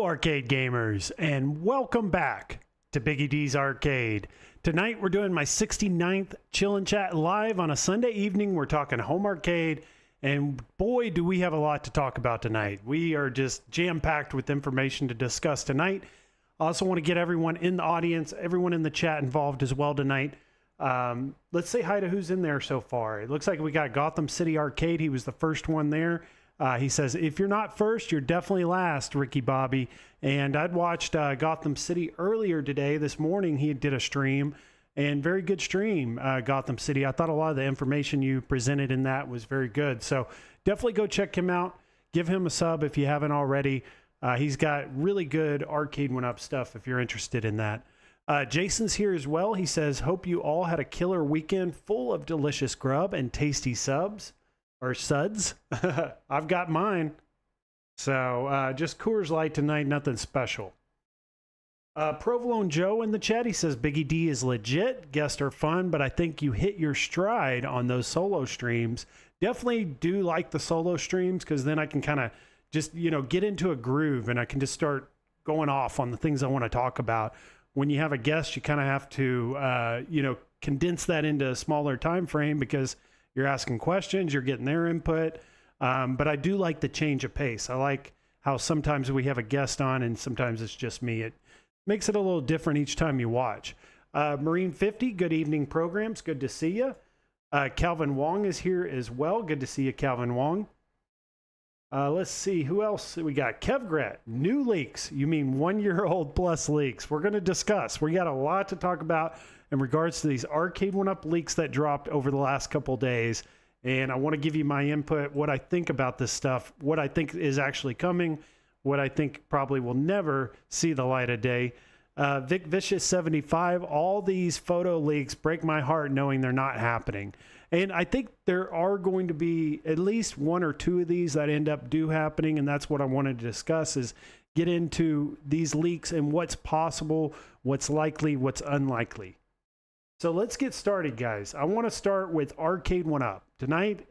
arcade gamers, and welcome back to Biggie D's Arcade. Tonight we're doing my 69th Chill and Chat live on a Sunday evening. We're talking home arcade, and boy do we have a lot to talk about tonight. We are just jam-packed with information to discuss tonight. I also want to get everyone in the audience, everyone in the chat involved as well tonight. Let's say hi to who's in there so far. It looks like we got Gotham City Arcade. He was the first one there. He says, if you're not first, you're definitely last, Ricky Bobby. And I'd watched Gotham City earlier today. This morning, he did a stream, and very good stream, Gotham City. I thought a lot of the information you presented in that was very good. So definitely go check him out. Give him a sub if you haven't already. He's got really good Arcade1up stuff if you're interested in that. Jason's here as well. He says, hope you all had a killer weekend full of delicious grub and tasty subs. Or suds. I've got mine. So just Coors Light tonight, nothing special. Provolone Joe in the chat, he says Biggie D is legit. Guests are fun, but I think you hit your stride on those solo streams. Definitely do like the solo streams because then I can kind of just, get into a groove and I can just start going off on the things I want to talk about. When you have a guest, you kind of have to, condense that into a smaller time frame because you're asking questions, you're getting their input. But I do like the change of pace. I like how sometimes we have a guest on and sometimes it's just me. It makes it a little different each time you watch. Marine 50, good evening programs. Good to see you. Calvin Wong is here as well. Good to see you, Calvin Wong. Let's see who else we got. Kevgrat, new leaks. You mean 1 year old plus leaks. We're going to discuss. We got a lot to talk about in regards to these Arcade1up leaks that dropped over the last couple days. And I want to give you my input, what I think about this stuff, what I think is actually coming, what I think probably will never see the light of day. Vic Vicious 75, all these photo leaks break my heart knowing they're not happening. And I think there are going to be at least one or two of these that end up happening. And that's what I wanted to discuss is get into these leaks and what's possible, what's likely, what's unlikely. So let's get started, guys. I want to start with Arcade1up. Tonight,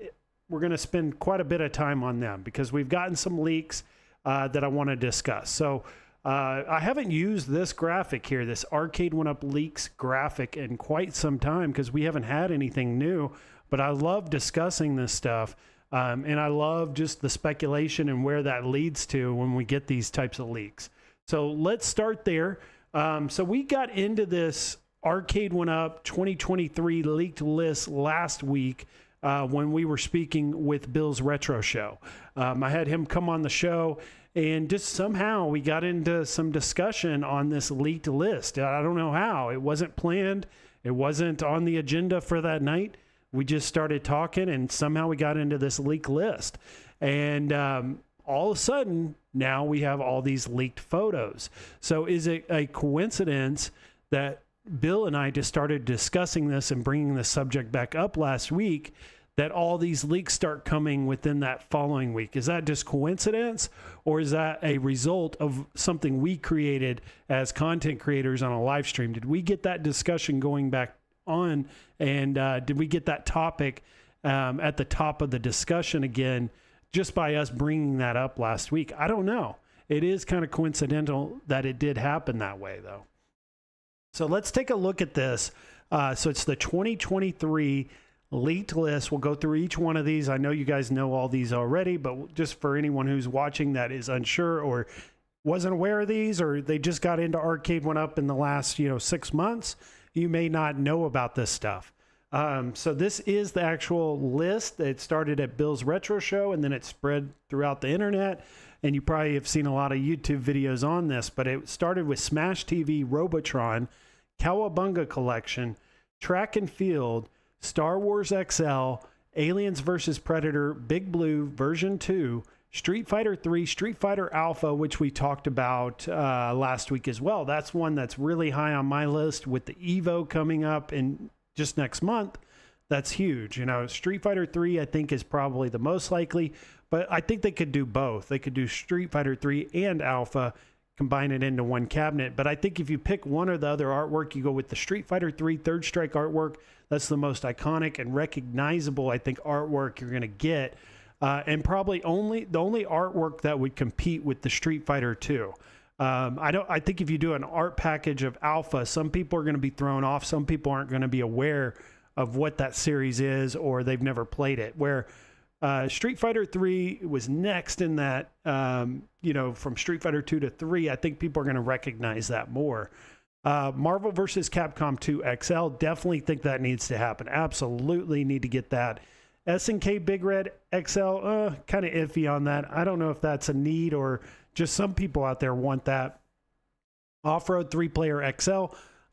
we're going to spend quite a bit of time on them because we've gotten some leaks that I want to discuss. So I haven't used this graphic here, this Arcade1up leaks graphic in quite some time because we haven't had anything new, but I love discussing this stuff. And I love just the speculation and where that leads to when we get these types of leaks. So let's start there. So we got into this Arcade1up 2023 leaked list last week when we were speaking with Bill's Retro Show. I had him come on the show and just somehow we got into some discussion on this leaked list. I don't know how. It wasn't planned. It wasn't on the agenda for that night. We just started talking and somehow we got into this leaked list. And all of a sudden, now we have all these leaked photos. So is it a coincidence that Bill and I just started discussing this and bringing the subject back up last week that all these leaks start coming within that following week? Is that just coincidence or is that a result of something we created as content creators on a live stream? Did we get that discussion going back on and did we get that topic at the top of the discussion again just by us bringing that up last week? I don't know. It is kind of coincidental that it did happen that way though. So let's take a look at this. So it's the 2023 leaked list. We'll go through each one of these. I know you guys know all these already, but just for anyone who's watching that is unsure or wasn't aware of these, or they just got into Arcade1up in the last, 6 months, you may not know about this stuff. So this is the actual list that started at Bill's Retro Show and then it spread throughout the internet. And you probably have seen a lot of YouTube videos on this, but it started with Smash TV, Robotron, Cowabunga Collection, Track and Field, Star Wars XL, Aliens vs. Predator, Big Blue, version 2, Street Fighter 3, Street Fighter Alpha, which we talked about last week as well. That's one that's really high on my list with the Evo coming up in just next month. That's huge. Street Fighter 3, I think, is probably the most likely, but I think they could do both. They could do Street Fighter 3 and Alpha, combine it into one cabinet. But I think if you pick one or the other artwork, you go with the Street Fighter 3 Third Strike artwork. That's the most iconic and recognizable, I think, artwork you're going to get. And probably the only artwork that would compete with the Street Fighter 2. I think if you do an art package of Alpha, some people are going to be thrown off. Some people aren't going to be aware of what that series is, or they've never played it. Where Street Fighter 3 was next in that, from Street Fighter 2 to 3, I think people are going to recognize that more. Marvel vs. Capcom 2 XL, definitely think that needs to happen. Absolutely need to get that. SNK Big Red XL, kind of iffy on that. I don't know if that's a need or just some people out there want that. Off-Road 3-player XL,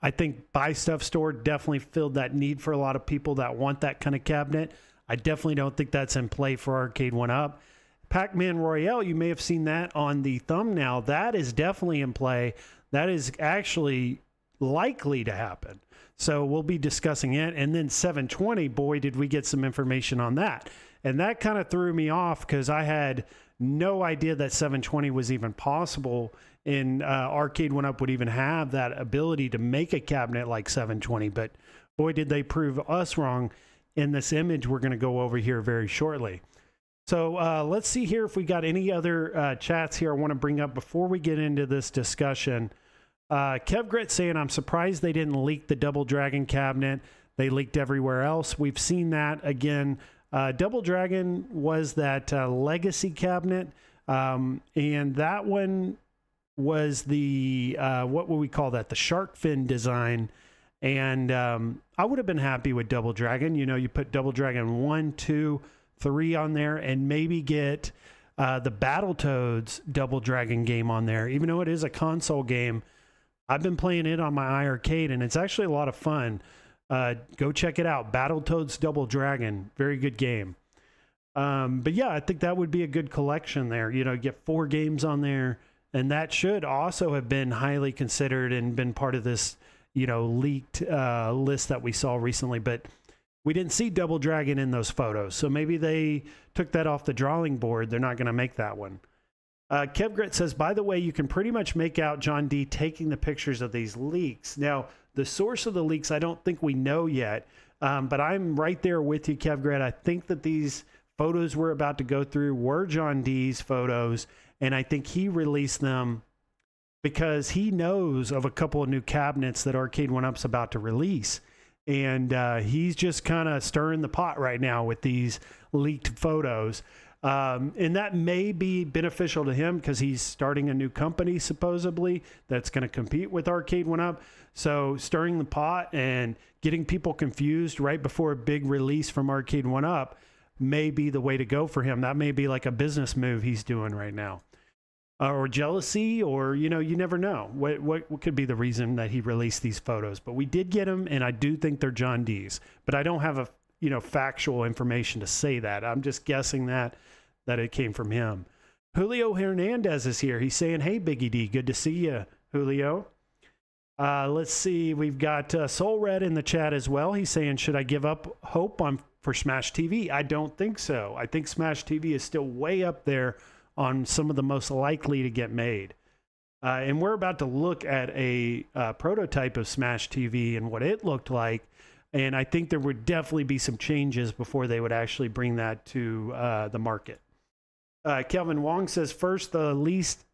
I think Buy Stuff Store definitely filled that need for a lot of people that want that kind of cabinet. I definitely don't think that's in play for Arcade1up. Pac-Man Royale, you may have seen that on the thumbnail. That is definitely in play. That is actually likely to happen. So we'll be discussing it. And then 720, boy, did we get some information on that. And that kind of threw me off because I had no idea that 720 was even possible, and Arcade1up would even have that ability to make a cabinet like 720. But boy, did they prove us wrong in this image we're going to go over here very shortly. So let's see here if we got any other chats here I want to bring up before we get into this discussion. Kevgrit saying, I'm surprised they didn't leak the Double Dragon cabinet. They leaked everywhere else. We've seen that again. Double Dragon was that legacy cabinet, and that one was the, what would we call that? The shark fin design. And I would have been happy with Double Dragon. You know, you put Double Dragon 1, 2, 3 on there and maybe get the Battletoads Double Dragon game on there. Even though it is a console game, I've been playing it on my iArcade, and it's actually a lot of fun. Go check it out. Battletoads Double Dragon. Very good game. But yeah, I think that would be a good collection there. You know, get 4 games on there, and that should also have been highly considered and been part of this, you know, leaked list that we saw recently. But we didn't see Double Dragon in those photos, so maybe they took that off the drawing board. They're not going to make that one. Kevgrit says, by the way, you can pretty much make out John D taking the pictures of these leaks. Now, the source of the leaks, I don't think we know yet, but I'm right there with you, Kevgrit. I think that these photos we're about to go through were John D's photos, and I think he released them because he knows of a couple of new cabinets that Arcade1up's about to release. And he's just kind of stirring the pot right now with these leaked photos. And that may be beneficial to him because he's starting a new company, supposedly, that's going to compete with Arcade1up. So stirring the pot and getting people confused right before a big release from Arcade1up may be the way to go for him. That may be like a business move he's doing right now. Or jealousy, or, you know, you never know. What could be the reason that he released these photos? But we did get them, and I do think they're John D's. But I don't have a, you know, factual information to say that. I'm just guessing that it came from him. Julio Hernandez is here. He's saying, hey, Biggie D, good to see you, Julio. Let's see. We've got Soul Red in the chat as well. He's saying, should I give up hope for Smash TV? I don't think so. I think Smash TV is still way up there on some of the most likely to get made. And we're about to look at a prototype of Smash TV and what it looked like. And I think there would definitely be some changes before they would actually bring that to the market. Kelvin Wong says, first the list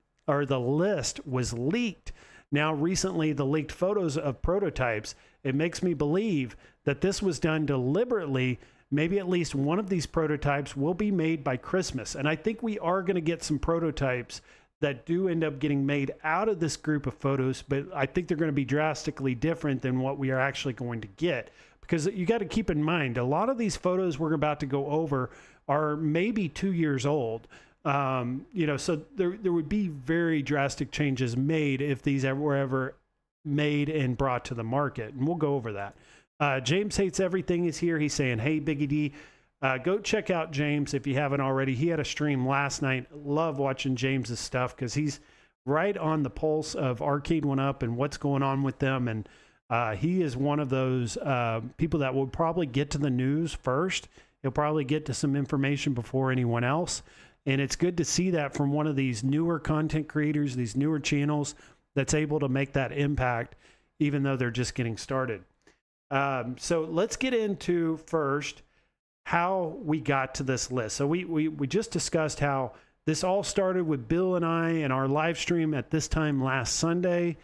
was leaked. Now recently the leaked photos of prototypes. It makes me believe that this was done deliberately. Maybe at least one of these prototypes will be made by Christmas. And I think we are going to get some prototypes that do end up getting made out of this group of photos, but I think they're going to be drastically different than what we are actually going to get. Because you got to keep in mind, a lot of these photos we're about to go over are maybe 2 years old. You know, so there would be very drastic changes made if these were ever made and brought to the market. And we'll go over that. James Hates Everything is here. He's saying, hey, Biggie D, go check out James if you haven't already. He had a stream last night. Love watching James's stuff because he's right on the pulse of Arcade1up and what's going on with them. And he is one of those people that will probably get to the news first. He'll probably get to some information before anyone else. And it's good to see that from one of these newer content creators, these newer channels that's able to make that impact, even though they're just getting started. So let's get into first how we got to this list. So we just discussed how This all started with Bill and I and our live stream at this time last Sunday.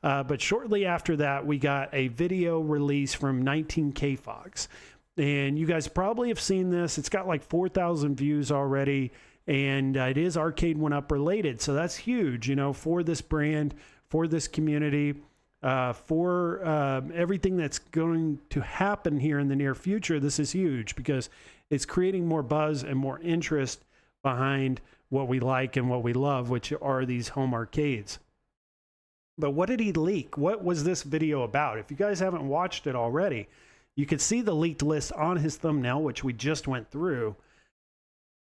But shortly after that, we got a video release from 19K Fox. And you guys probably have seen this. It's got like 4,000 views already. And it is Arcade1up related. So that's huge, you know, for this brand, for this community, for everything that's going to happen here in the near future. This is huge because it's creating more buzz and more interest behind what we like and what we love, which are these home arcades. But what did he leak? What was this video about? If you guys haven't watched it already, you can see the leaked list on his thumbnail, which we just went through.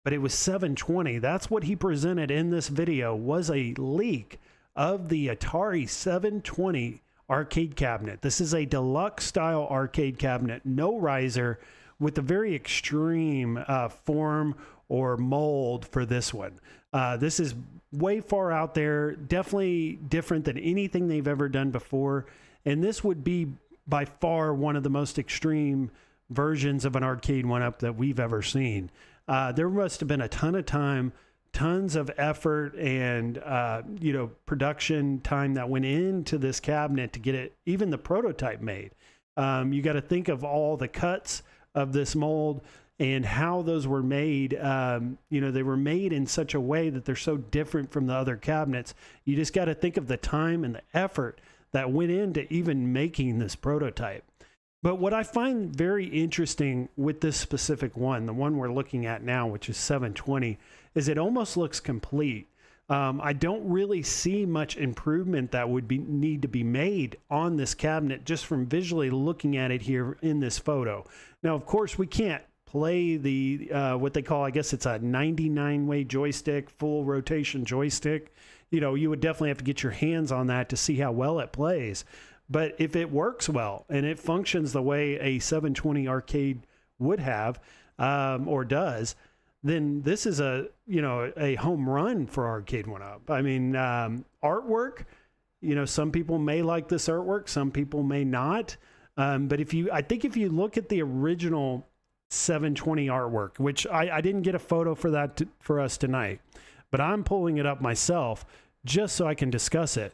But it was 720. That's what he presented in this video, was a leak of the Atari 720 arcade cabinet. This is a deluxe style arcade cabinet, no riser, with a very extreme form or mold for this one. This is way far out there, definitely different than anything they've ever done before. And this would be by far one of the most extreme versions of an Arcade1up that we've ever seen. There must have been a ton of time, tons of effort and, you know, production time that went into this cabinet to get it, even the prototype made. You got to think of all the cuts of this mold and how those were made. You know, they were made in such a way that they're so different from the other cabinets. You just got to think of the time and the effort that went into even making this prototype. But what I find very interesting with this specific one, the one we're looking at now, which is 720, is it almost looks complete. I don't really see much improvement that would need to be made on this cabinet just from visually looking at it here in this photo. Now, of course, we can't play the what they call, I guess it's a 99-way joystick, full rotation joystick. You know, you would definitely have to get your hands on that to see how well it plays. But if it works well and it functions the way a 720 arcade would have or does, then this is a, you know, a home run for Arcade1up. I mean, artwork, you know, some people may like this artwork, some people may not. But I think if you look at the original 720 artwork, which I didn't get a photo for that for us tonight, but I'm pulling it up myself just so I can discuss it.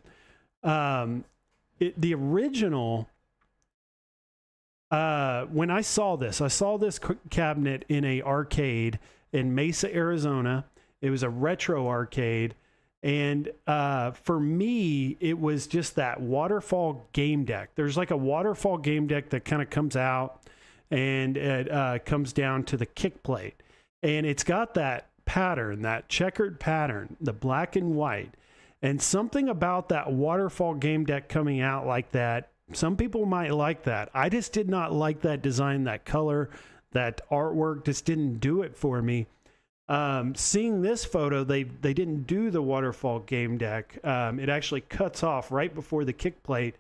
The original, when I saw this cabinet in a arcade in Mesa, Arizona. It was a retro arcade. And for me, it was just that waterfall game deck. There's like a waterfall game deck that kind of comes out and it comes down to the kick plate. And it's got that pattern, that checkered pattern, the black and white. And something about that waterfall game deck coming out like that, some people might like that. I just did not like that design, that color, that artwork just didn't do it for me. Seeing this photo, they didn't do the waterfall game deck. It actually cuts off right before the kick plate.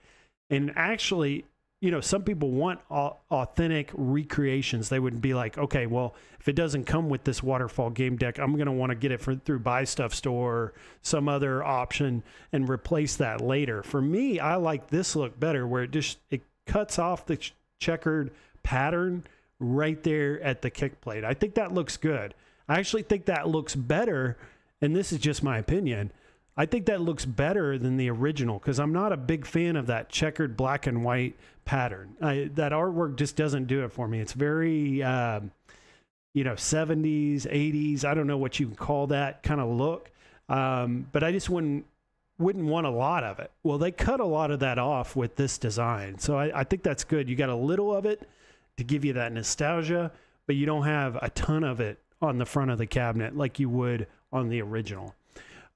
And actually, you know, some people want authentic recreations. They would be like, okay, well, if it doesn't come with this waterfall game deck, I'm going to want to get it through Buy Stuff Store or some other option and replace that later. For me, I like this look better, where it cuts off the checkered pattern right there at the kick plate. I think that looks good. I actually think that looks better, and this is just my opinion, I think that looks better than the original, because I'm not a big fan of that checkered black and white pattern. That artwork just doesn't do it for me. It's very, you know, 70s, 80s. I don't know what you can call that kind of look, but I just wouldn't want a lot of it. Well, they cut a lot of that off with this design, so I think that's good. You got a little of it to give you that nostalgia, but you don't have a ton of it on the front of the cabinet like you would on the original.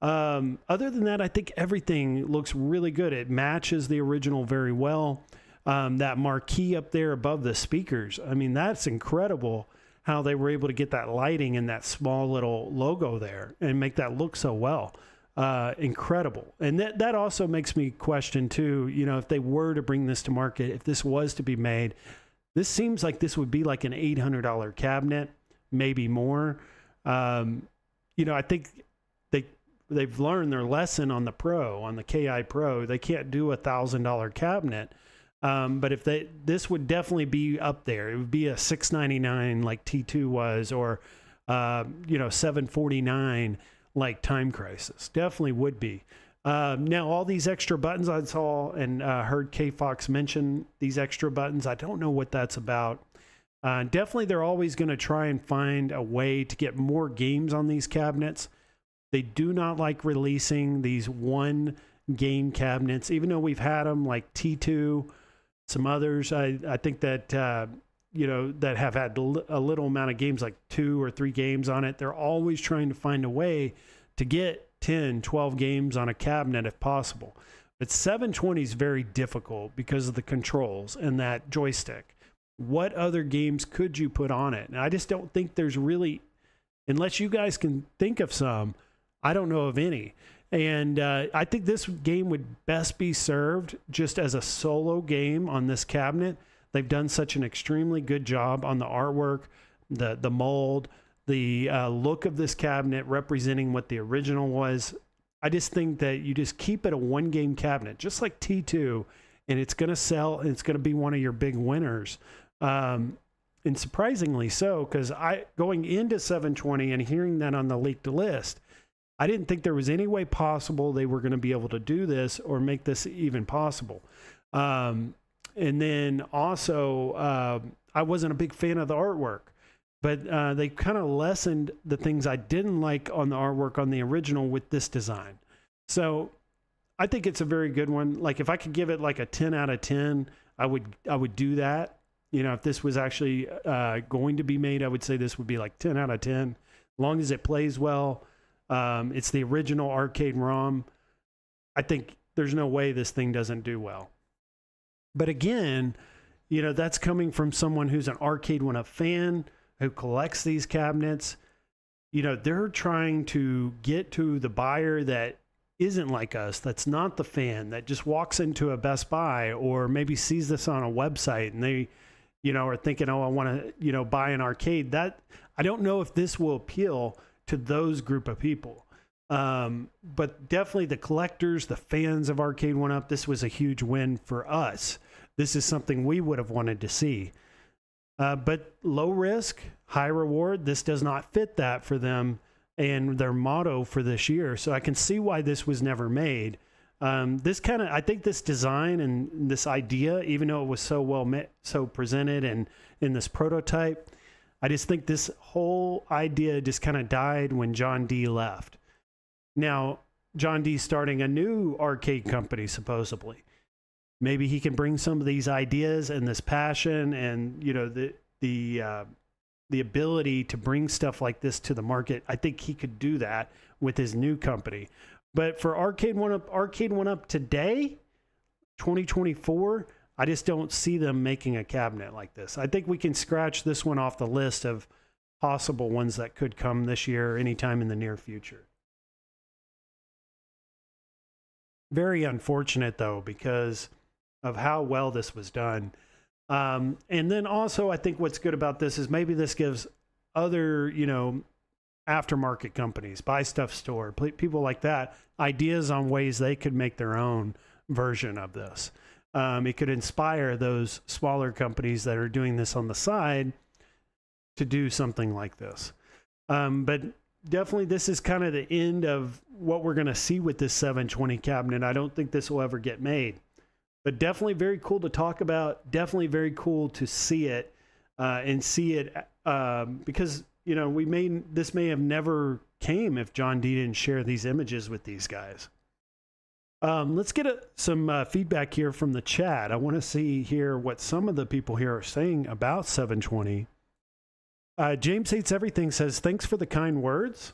Other than that, I think everything looks really good. It matches the original very well. That marquee up there above the speakers, I mean, that's incredible how they were able to get that lighting and that small little logo there and make that look so well. Incredible. And that also makes me question too, you know, if they were to bring this to market, if this was to be made, this seems like this would be like an $800 cabinet, maybe more. You know, I think they've learned their lesson on the Pro, on the KI Pro. They can't do $1,000 cabinet. But if this would definitely be up there. It would be a $699 like T2 was, or you know, $749 like Time Crisis. Definitely would be. Now, all these extra buttons I saw and heard K Fox mention these extra buttons. I don't know what that's about. Definitely, they're always going to try and find a way to get more games on these cabinets. They do not like releasing these one game cabinets, even though we've had them like T2, some others. I think that, that have had a little amount of games, like 2 or 3 games on it. They're always trying to find a way to get 10, 12 games on a cabinet if possible. But 720 is very difficult because of the controls and that joystick. What other games could you put on it? And I just don't think there's really, unless you guys can think of some, I don't know of any. And I think this game would best be served just as a solo game on this cabinet. They've done such an extremely good job on the artwork, the mold, the look of this cabinet representing what the original was. I just think that you just keep it a one-game cabinet, just like T2, and it's going to sell, and it's going to be one of your big winners. And surprisingly so, because going into 720 and hearing that on the leaked list, I didn't think there was any way possible they were going to be able to do this or make this even possible. And then also, I wasn't a big fan of the artwork, but they kind of lessened the things I didn't like on the artwork on the original with this design. So I think it's a very good one. Like if I could give it like a 10 out of 10, I would do that. If this was actually going to be made, I would say this would be like 10 out of 10, as long as it plays well. It's the original arcade ROM. I think there's no way this thing doesn't do well. But again, that's coming from someone who's an Arcade1up fan who collects these cabinets. They're trying to get to the buyer that isn't like us, that's not the fan, that just walks into a Best Buy or maybe sees this on a website and they, are thinking, oh, I want to, buy an arcade. That I don't know if this will appeal to those group of people. But definitely the collectors, the fans of Arcade1up, this was a huge win for us. This is something we would have wanted to see. But low risk, high reward, this does not fit that for them and their motto for this year. So I can see why this was never made. I think this design and this idea, even though it was so well so presented and in this prototype, I just think this whole idea just kind of died when John D left. Now, John D's starting a new arcade company, supposedly. Maybe he can bring some of these ideas and this passion and, the ability to bring stuff like this to the market. I think he could do that with his new company. But for Arcade1up today, 2024, I just don't see them making a cabinet like this. I think we can scratch this one off the list of possible ones that could come this year or anytime in the near future. Very unfortunate, though, because of how well this was done. And then also, I think what's good about this is maybe this gives other, aftermarket companies, buy stuff store, people like that, ideas on ways they could make their own version of this. It could inspire those smaller companies that are doing this on the side to do something like this. But definitely this is kind of the end of what we're going to see with this 720 cabinet. I don't think this will ever get made. But definitely very cool to talk about. Definitely very cool to see it and see it because, this may have never came if John D didn't share these images with these guys. Let's get some feedback here from the chat. I want to see here what some of the people here are saying about 720. James Hates Everything says, thanks for the kind words.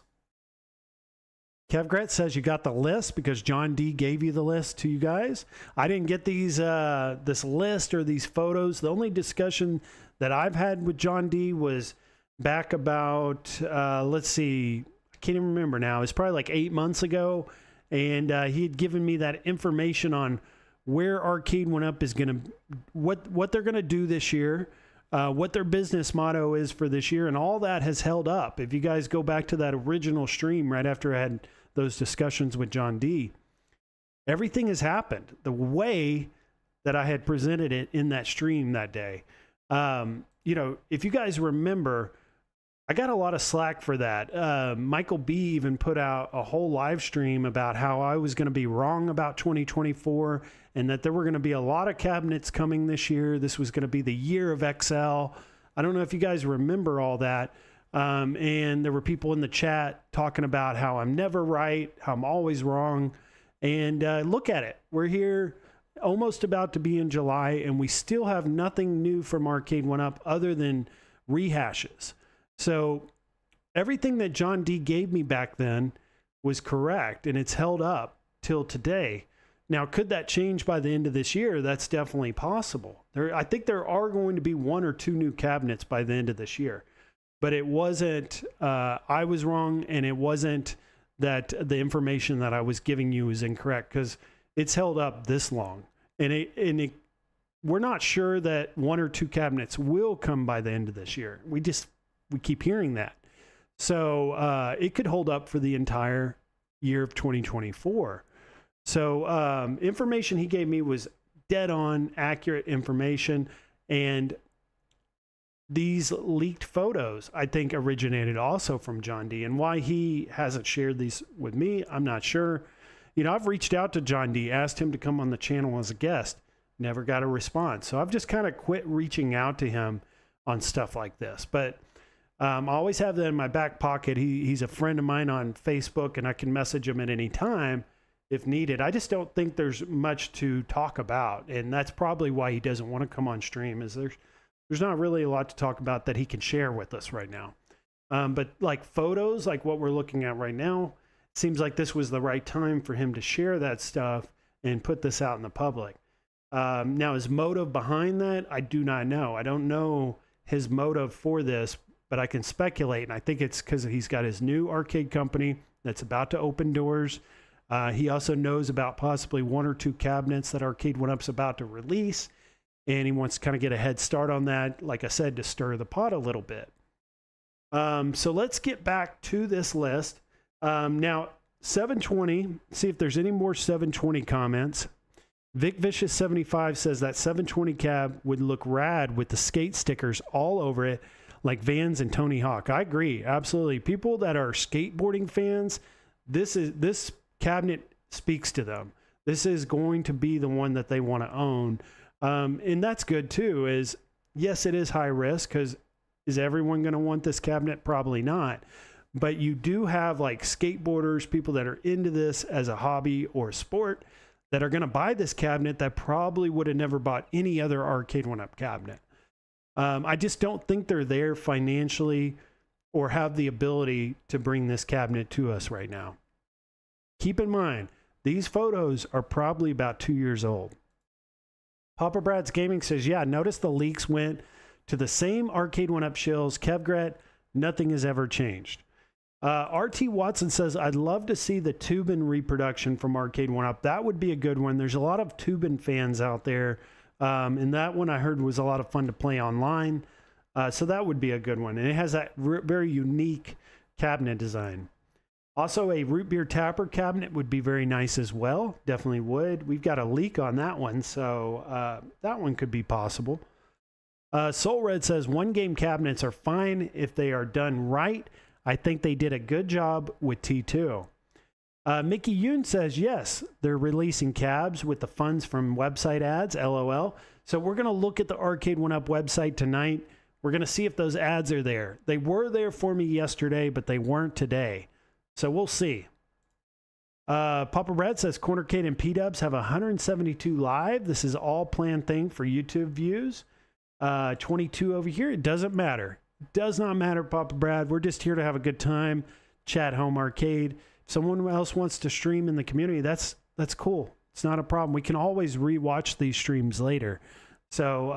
Kevgret says you got the list because John D gave you the list to you guys. I didn't get this list or these photos. The only discussion that I've had with John D was back about, let's see, I can't even remember now. It's probably like 8 months ago. And he had given me that information on where Arcade1up is going to, what they're going to do this year, what their business motto is for this year. And all that has held up. If you guys go back to that original stream right after I had those discussions with John D, everything has happened the way that I had presented it in that stream that day. If you guys remember, I got a lot of slack for that. Michael B even put out a whole live stream about how I was going to be wrong about 2024 and that there were going to be a lot of cabinets coming this year. This was going to be the year of XL. I don't know if you guys remember all that. And there were people in the chat talking about how I'm never right, how I'm always wrong. And look at it. We're here almost about to be in July, and we still have nothing new from Arcade1up other than rehashes. So everything that John D gave me back then was correct, and it's held up till today. Now, could that change by the end of this year? That's definitely possible. I think there are going to be 1 or 2 new cabinets by the end of this year. But it wasn't, I was wrong, and it wasn't that the information that I was giving you is incorrect, because it's held up this long. And we're not sure that 1 or 2 cabinets will come by the end of this year. We keep hearing that. So it could hold up for the entire year of 2024. So information he gave me was dead on, accurate information. And these leaked photos, I think, originated also from John D. And why he hasn't shared these with me, I'm not sure. You know, I've reached out to John D, asked him to come on the channel as a guest, never got a response. So I've just kind of quit reaching out to him on stuff like this. But I always have that in my back pocket. He's a friend of mine on Facebook, and I can message him at any time if needed. I just don't think there's much to talk about. And that's probably why he doesn't want to come on stream, is there's not really a lot to talk about that he can share with us right now. But like photos, like what we're looking at right now, seems like this was the right time for him to share that stuff and put this out in the public. Now, his motive behind that, I do not know. I don't know his motive for this, but I can speculate. And I think it's because he's got his new arcade company that's about to open doors. He also knows about possibly 1 or 2 cabinets that Arcade1up's about to release. And he wants to kind of get a head start on that, like I said, to stir the pot a little bit. So let's get back to this list. Now, 720, see if there's any more 720 comments. Vic Vicious 75 says that 720 cab would look rad with the skate stickers all over it, like Vans and Tony Hawk. I agree, absolutely. People that are skateboarding fans, this cabinet speaks to them. This is going to be the one that they want to own. And that's good too, is yes, it is high risk, because is everyone going to want this cabinet? Probably not. But you do have like skateboarders, people that are into this as a hobby or a sport, that are going to buy this cabinet that probably would have never bought any other Arcade1up cabinet. I just don't think they're there financially or have the ability to bring this cabinet to us right now. Keep in mind, these photos are probably about 2 years old. Papa Brad's Gaming says, yeah, notice the leaks went to the same Arcade1up shills. Kevgret, nothing has ever changed. RT Watson says, I'd love to see the Tubin reproduction from Arcade1up. That would be a good one. There's a lot of Tubin fans out there. And that one I heard was a lot of fun to play online. So that would be a good one. And it has that very unique cabinet design. Also, a root beer tapper cabinet would be very nice as well. Definitely would. We've got a leak on that one, so that one could be possible. Soul Red says, 1-game cabinets are fine if they are done right. I think they did a good job with T2. Mickey Yoon says, yes, they're releasing cabs with the funds from website ads, LOL. So we're going to look at the Arcade1up website tonight. We're going to see if those ads are there. They were there for me yesterday, but they weren't today. So we'll see. Papa Brad says, Cornercade and P-Dubs have 172 live. This is all planned thing for YouTube views. 22 over here. It doesn't matter. It does not matter, Papa Brad. We're just here to have a good time, chat home arcade. If someone else wants to stream in the community, that's cool. It's not a problem. We can always rewatch these streams later. So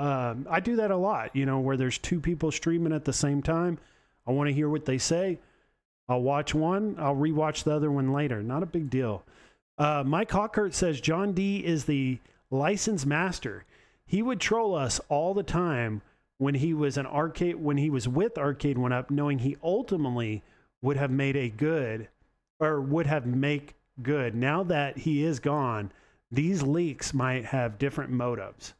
I do that a lot, you know, where there's 2 people streaming at the same time. I want to hear what they say. I'll watch one. I'll rewatch the other one later. Not a big deal. Mike Hawkert says John D is the licensed master. He would troll us all the time when he was with Arcade1up, knowing he ultimately would have made a good, or would have make good. Now that he is gone, these leaks might have different motives.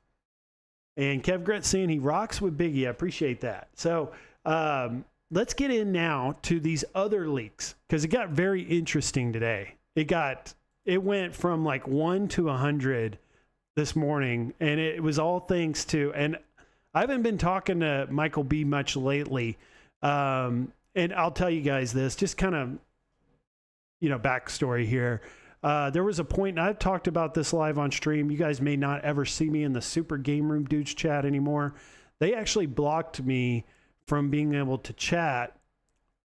And Kev Gretz saying he rocks with Biggie. I appreciate that. So let's get in now to these other leaks, because it got very interesting today. It went from like 1 to 100 this morning, and it was all thanks to, and I haven't been talking to Michael B much lately. And I'll tell you guys this, just kind of, backstory here. There was a point, and I've talked about this live on stream. You guys may not ever see me in the Super Game Room Dudes chat anymore. They actually blocked me from being able to chat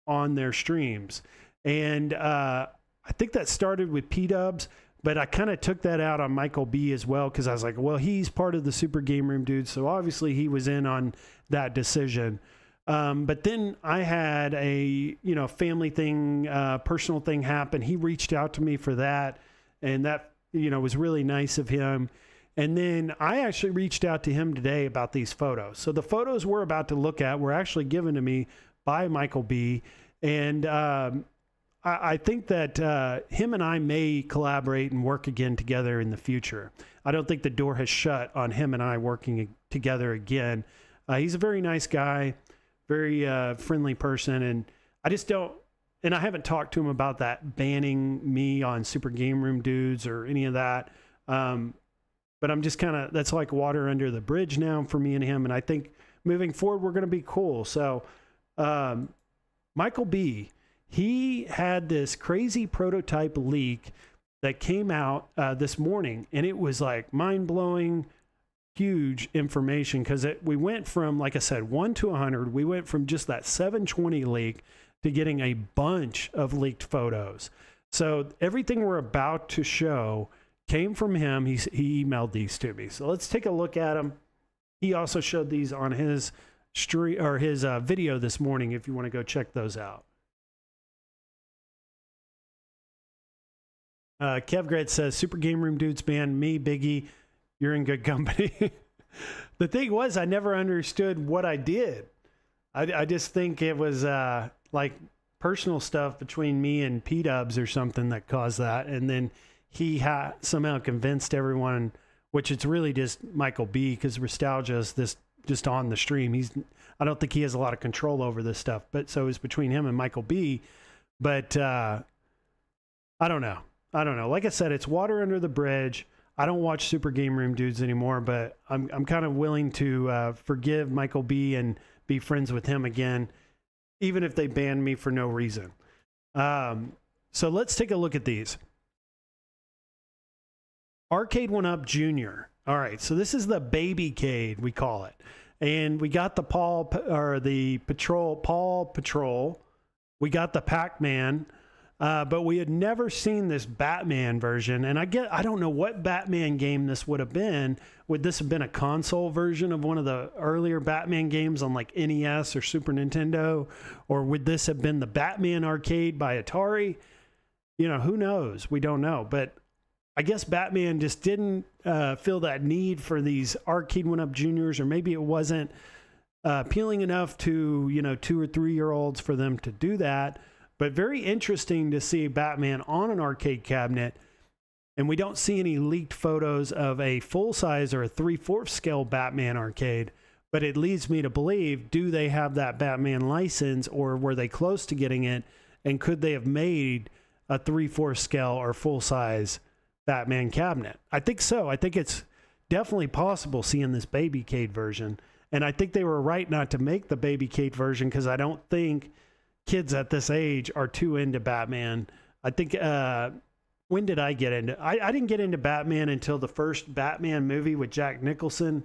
on their streams. And I think that started with P-Dubs, but I kind of took that out on Michael B as well, because I was like, well, he's part of the Super Game Room Dudes, so obviously he was in on that decision. But then I had a, family thing, personal thing happen. He reached out to me for that, and that, was really nice of him. And then I actually reached out to him today about these photos. So the photos we're about to look at were actually given to me by Michael B. And I think that him and I may collaborate and work again together in the future. I don't think the door has shut on him and I working together again. He's a very nice guy. Very friendly person, and I just don't, and I haven't talked to him about that banning me on Super Game Room Dudes or any of that, but I'm just kind of, that's like water under the bridge now for me and him, and I think moving forward we're going to be cool. So Michael B, he had this crazy prototype leak that came out this morning, and it was like mind-blowing, huge information, because we went from, like I said, 1 to 100. We went from just that 720 leak to getting a bunch of leaked photos. So everything we're about to show came from him. He emailed these to me. So let's take a look at them. He also showed these on his stream or his video this morning, if you want to go check those out. Kevgred says, Super Game Room Dudes banned me, Biggie. You're in good company. The thing was, I never understood what I did. I just think it was like personal stuff between me and P-Dubs or something that caused that. And then he somehow convinced everyone, which it's really just Michael B, because Nostalgia is this just on the stream. I don't think he has a lot of control over this stuff. But so it's between him and Michael B. But I don't know. Like I said, it's water under the bridge. I don't watch Super Game Room Dudes anymore, but I'm kind of willing to forgive Michael B and be friends with him again, even if they ban me for no reason. So let's take a look at these. Arcade1up Jr. All right, so this is the Babycade, we call it. And we got the Paw Patrol. We got the Pac-Man. But we had never seen this Batman version, and I don't know what Batman game this would have been. Would this have been a console version of one of the earlier Batman games on like NES or Super Nintendo? Or would this have been the Batman arcade by Atari? Who knows? We don't know. But I guess Batman just didn't feel that need for these Arcade1up Juniors, or maybe it wasn't appealing enough to, 2 or 3 year olds for them to do that. But very interesting to see Batman on an arcade cabinet, and we don't see any leaked photos of a full-size or a 3/4 scale Batman arcade, but it leads me to believe, do they have that Batman license, or were they close to getting it, and could they have made a 3/4 scale or full-size Batman cabinet? I think so. I think it's definitely possible seeing this Babycade version, and I think they were right not to make the Babycade version, because I don't think kids at this age are too into Batman. I think, when did I get into, I didn't get into Batman until the first Batman movie with Jack Nicholson.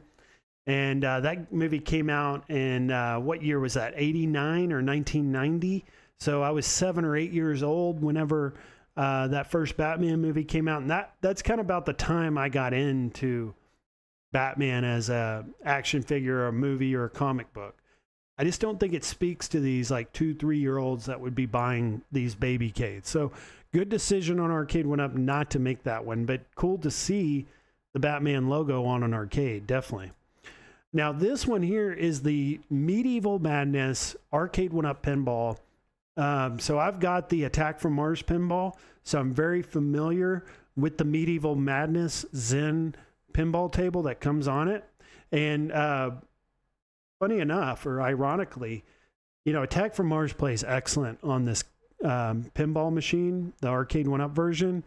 And that movie came out in, what year was that? 89 or 1990. So I was 7 or 8 years old whenever that first Batman movie came out. And that's kind of about the time I got into Batman as a action figure or a movie or a comic book. I just don't think it speaks to these like 2-3 year olds that would be buying these Babycades. So good decision on Arcade1up not to make that one, but cool to see the Batman logo on an arcade, definitely. Now this one here is the Medieval Madness Arcade1up pinball. So I've got the Attack from Mars pinball, so I'm very familiar with the Medieval Madness Zen pinball table that comes on it. And funny enough, or ironically, Attack from Mars plays excellent on this pinball machine, the Arcade1up version.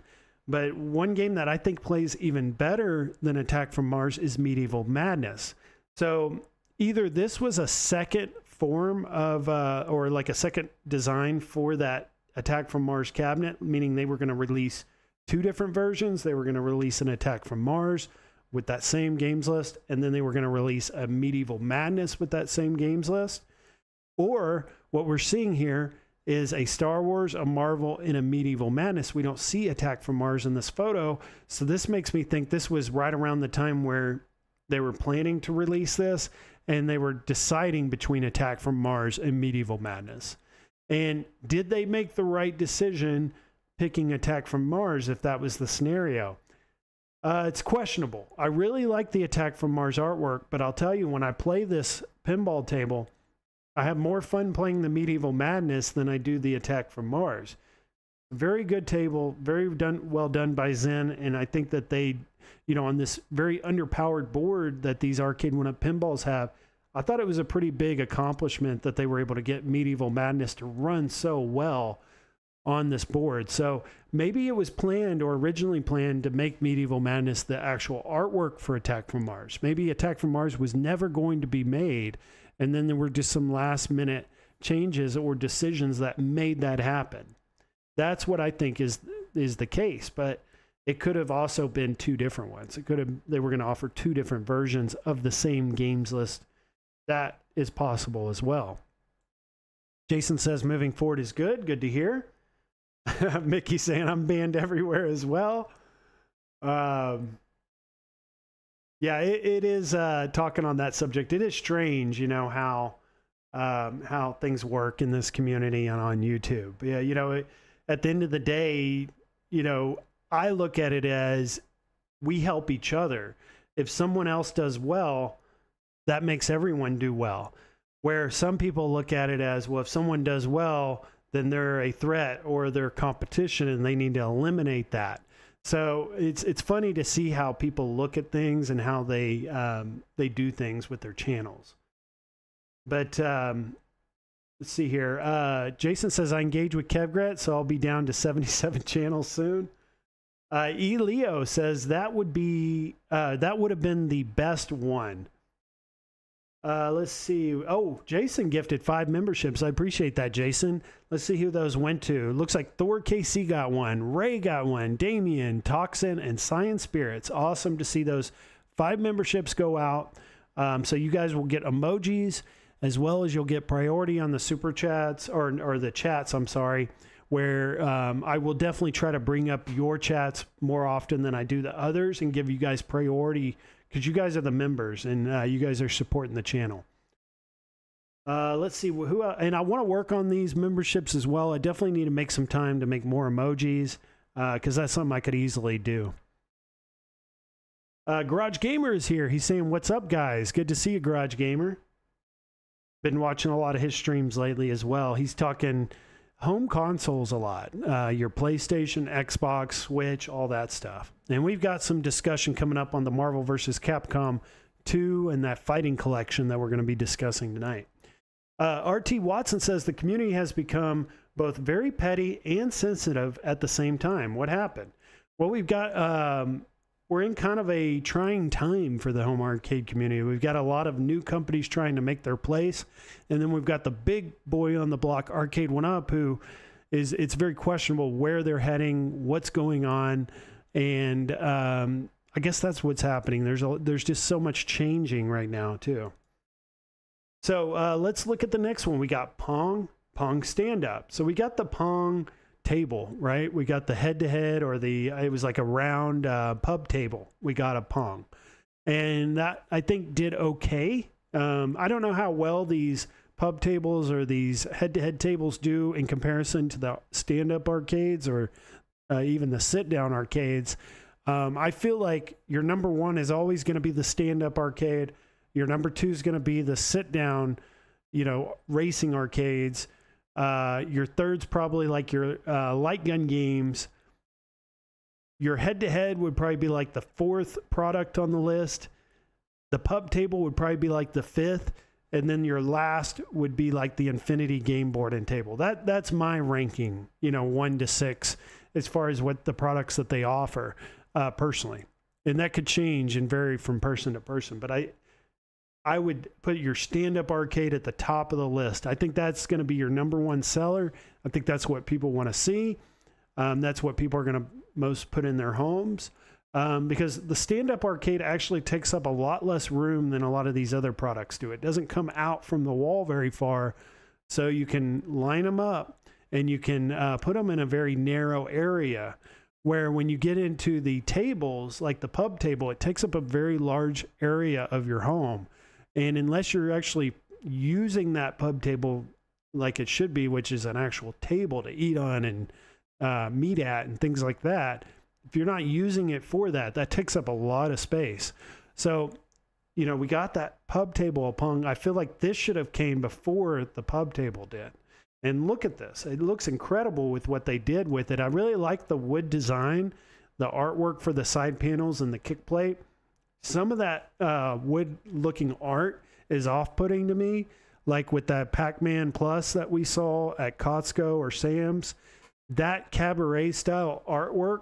But one game that I think plays even better than Attack from Mars is Medieval Madness. So either this was a second form of, or like a second design for that Attack from Mars cabinet, meaning they were going to release two different versions. They were going to release an Attack from Mars with that same games list, and then they were going to release a Medieval Madness with that same games list. Or what we're seeing here is a Star Wars, a Marvel, and a Medieval Madness. We don't see Attack from Mars in this photo, so this makes me think this was right around the time where they were planning to release this, and they were deciding between Attack from Mars and Medieval Madness. And did they make the right decision picking Attack from Mars if that was the scenario? It's questionable. I really like the Attack from Mars artwork, but I'll tell you, when I play this pinball table, I have more fun playing the Medieval Madness than I do the Attack from Mars. Very good table, very well done by Zen, and I think that they, on this very underpowered board that these Arcade1up pinballs have, I thought it was a pretty big accomplishment that they were able to get Medieval Madness to run so well on this board. So maybe it was planned or originally planned to make Medieval Madness the actual artwork for Attack from Mars. Maybe Attack from Mars was never going to be made, and then there were just some last minute changes or decisions that made that happen. That's what I think is the case, but it could have also been two different ones. They were going to offer two different versions of the same games list. That is possible as well. Jason says moving forward is good. Good to hear. Mickey saying I'm banned everywhere as well. Yeah, it is talking on that subject. It is strange, how things work in this community and on YouTube. Yeah, at the end of the day, I look at it as we help each other. If someone else does well, that makes everyone do well. Where some people look at it as, well, if someone does well, then they're a threat or they're competition and they need to eliminate that. So it's funny to see how people look at things and how they do things with their channels. But let's see here. Jason says, I engage with Kevgret, so I'll be down to 77 channels soon. Leo says that would have been the best one. Let's see. Oh, Jason gifted 5 memberships. I appreciate that, Jason. Let's see who those went to. Looks like Thor KC got one, Ray got one, Damien, Toxin, and Science Spirits. Awesome to see those 5 memberships go out. So you guys will get emojis, as well as you'll get priority on the super chats or the chats, I'm sorry, where I will definitely try to bring up your chats more often than I do the others and give you guys priority, because you guys are the members and you guys are supporting the channel. Let's see who, and I want to work on these memberships as well. I definitely need to make some time to make more emojis because that's something I could easily do. Garage Gamer is here. He's saying, what's up, guys? Good to see you, Garage Gamer. Been watching a lot of his streams lately as well. He's talking home consoles a lot. Your PlayStation, Xbox, Switch, all that stuff. And we've got some discussion coming up on the Marvel vs. Capcom 2 and that fighting collection that we're going to be discussing tonight. RT Watson says the community has become both very petty and sensitive at the same time. What happened? Well, we've got we're in kind of a trying time for the home arcade community. We've got a lot of new companies trying to make their place, and then we've got the big boy on the block, Arcade1up, who it's very questionable where they're heading, what's going on, and I guess that's what's happening. There's just so much changing right now too. So let's look at the next one. We got Pong stand-up. So we got the Pong table, right? We got the head-to-head, or it was like a round pub table. We got a Pong. And that, I think, did okay. I don't know how well these pub tables or these head-to-head tables do in comparison to the stand-up arcades or even the sit-down arcades. I feel like your number one is always going to be the stand-up arcade. Your number two is going to be the sit-down, racing arcades. Your third's probably like your light gun games. Your head-to-head would probably be like the 4th product on the list. The pub table would probably be like the 5th. and then your last would be like the Infinity game board and table. That's my ranking, 1 to 6 as far as what the products that they offer personally. And that could change and vary from person to person. But I would put your stand-up arcade at the top of the list. I think that's going to be your number one seller. I think that's what people want to see. That's what people are going to most put in their homes. Because the stand-up arcade actually takes up a lot less room than a lot of these other products do. It doesn't come out from the wall very far, so you can line them up and you can put them in a very narrow area, where when you get into the tables, like the pub table, it takes up a very large area of your home. And unless you're actually using that pub table like it should be, which is an actual table to eat on and meet at and things like that, if you're not using it for that, that takes up a lot of space. So, we got that pub table upon. I feel like this should have came before the pub table did. And look at this. It looks incredible with what they did with it. I really like the wood design, the artwork for the side panels and the kick plate. Some of that wood looking art is off-putting to me, like with that Pac-Man Plus that we saw at Costco or Sam's. That cabaret style artwork,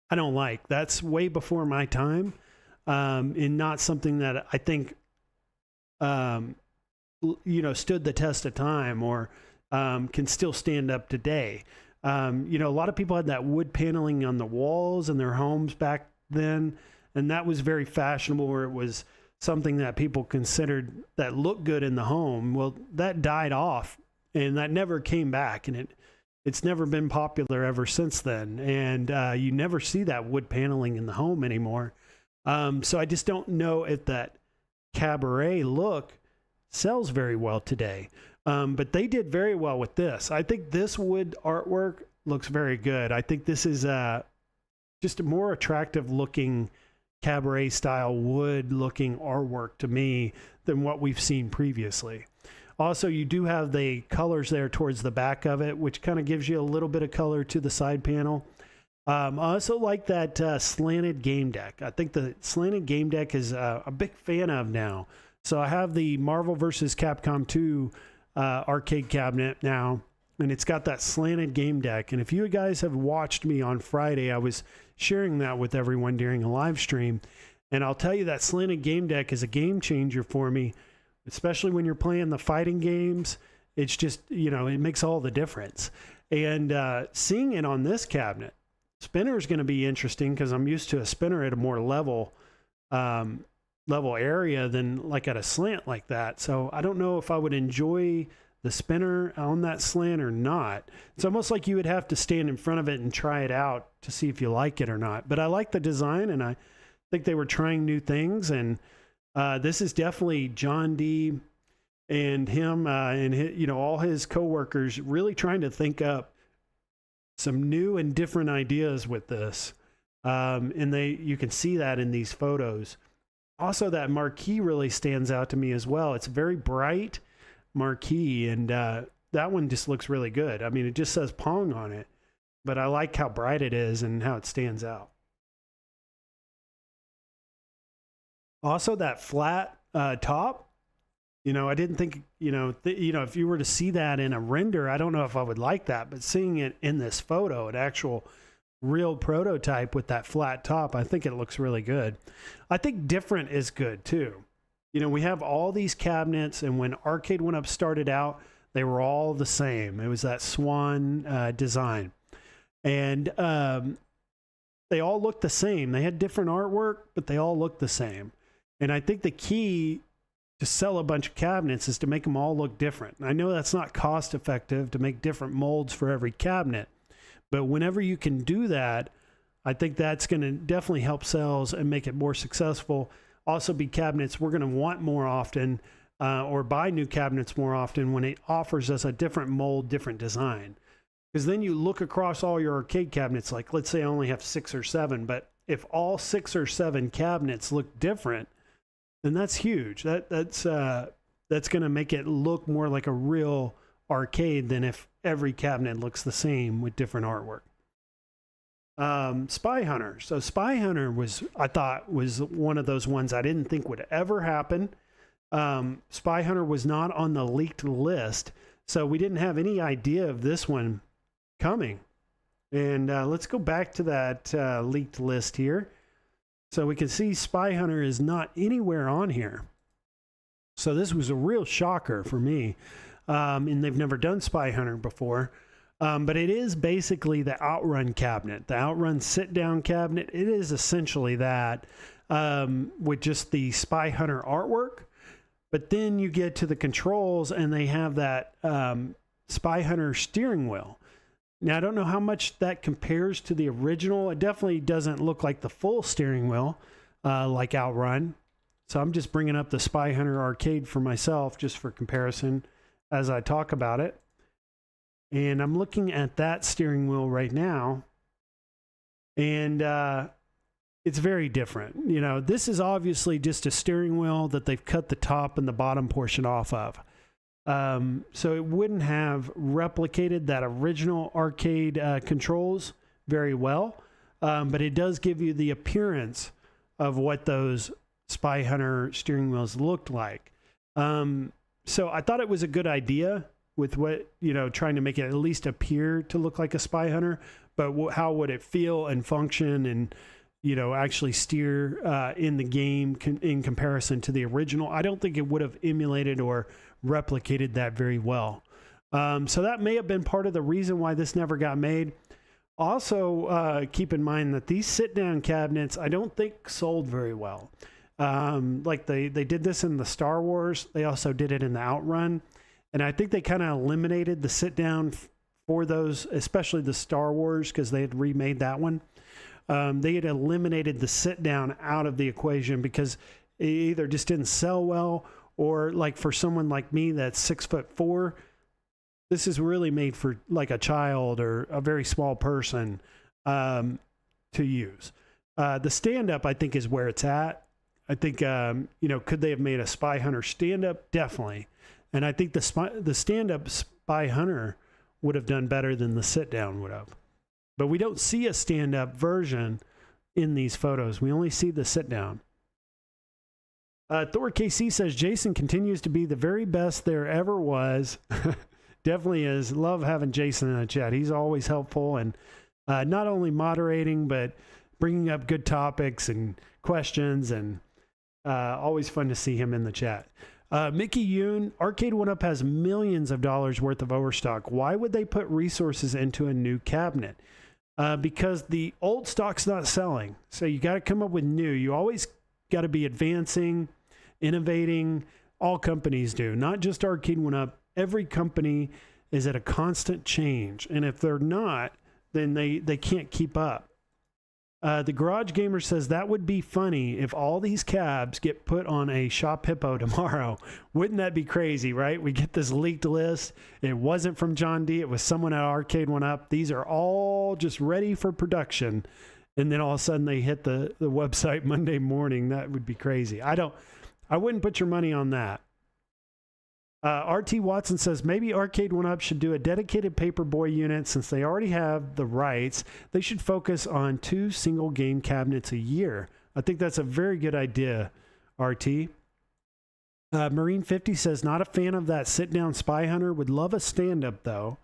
I don't like. That's way before my time, and not something that I think, stood the test of time or can still stand up today. A lot of people had that wood paneling on the walls in their homes back then, and that was very fashionable, where it was something that people considered that looked good in the home. Well, that died off, and that never came back, and it's never been popular ever since then. And you never see that wood paneling in the home anymore. So I just don't know if that cabaret look sells very well today. But they did very well with this. I think this wood artwork looks very good. I think this is just a more attractive looking cabaret style wood looking artwork to me than what we've seen previously. Also, you do have the colors there towards the back of it, which kind of gives you a little bit of color to the side panel. I also like that slanted game deck. I think the slanted game deck is a big fan of now. So I have the Marvel vs. Capcom 2 arcade cabinet now, and it's got that slanted game deck. And if you guys have watched me on Friday, I was sharing that with everyone during a live stream. And I'll tell you, that slanted game deck is a game changer for me, especially when you're playing the fighting games. It's just, it makes all the difference. And seeing it on this cabinet, spinner is going to be interesting, because I'm used to a spinner at a more level area than like at a slant like that. So I don't know if I would enjoy the spinner on that slant or not. It's almost like you would have to stand in front of it and try it out to see if you like it or not. But I like the design, and I think they were trying new things. And this is definitely John D. and him and his, all his coworkers really trying to think up some new and different ideas with this. And you can see that in these photos. Also, that marquee really stands out to me as well. It's a very bright marquee, and that one just looks really good. I mean, it just says Pong on it, but I like how bright it is and how it stands out. Also, that flat top, I didn't think, if you were to see that in a render, I don't know if I would like that, but seeing it in this photo, an actual real prototype with that flat top, I think it looks really good. I think different is good too. We have all these cabinets, and when Arcade1up started out, they were all the same. It was that swan design, and they all looked the same. They had different artwork, but they all looked the same. And I think the key to sell a bunch of cabinets is to make them all look different. I know that's not cost effective to make different molds for every cabinet, but whenever you can do that, I think that's going to definitely help sales and make it more successful. Also be cabinets we're going to want more often, or buy new cabinets more often when it offers us a different mold, different design. Because then you look across all your arcade cabinets, like let's say I only have 6 or 7, but if all 6 or 7 cabinets look different, then that's huge. That's going to make it look more like a real arcade than if every cabinet looks the same with different artwork. Spy Hunter. So Spy Hunter I thought was one of those ones I didn't think would ever happen. Spy Hunter was not on the leaked list, so we didn't have any idea of this one coming. And let's go back to that leaked list here. So we can see Spy Hunter is not anywhere on here. So this was a real shocker for me. And they've never done Spy Hunter before. But it is basically the Outrun cabinet, the Outrun sit-down cabinet. It is essentially that with just the Spy Hunter artwork. But then you get to the controls and they have that Spy Hunter steering wheel. Now, I don't know how much that compares to the original. It definitely doesn't look like the full steering wheel like Outrun. So I'm just bringing up the Spy Hunter arcade for myself just for comparison as I talk about it. And I'm looking at that steering wheel right now. And it's very different. You know, this is obviously just a steering wheel that they've cut the top and the bottom portion off of. So it wouldn't have replicated that original arcade controls very well. But it does give you the appearance of what those Spy Hunter steering wheels looked like. So I thought it was a good idea with what, you know, trying to make it at least appear to look like a Spy Hunter, but how would it feel and function and, you know, actually steer in the game in comparison to the original? I don't think it would have emulated or replicated that very well. So that may have been part of the reason why this never got made. Also, keep in mind that these sit-down cabinets, I don't think sold very well. Like they did this in the Star Wars. They also did it in the Outrun. And I think they kind of eliminated the sit-down for those, especially the Star Wars, because they had remade that one. They had eliminated the sit-down out of the equation because it either just didn't sell well, or like for someone like me that's 6'4", this is really made for like a child or a very small person to use. The stand-up, I think, is where it's at. I think, you know, could they have made a Spy Hunter stand-up? Definitely. And I think the stand-up Spy Hunter would have done better than the sit-down would have. But we don't see a stand-up version in these photos. We only see the sit-down. Thor KC says, Jason continues to be the very best there ever was. Definitely is. Love having Jason in the chat. He's always helpful and not only moderating, but bringing up good topics and questions, and always fun to see him in the chat. Mickey Yoon, Arcade1up has millions of dollars worth of overstock. Why would they put resources into a new cabinet? Because the old stock's not selling. So you got to come up with new. You always got to be advancing, innovating. All companies do, not just Arcade1up. Every company is at a constant change. And if they're not, then they can't keep up. The Garage Gamer says that would be funny if all these cabs get put on a Shop Hippo tomorrow. Wouldn't that be crazy, right? We get this leaked list. It wasn't from John D. It was someone at Arcade1up. These are all just ready for production. And then all of a sudden they hit the website Monday morning. That would be crazy. I wouldn't put your money on that. RT Watson says maybe Arcade1up should do a dedicated Paperboy unit since they already have the rights. They should focus on 2 single game cabinets a year. I think that's a very good idea, RT. Marine 50 says not a fan of that sit-down Spy Hunter. Would love a stand-up though.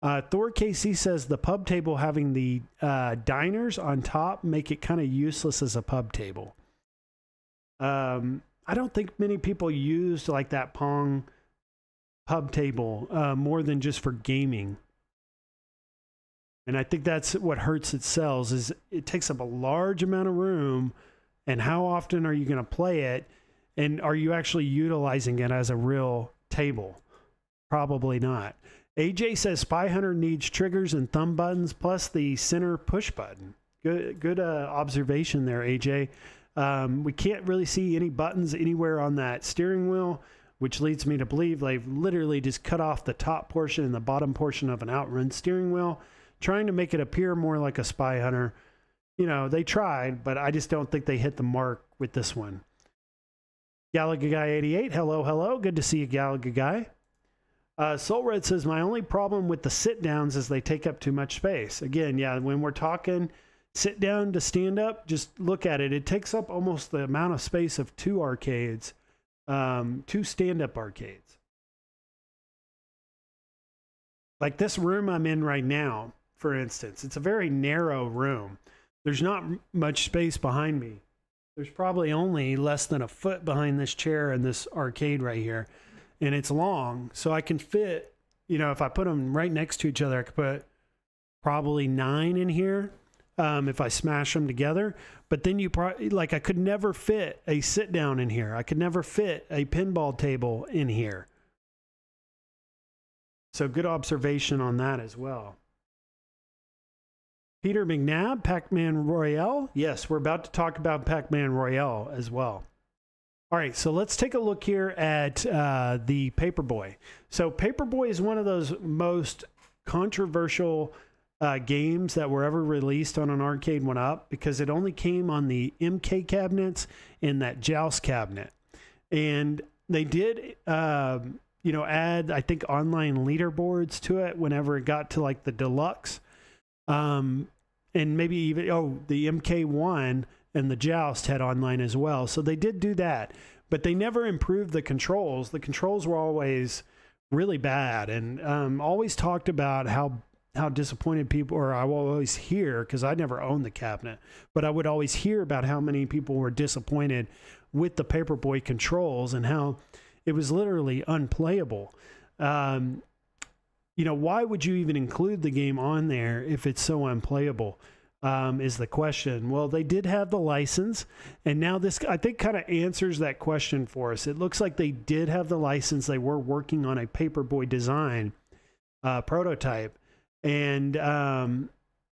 Thor KC says the pub table having the diners on top make it kind of useless as a pub table. I don't think many people used like that Pong pub table more than just for gaming. And I think that's what hurts its sales, is it takes up a large amount of room. And how often are you going to play it? And are you actually utilizing it as a real table? Probably not. AJ says Spy Hunter needs triggers and thumb buttons plus the center push button. Good observation there, AJ. We can't really see any buttons anywhere on that steering wheel, which leads me to believe they've literally just cut off the top portion and the bottom portion of an Outrun steering wheel, trying to make it appear more like a Spy Hunter. You know, they tried, but I just don't think they hit the mark with this one. Galaga Guy 88, hello. Good to see you, Galaga Guy. Soul Red says, my only problem with the sit-downs is they take up too much space. Again, yeah, when we're talking sit down to stand up, just look at it. It takes up almost the amount of space of 2 arcades. two stand-up arcades. Like this room I'm in right now, for instance, it's a very narrow room. There's not much space behind me. There's probably only less than a foot behind this chair and this arcade right here. And it's long, so I can fit, you know, if I put them right next to each other, I could put probably 9 in here if I smash them together. But then you probably, like, I could never fit a sit down in here. I could never fit a pinball table in here. So good observation on that as well. Peter McNabb, Pac-Man Royale. Yes, we're about to talk about Pac-Man Royale as well. All right, so let's take a look here at the Paperboy. So Paperboy is one of those most controversial games that were ever released on an Arcade1up because it only came on the MK cabinets and that Joust cabinet. And they did, you know, add, I think, online leaderboards to it whenever it got to like the deluxe. And maybe even, the MK1 and the Joust had online as well. So they did do that, but they never improved the controls. The controls were always really bad, and always talked about how disappointed people, or I will always hear, because I never owned the cabinet, but I would always hear about how many people were disappointed with the Paperboy controls and how it was literally unplayable. You know, why would you even include the game on there if it's so unplayable, is the question. Well, they did have the license, and now this, I think, kind of answers that question for us. It looks like they did have the license. They were working on a Paperboy design prototype, and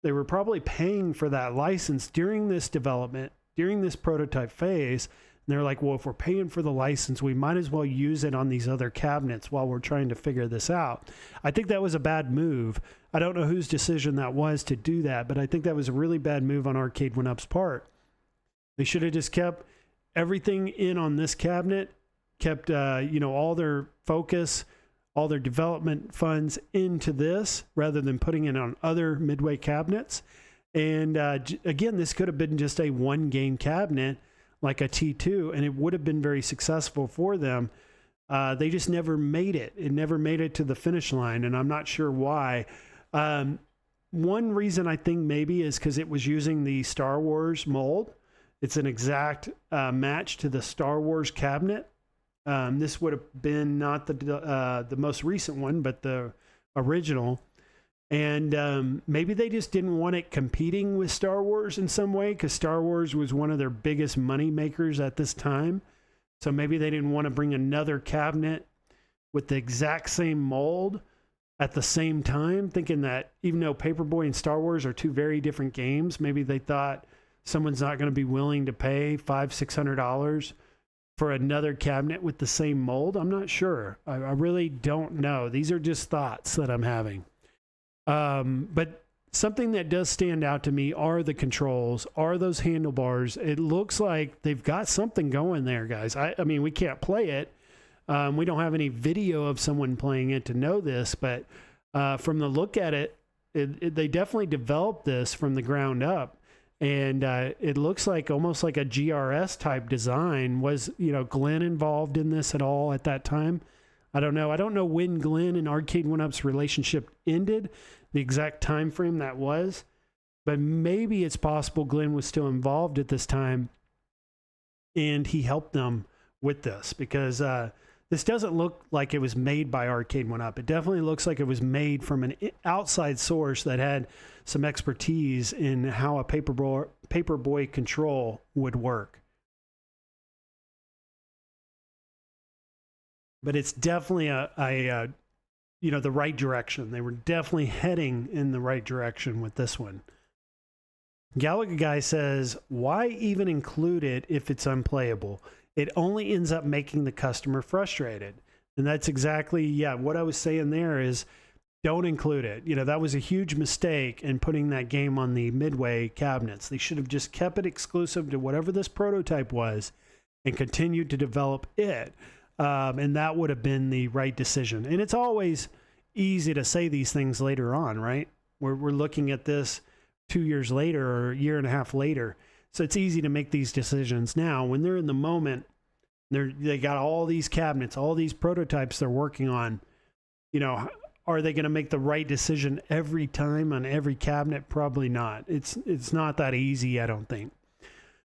they were probably paying for that license during this development, during this prototype phase. And they're like, well, if we're paying for the license, we might as well use it on these other cabinets while we're trying to figure this out. I think that was a bad move. I don't know whose decision that was to do that, but I think that was a really bad move on Arcade1up's part. They should have just kept everything in on this cabinet, kept, you know, all their focus, all their development funds into this rather than putting it on other Midway cabinets. And again, this could have been just a one-game cabinet, like a T2, and it would have been very successful for them. They just never made it. It never made it to the finish line, and I'm not sure why. One reason I think maybe is because it was using the Star Wars mold. It's an exact match to the Star Wars cabinet. This would have been not the most recent one, but the original. And maybe they just didn't want it competing with Star Wars in some way, because Star Wars was one of their biggest money makers at this time. So maybe they didn't want to bring another cabinet with the exact same mold at the same time, thinking that even though Paperboy and Star Wars are two very different games, maybe they thought someone's not going to be willing to pay $500-600 for another cabinet with the same mold. I'm not sure. I really don't know. These are just thoughts that I'm having. But something that does stand out to me are the controls, are those handlebars. It looks like they've got something going there, guys. I mean, we can't play it. We don't have any video of someone playing it to know this, but from the look at it, they definitely developed this from the ground up. And it looks like almost like a GRS type design. Was, you know, Glenn involved in this at all at that time? I don't know. I don't know when Glenn and Arcade1up's relationship ended, the exact time frame that was, but maybe it's possible Glenn was still involved at this time and he helped them with this, because this doesn't look like it was made by Arcade1up. It definitely looks like it was made from an outside source that had some expertise in how a Paperboy control would work. But it's definitely you know, the right direction. They were definitely heading in the right direction with this one. Gallagher Guy says, why even include it if it's unplayable? It only ends up making the customer frustrated. And that's exactly, yeah, what I was saying there is don't include it. You know, that was a huge mistake in putting that game on the Midway cabinets. They should have just kept it exclusive to whatever this prototype was and continued to develop it. And that would have been the right decision. And it's always easy to say these things later on, right? We're looking at this 2 years later or a year and a half later. So it's easy to make these decisions now. When they're in the moment, They got all these cabinets, all these prototypes they're working on. You know, are they going to make the right decision every time on every cabinet? Probably not. It's not that easy, I don't think.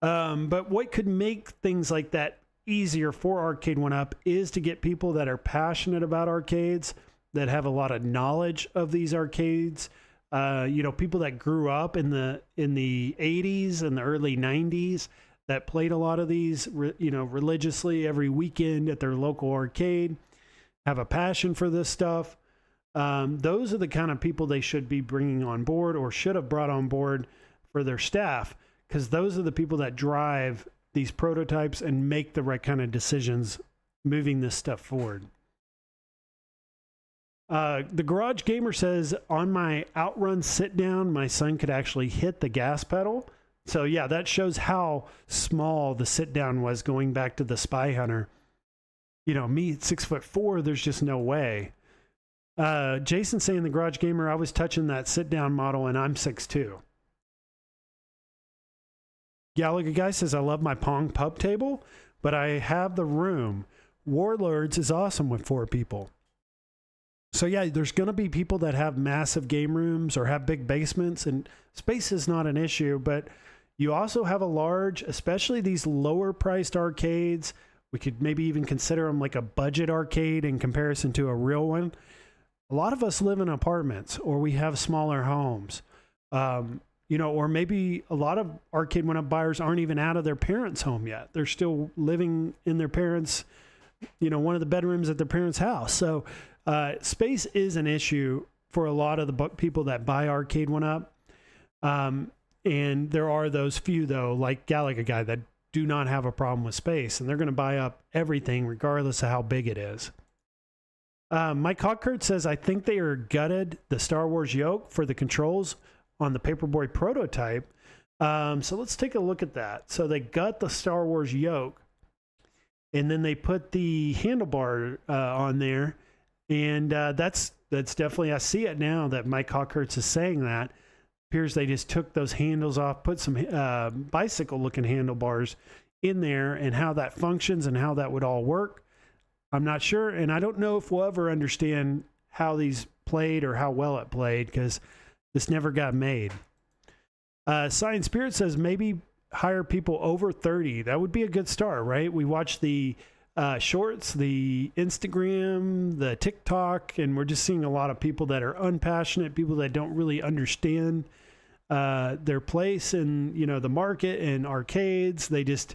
But what could make things like that easier for Arcade1up is to get people that are passionate about arcades, that have a lot of knowledge of these arcades. You know, people that grew up in the 80s and the early 90s that played a lot of these, you know, religiously every weekend at their local arcade, have a passion for this stuff. Those are the kind of people they should be bringing on board, or should have brought on board for their staff, because those are the people that drive these prototypes and make the right kind of decisions moving this stuff forward. The Garage Gamer says, on my Outrun sit down, my son could actually hit the gas pedal. So yeah, that shows how small the sit down was, going back to the Spy Hunter. You know, me at 6'4", there's just no way. Jason saying, the Garage Gamer, I was touching that sit down model and I'm 6'2". Gallagher Guy says, I love my Pong pub table, but I have the room. Warlords is awesome with 4 people. So yeah, there's going to be people that have massive game rooms or have big basements, and space is not an issue, but you also have a large, especially these lower priced arcades. We could maybe even consider them like a budget arcade in comparison to a real one. A lot of us live in apartments, or we have smaller homes. You know, or maybe a lot of Arcade1up buyers aren't even out of their parents' home yet. They're still living in their parents', you know, one of the bedrooms at their parents' house. So space is an issue for a lot of the people that buy Arcade1up. And there are those few, though, like Gallagher Guy, that do not have a problem with space, and they're going to buy up everything regardless of how big it is. Mike Hawkert says, I think they are gutted the Star Wars yoke for the controls on the Paperboy prototype. So let's take a look at that. So they gut the Star Wars yoke, and then they put the handlebar on there. And that's definitely, I see it now that Mike Hawkert is saying that. Appears they just took those handles off, put some bicycle looking handlebars in there, and how that functions and how that would all work, I'm not sure. And I don't know if we'll ever understand how these played or how well it played, because this never got made. Science Spirit says, maybe hire people over 30. That would be a good start, right? We watched the shorts, the Instagram, the TikTok, and we're just seeing a lot of people that are unpassionate, people that don't really understand their place in, you know, the market and arcades. They just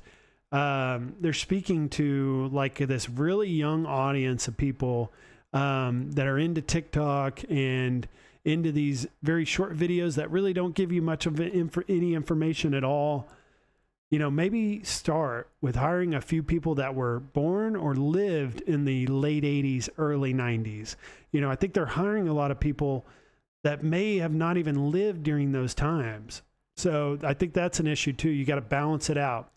they're speaking to like this really young audience of people that are into TikTok and into these very short videos that really don't give you much of any information at all. You know, maybe start with hiring a few people that were born or lived in the late 80s, early 90s. You know, I think they're hiring a lot of people that may have not even lived during those times. So I think that's an issue too. You got to balance it out.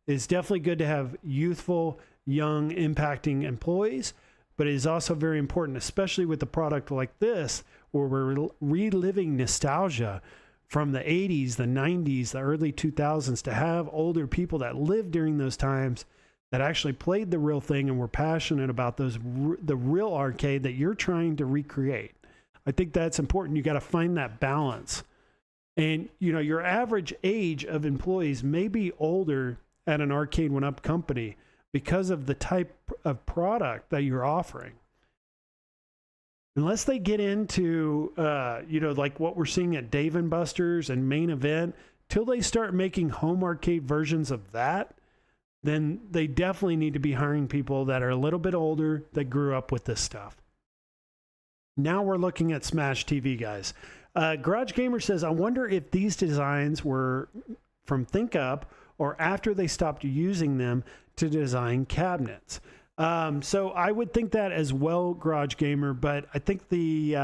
It's definitely good to have youthful, young, impacting employees, but it is also very important, especially with a product like this, where we're reliving nostalgia from the 80s, the 90s, the early 2000s, to have older people that lived during those times that actually played the real thing and were passionate about the real arcade that you're trying to recreate. I think that's important. You got to find that balance. And, you know, your average age of employees may be older at an Arcade1up company because of the type of product that you're offering. Unless they get into, you know, like what we're seeing at Dave & Buster's and Main Event, till they start making home arcade versions of that, then they definitely need to be hiring people that are a little bit older, that grew up with this stuff. Now we're looking at Smash TV, guys. Garage Gamer says, I wonder if these designs were from ThinkUp or after they stopped using them to design cabinets. So I would think that as well, Garage Gamer, but I think the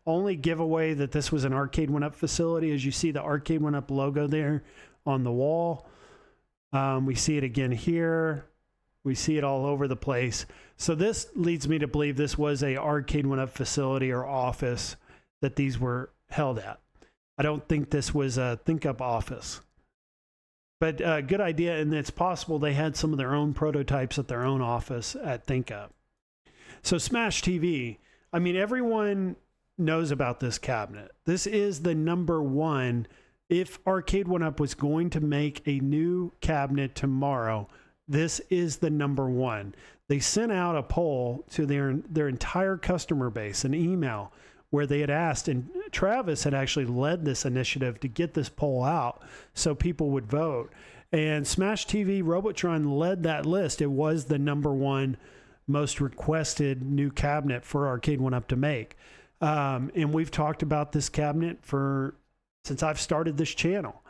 only giveaway that this was an Arcade1up facility is you see the Arcade1up logo there on the wall. We see it again here. We see it all over the place. So this leads me to believe this was a Arcade1up facility or office that these were held at. I don't think this was a ThinkUp office. But good idea, and it's possible they had some of their own prototypes at their own office at ThinkUp. So Smash TV, I mean, everyone knows about this cabinet. This is the number one. If Arcade1up was going to make a new cabinet tomorrow, this is the number one. They sent out a poll to their entire customer base, an email, where they had asked, and Travis had actually led this initiative to get this poll out so people would vote. And Smash TV Robotron led that list. It was the number one most requested new cabinet for Arcade1up to make. And we've talked about this cabinet since I've started this channel.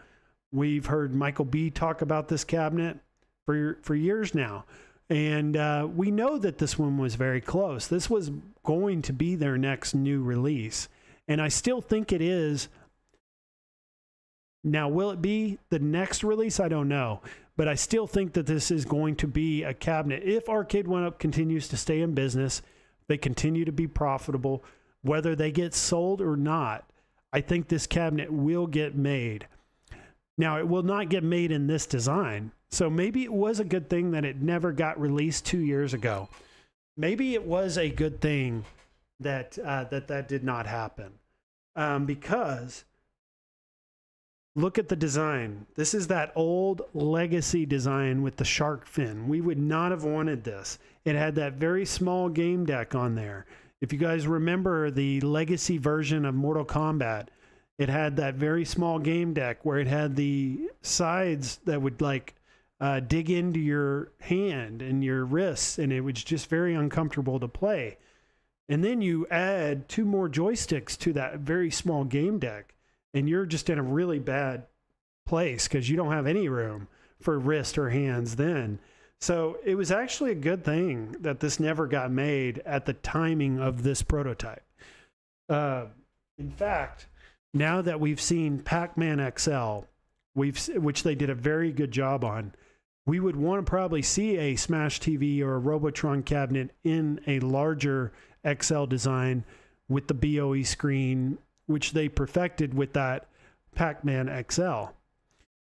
We've heard Michael B talk about this cabinet for years now. And we know that this one was very close. This was going to be their next new release. And I still think it is. Now, will it be the next release? I don't know. But I still think that this is going to be a cabinet. If Arcade1up continues to stay in business, they continue to be profitable, whether they get sold or not, I think this cabinet will get made. Now, it will not get made in this design. So maybe it was a good thing that it never got released 2 years ago. Maybe it was a good thing that that did not happen. Because look at the design. This is that old legacy design with the shark fin. We would not have wanted this. It had that very small game deck on there. If you guys remember the legacy version of Mortal Kombat, it had that very small game deck where it had the sides that would dig into your hand and your wrists, and it was just very uncomfortable to play. And then you add 2 more joysticks to that very small game deck, and you're just in a really bad place because you don't have any room for wrist or hands then. So it was actually a good thing that this never got made at the timing of this prototype. In fact, now that we've seen Pac-Man XL, which they did a very good job on, we would want to probably see a Smash TV or a Robotron cabinet in a larger XL design with the BOE screen, which they perfected with that Pac-Man XL.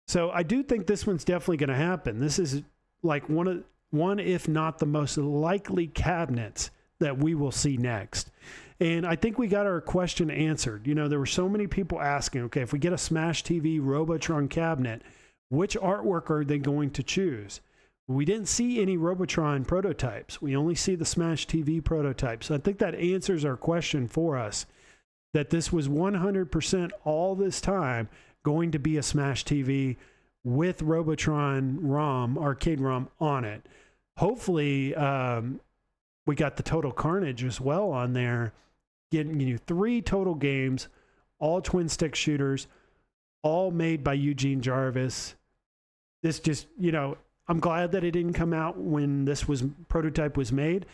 So I do think this one's definitely going to happen. This is like one, if not the most likely cabinets that we will see next. And I think we got our question answered. You know, there were so many people asking, okay, if we get a Smash TV Robotron cabinet, which artwork are they going to choose? We didn't see any Robotron prototypes. We only see the Smash TV prototypes. So I think that answers our question for us, that this was 100% all this time going to be a Smash TV with Robotron ROM, arcade ROM on it. Hopefully, we got the Total Carnage as well on there, getting you 3 total games, all twin stick shooters, all made by Eugene Jarvis. This just, you know, I'm glad that it didn't come out when this prototype was made,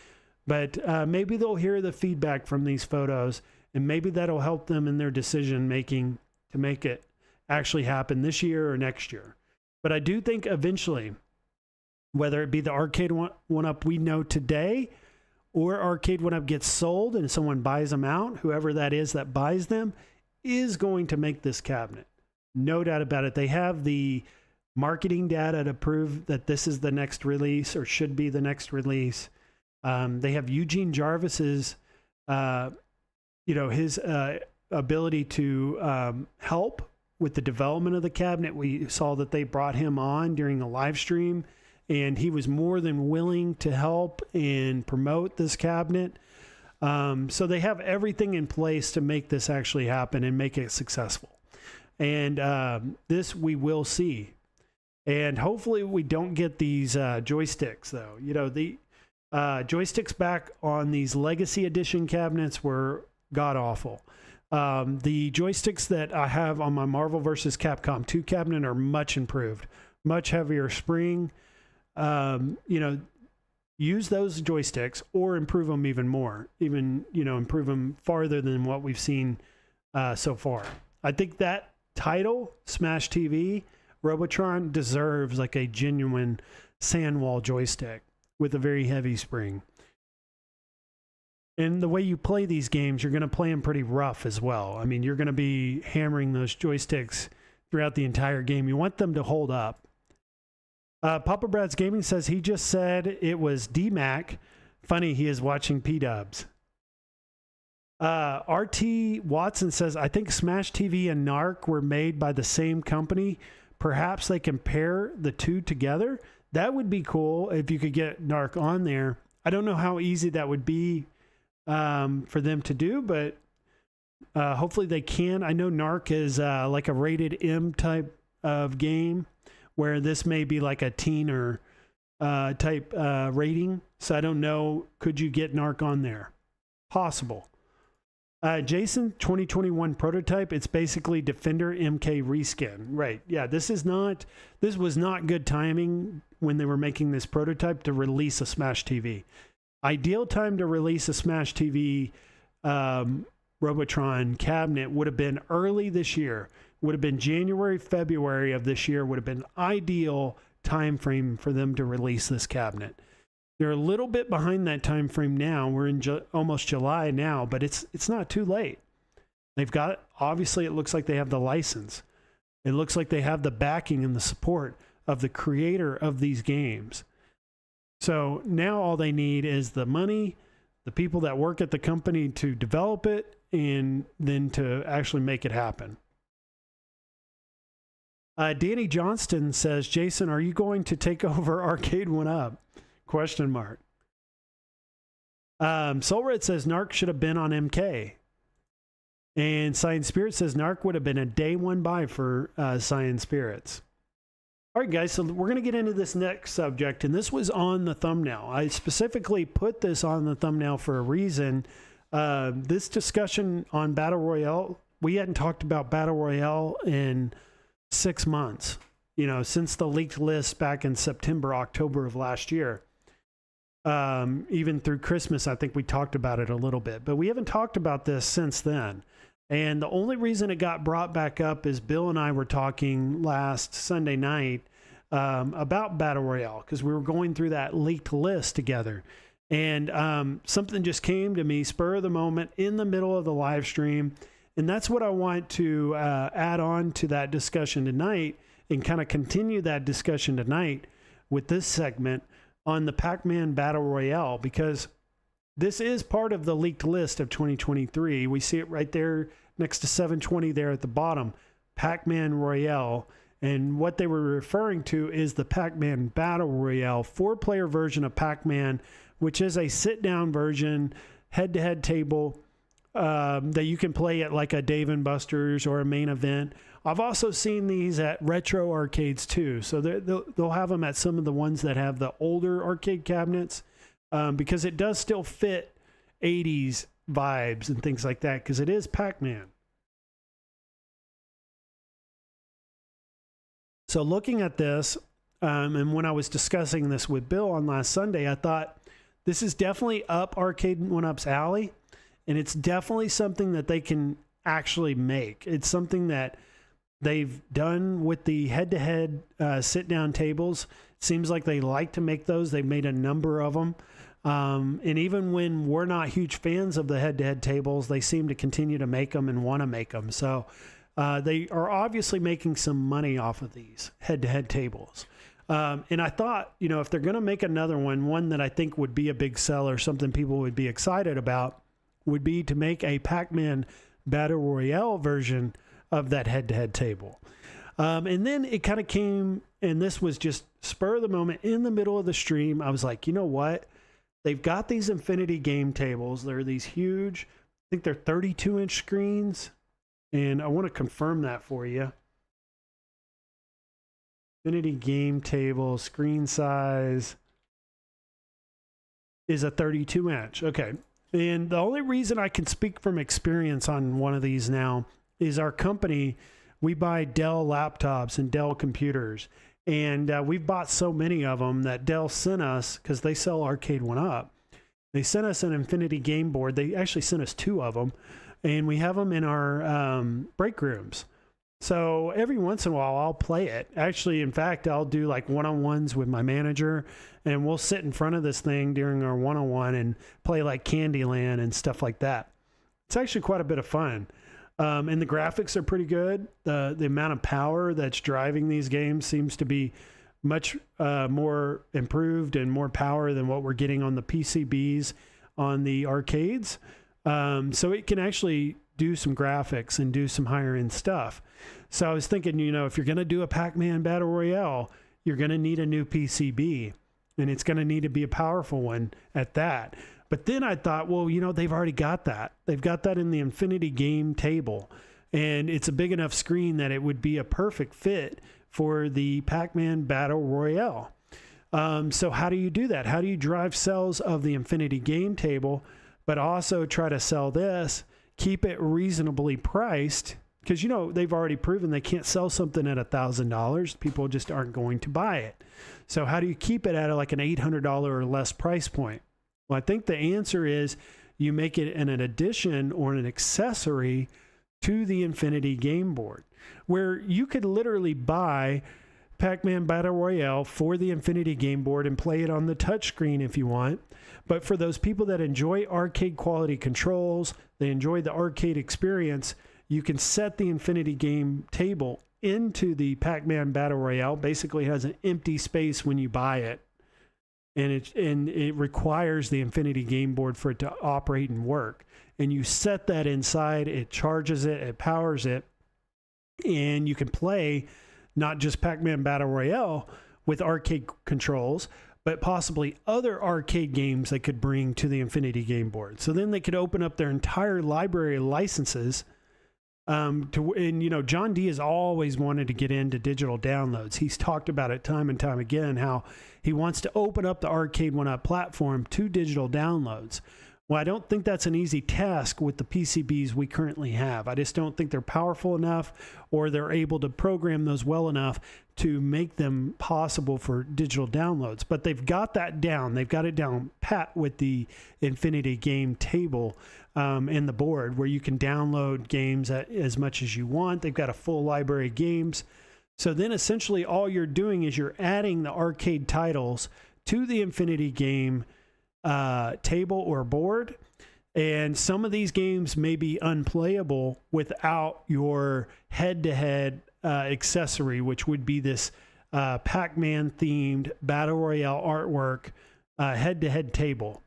but maybe they'll hear the feedback from these photos, and maybe that'll help them in their decision making to make it actually happen this year or next year. But I do think eventually, whether it be the Arcade1up we know today, or Arcade1up gets sold and someone buys them out, whoever that is that buys them is going to make this cabinet. No doubt about it. They have the marketing data to prove that this is the next release or should be the next release. They have Eugene Jarvis's, his ability to help with the development of the cabinet. We saw that they brought him on during the live stream, and he was more than willing to help and promote this cabinet. So they have everything in place to make this actually happen and make it successful. And this we will see. And hopefully we don't get these joysticks, though. You know, the joysticks back on these Legacy Edition cabinets were god-awful. The joysticks that I have on my Marvel vs. Capcom 2 cabinet are much improved. Much heavier spring. Use those joysticks or improve them even more. Improve them farther than what we've seen so far. I think that title, Smash TV Robotron, deserves like a genuine sandwall joystick with a very heavy spring. And the way you play these games, you're going to play them pretty rough as well. I mean, you're going to be hammering those joysticks throughout the entire game. You want them to hold up. Papa Brad's Gaming says he just said it was D-Mac. Funny, he is watching P-Dubs. RT Watson says, I think Smash TV and Narc were made by the same company. Perhaps they can pair the two together. That would be cool if you could get Narc on there. I don't know how easy that would be for them to do, but hopefully they can. I know Narc is like a rated M type of game, where this may be like a teener type rating. So I don't know. Could you get Narc on there? Possible. Jason, 2021 prototype. It's basically Defender MK reskin. Right. Yeah, this was not good timing when they were making this prototype to release a Smash TV. Ideal time to release a Smash TV Robotron cabinet would have been early this year. Would have been January, February of this year would have been ideal time frame for them to release this cabinet. They're a little bit behind that time frame now. We're in almost July now, but it's not too late. They've got, obviously it looks like they have the license. It looks like they have the backing and the support of the creator of these games. So now all they need is the money, the people that work at the company to develop it, and then to actually make it happen. Danny Johnston says, Jason, are you going to take over Arcade1up? Question mark. Soulred says Narc should have been on MK. And Science Spirit says Narc would have been a day one buy for Science Spirits. All right, guys, so we're going to get into this next subject, and this was on the thumbnail. I specifically put this on the thumbnail for a reason. This discussion on Battle Royale, we hadn't talked about Battle Royale in 6 months, since the leaked list back in September, October of last year. Even through Christmas, I think we talked about it a little bit, but we haven't talked about this since then. And the only reason it got brought back up is Bill and I were talking last Sunday night about Battle Royale, because we were going through that leaked list together. And something just came to me, spur of the moment, in the middle of the live stream. And that's what I want to add on to that discussion tonight, and kind of continue that discussion tonight with this segment on the Pac-Man Battle Royale, because this is part of the leaked list of 2023. We see it right there next to 720 there at the bottom, Pac-Man Royale. And what they were referring to is the Pac-Man Battle Royale 4-player version of Pac-Man, which is a sit-down version, head-to-head table that you can play at like a Dave & Buster's or a Main Event. I've also seen these at retro arcades too. So they'll have them at some of the ones that have the older arcade cabinets, because it does still fit 80s vibes and things like that, because it is Pac-Man. So looking at this, and when I was discussing this with Bill on last Sunday, I thought this is definitely up Arcade1up's alley, and it's definitely something that they can actually make. It's something that they've done with the head-to-head sit-down tables. It seems like they like to make those. They've made a number of them. And even when we're not huge fans of the head-to-head tables, they seem to continue to make them and want to make them. So they are obviously making some money off of these head-to-head tables. And I thought, if they're going to make another one that I think would be a big seller, something people would be excited about, would be to make a Pac-Man Battle Royale version of that head-to-head table. And then it kind of came, and this was just spur of the moment in the middle of the stream. I was like, you know what? They've got these infinity game tables. They're these huge, I think they're 32-inch screens. And I want to confirm that for you. Infinity game table screen size is a 32-inch. Okay. And the only reason I can speak from experience on one of these now is our company, we buy Dell laptops and Dell computers. And we've bought so many of them that Dell sent us, because they sell Arcade1up, they sent us an Infinity game board. They actually sent us 2 of them, and we have them in our break rooms. So every once in a while, I'll play it. Actually, in fact, I'll do like one-on-ones with my manager, and we'll sit in front of this thing during our one-on-one and play like Candyland and stuff like that. It's actually quite a bit of fun. And the graphics are pretty good. The amount of power that's driving these games seems to be much more improved and more power than what we're getting on the PCBs on the arcades. So it can actually do some graphics and do some higher end stuff. So I was thinking, if you're going to do a Pac-Man Battle Royale, you're going to need a new PCB, and it's going to need to be a powerful one at that. But then I thought, well, they've already got that. They've got that in the Infinity Game table, and it's a big enough screen that it would be a perfect fit for the Pac-Man Battle Royale. So how do you do that? How do you drive sales of the Infinity Game table, but also try to sell this, keep it reasonably priced? Because, they've already proven they can't sell something at $1,000. People just aren't going to buy it. So how do you keep it at like an $800 or less price point? Well, I think the answer is you make it an addition or an accessory to the Infinity Game Board, where you could literally buy Pac-Man Battle Royale for the Infinity Game Board and play it on the touchscreen if you want. But for those people that enjoy arcade quality controls, they enjoy the arcade experience, you can set the Infinity Game table into the Pac-Man Battle Royale. Basically, it has an empty space when you buy it. And it requires the Infinity Game Board for it to operate and work. And you set that inside, it charges it, it powers it, and you can play not just Pac-Man Battle Royale with arcade controls, but possibly other arcade games they could bring to the Infinity Game Board. So then they could open up their entire library of licenses. John D has always wanted to get into digital downloads. He's talked about it time and time again, how he wants to open up the Arcade1up platform to digital downloads. Well, I don't think that's an easy task with the PCBs we currently have. I just don't think they're powerful enough, or they're able to program those well enough to make them possible for digital downloads. But they've got that down. They've got it down pat with the Infinity Game table and the board, where you can download games as much as you want. They've got a full library of games. So then essentially all you're doing is you're adding the arcade titles to the Infinity Game table or board, and some of these games may be unplayable without your head-to-head accessory, which would be this Pac-Man themed Battle Royale artwork head-to-head table.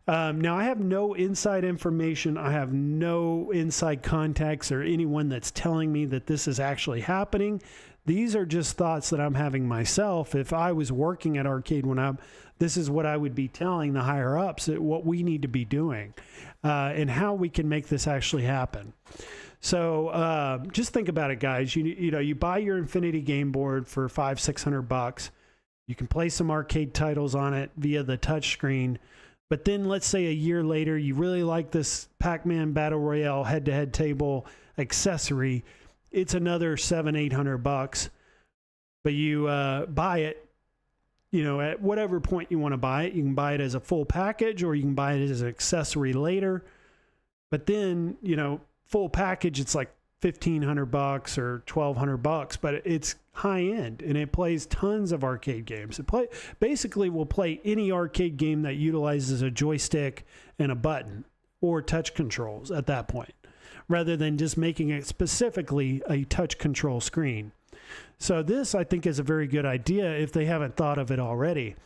Now, I have no inside information. I have no inside contacts or anyone that's telling me that this is actually happening. These are just thoughts that I'm having myself. If I was working at Arcade1up, this is what I would be telling the higher ups, what we need to be doing and how we can make this actually happen. So just think about it, guys. You buy your Infinity Game Board for $500-600. You can play some arcade titles on it via the touchscreen. But then let's say a year later, you really like this Pac-Man Battle Royale head-to-head table accessory. It's another $700-800, but you buy it, at whatever point you want to buy it. You can buy it as a full package, or you can buy it as an accessory later. But then, full package, it's like $1,500 or $1,200, but it's high end and it plays tons of arcade games. Basically will play any arcade game that utilizes a joystick and a button or touch controls at that point, rather than just making it specifically a touch control screen. So this, I think, is a very good idea if they haven't thought of it already.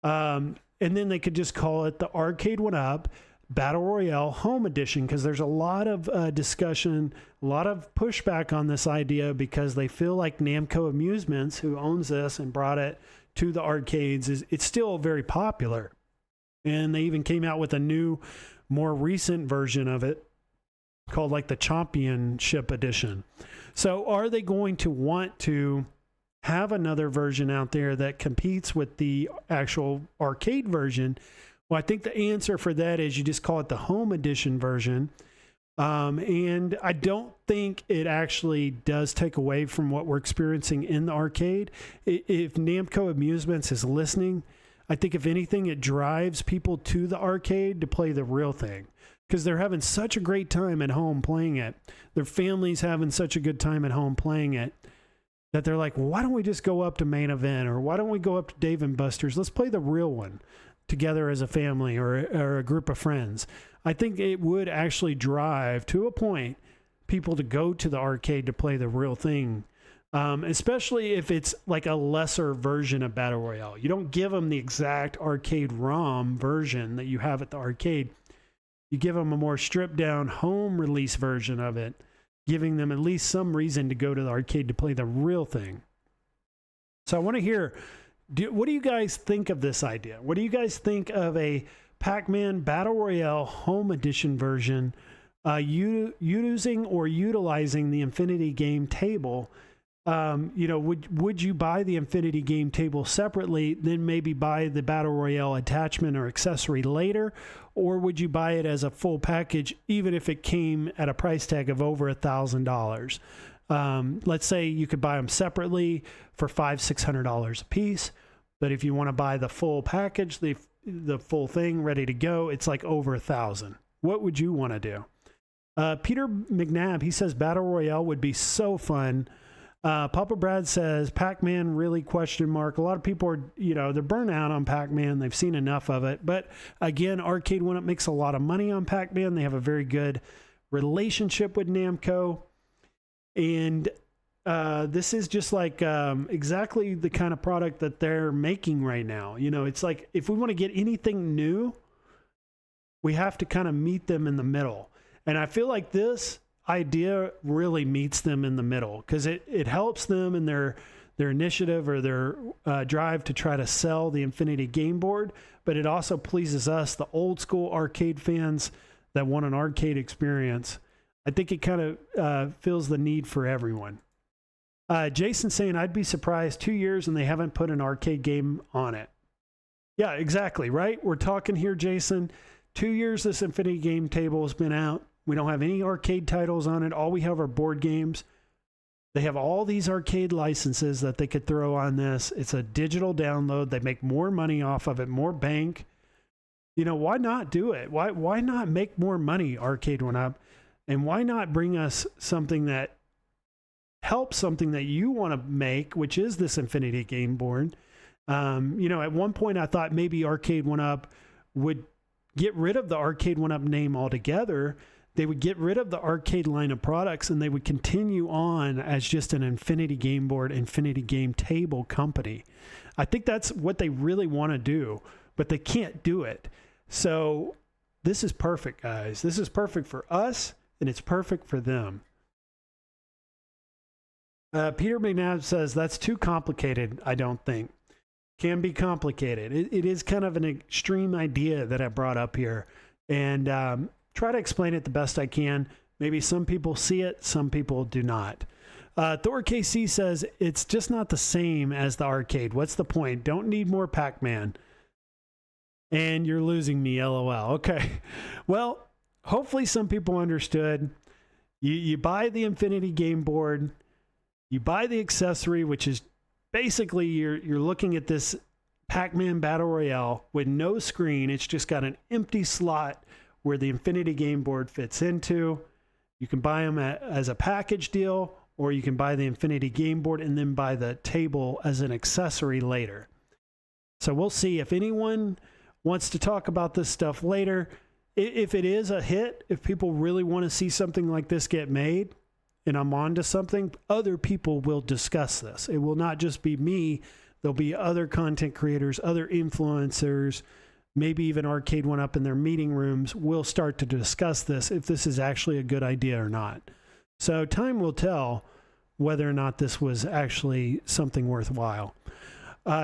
And then they could just call it the Arcade1up Battle Royale Home Edition, because there's a lot of discussion, a lot of pushback on this idea, because they feel like Namco Amusements, who owns this and brought it to the arcades, it's still very popular. And they even came out with a new, more recent version of it called like the Championship Edition. So are they going to want to have another version out there that competes with the actual arcade version? Well, I think the answer for that is you just call it the Home Edition version. And I don't think it actually does take away from what we're experiencing in the arcade. If Namco Amusements is listening, I think if anything, it drives people to the arcade to play the real thing, because they're having such a great time at home playing it. Their family's having such a good time at home playing it that they're like, well, why don't we just go up to Main Event, or why don't we go up to Dave & Buster's? Let's play the real one together as a family or a group of friends. I think it would actually drive, to a point, people to go to the arcade to play the real thing especially if it's like a lesser version of Battle Royale. You don't give them the exact arcade ROM version that you have at the arcade. You give them a more stripped down home release version of it, giving them at least some reason to go to the arcade to play the real thing. So I want to hear, what do you guys think of this idea? What do you guys think of a Pac-Man Battle Royale home edition version using or utilizing the Infinity Game table? Would you buy the Infinity Game table separately, then maybe buy the Battle Royale attachment or accessory later? Or would you buy it as a full package, even if it came at a price tag of over $1,000? Let's say you could buy them separately for $500-$600 a piece. But if you want to buy the full package, the full thing ready to go, it's like over $1,000. What would you want to do? Peter McNabb, he says Battle Royale would be so fun. Papa Brad says Pac-Man really ? A lot of people are, they're burnt out on Pac-Man. They've seen enough of it. But again, Arcade1up makes a lot of money on Pac-Man. They have a very good relationship with Namco. And this is just like exactly the kind of product that they're making right now. It's like if we want to get anything new, we have to kind of meet them in the middle. And I feel like this idea really meets them in the middle because it helps them in their initiative or their drive to try to sell the Infinity Game Board, but it also pleases us, the old school arcade fans that want an arcade experience. I think it kind of fills the need for everyone. Jason saying, I'd be surprised 2 years and they haven't put an arcade game on it. Yeah, exactly, right? We're talking here, Jason. 2 years this Infinity Game table has been out. We don't have any arcade titles on it. All we have are board games. They have all these arcade licenses that they could throw on this. It's a digital download. They make more money off of it, more bank. Why not do it? Why not make more money, Arcade1up? And why not bring us something that helps something that you want to make, which is this Infinity Game Board? At one point I thought maybe Arcade1up would get rid of the Arcade1up name altogether. They would get rid of the arcade line of products and they would continue on as just an Infinity Game Board, Infinity Game Table company. I think that's what they really want to do, but they can't do it. So this is perfect, guys. This is perfect for us and it's perfect for them. Peter McNabb says that's too complicated, I don't think. Can be complicated. It is kind of an extreme idea that I brought up here. And try to explain it the best I can. Maybe some people see it, some people do not. Thor KC says, it's just not the same as the arcade. What's the point? Don't need more Pac-Man. And you're losing me, LOL. Okay. Well, hopefully some people understood. You buy the Infinity Game Board. You buy the accessory, which is basically you're looking at this Pac-Man Battle Royale with no screen. It's just got an empty slot where the Infinity Game Board fits into. You can buy them as a package deal, or you can buy the Infinity Game Board and then buy the table as an accessory later. So we'll see if anyone wants to talk about this stuff later. If it is a hit, if people really want to see something like this get made, and I'm on to something, other people will discuss this. It will not just be me. There'll be other content creators, other influencers, maybe even Arcade1up in their meeting rooms will start to discuss this, if this is actually a good idea or not. So time will tell whether or not this was actually something worthwhile.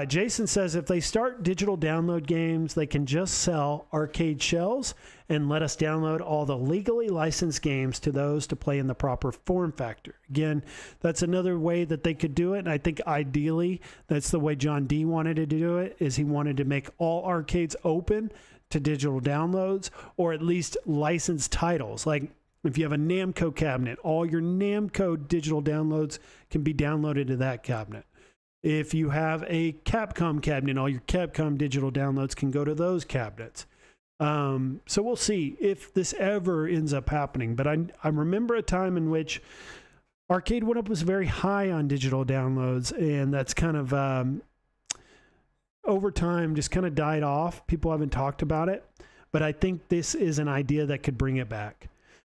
Jason says if they start digital download games, they can just sell arcade shells and let us download all the legally licensed games to those to play in the proper form factor. Again, that's another way that they could do it. And I think ideally that's the way John D wanted to do it, is he wanted to make all arcades open to digital downloads, or at least licensed titles. Like if you have a Namco cabinet, all your Namco digital downloads can be downloaded to that cabinet. If you have a Capcom cabinet, all your Capcom digital downloads can go to those cabinets. So we'll see if this ever ends up happening. But I remember a time in which Arcade1up was very high on digital downloads, and that's kind of over time just kind of died off. People haven't talked about it, but I think this is an idea that could bring it back.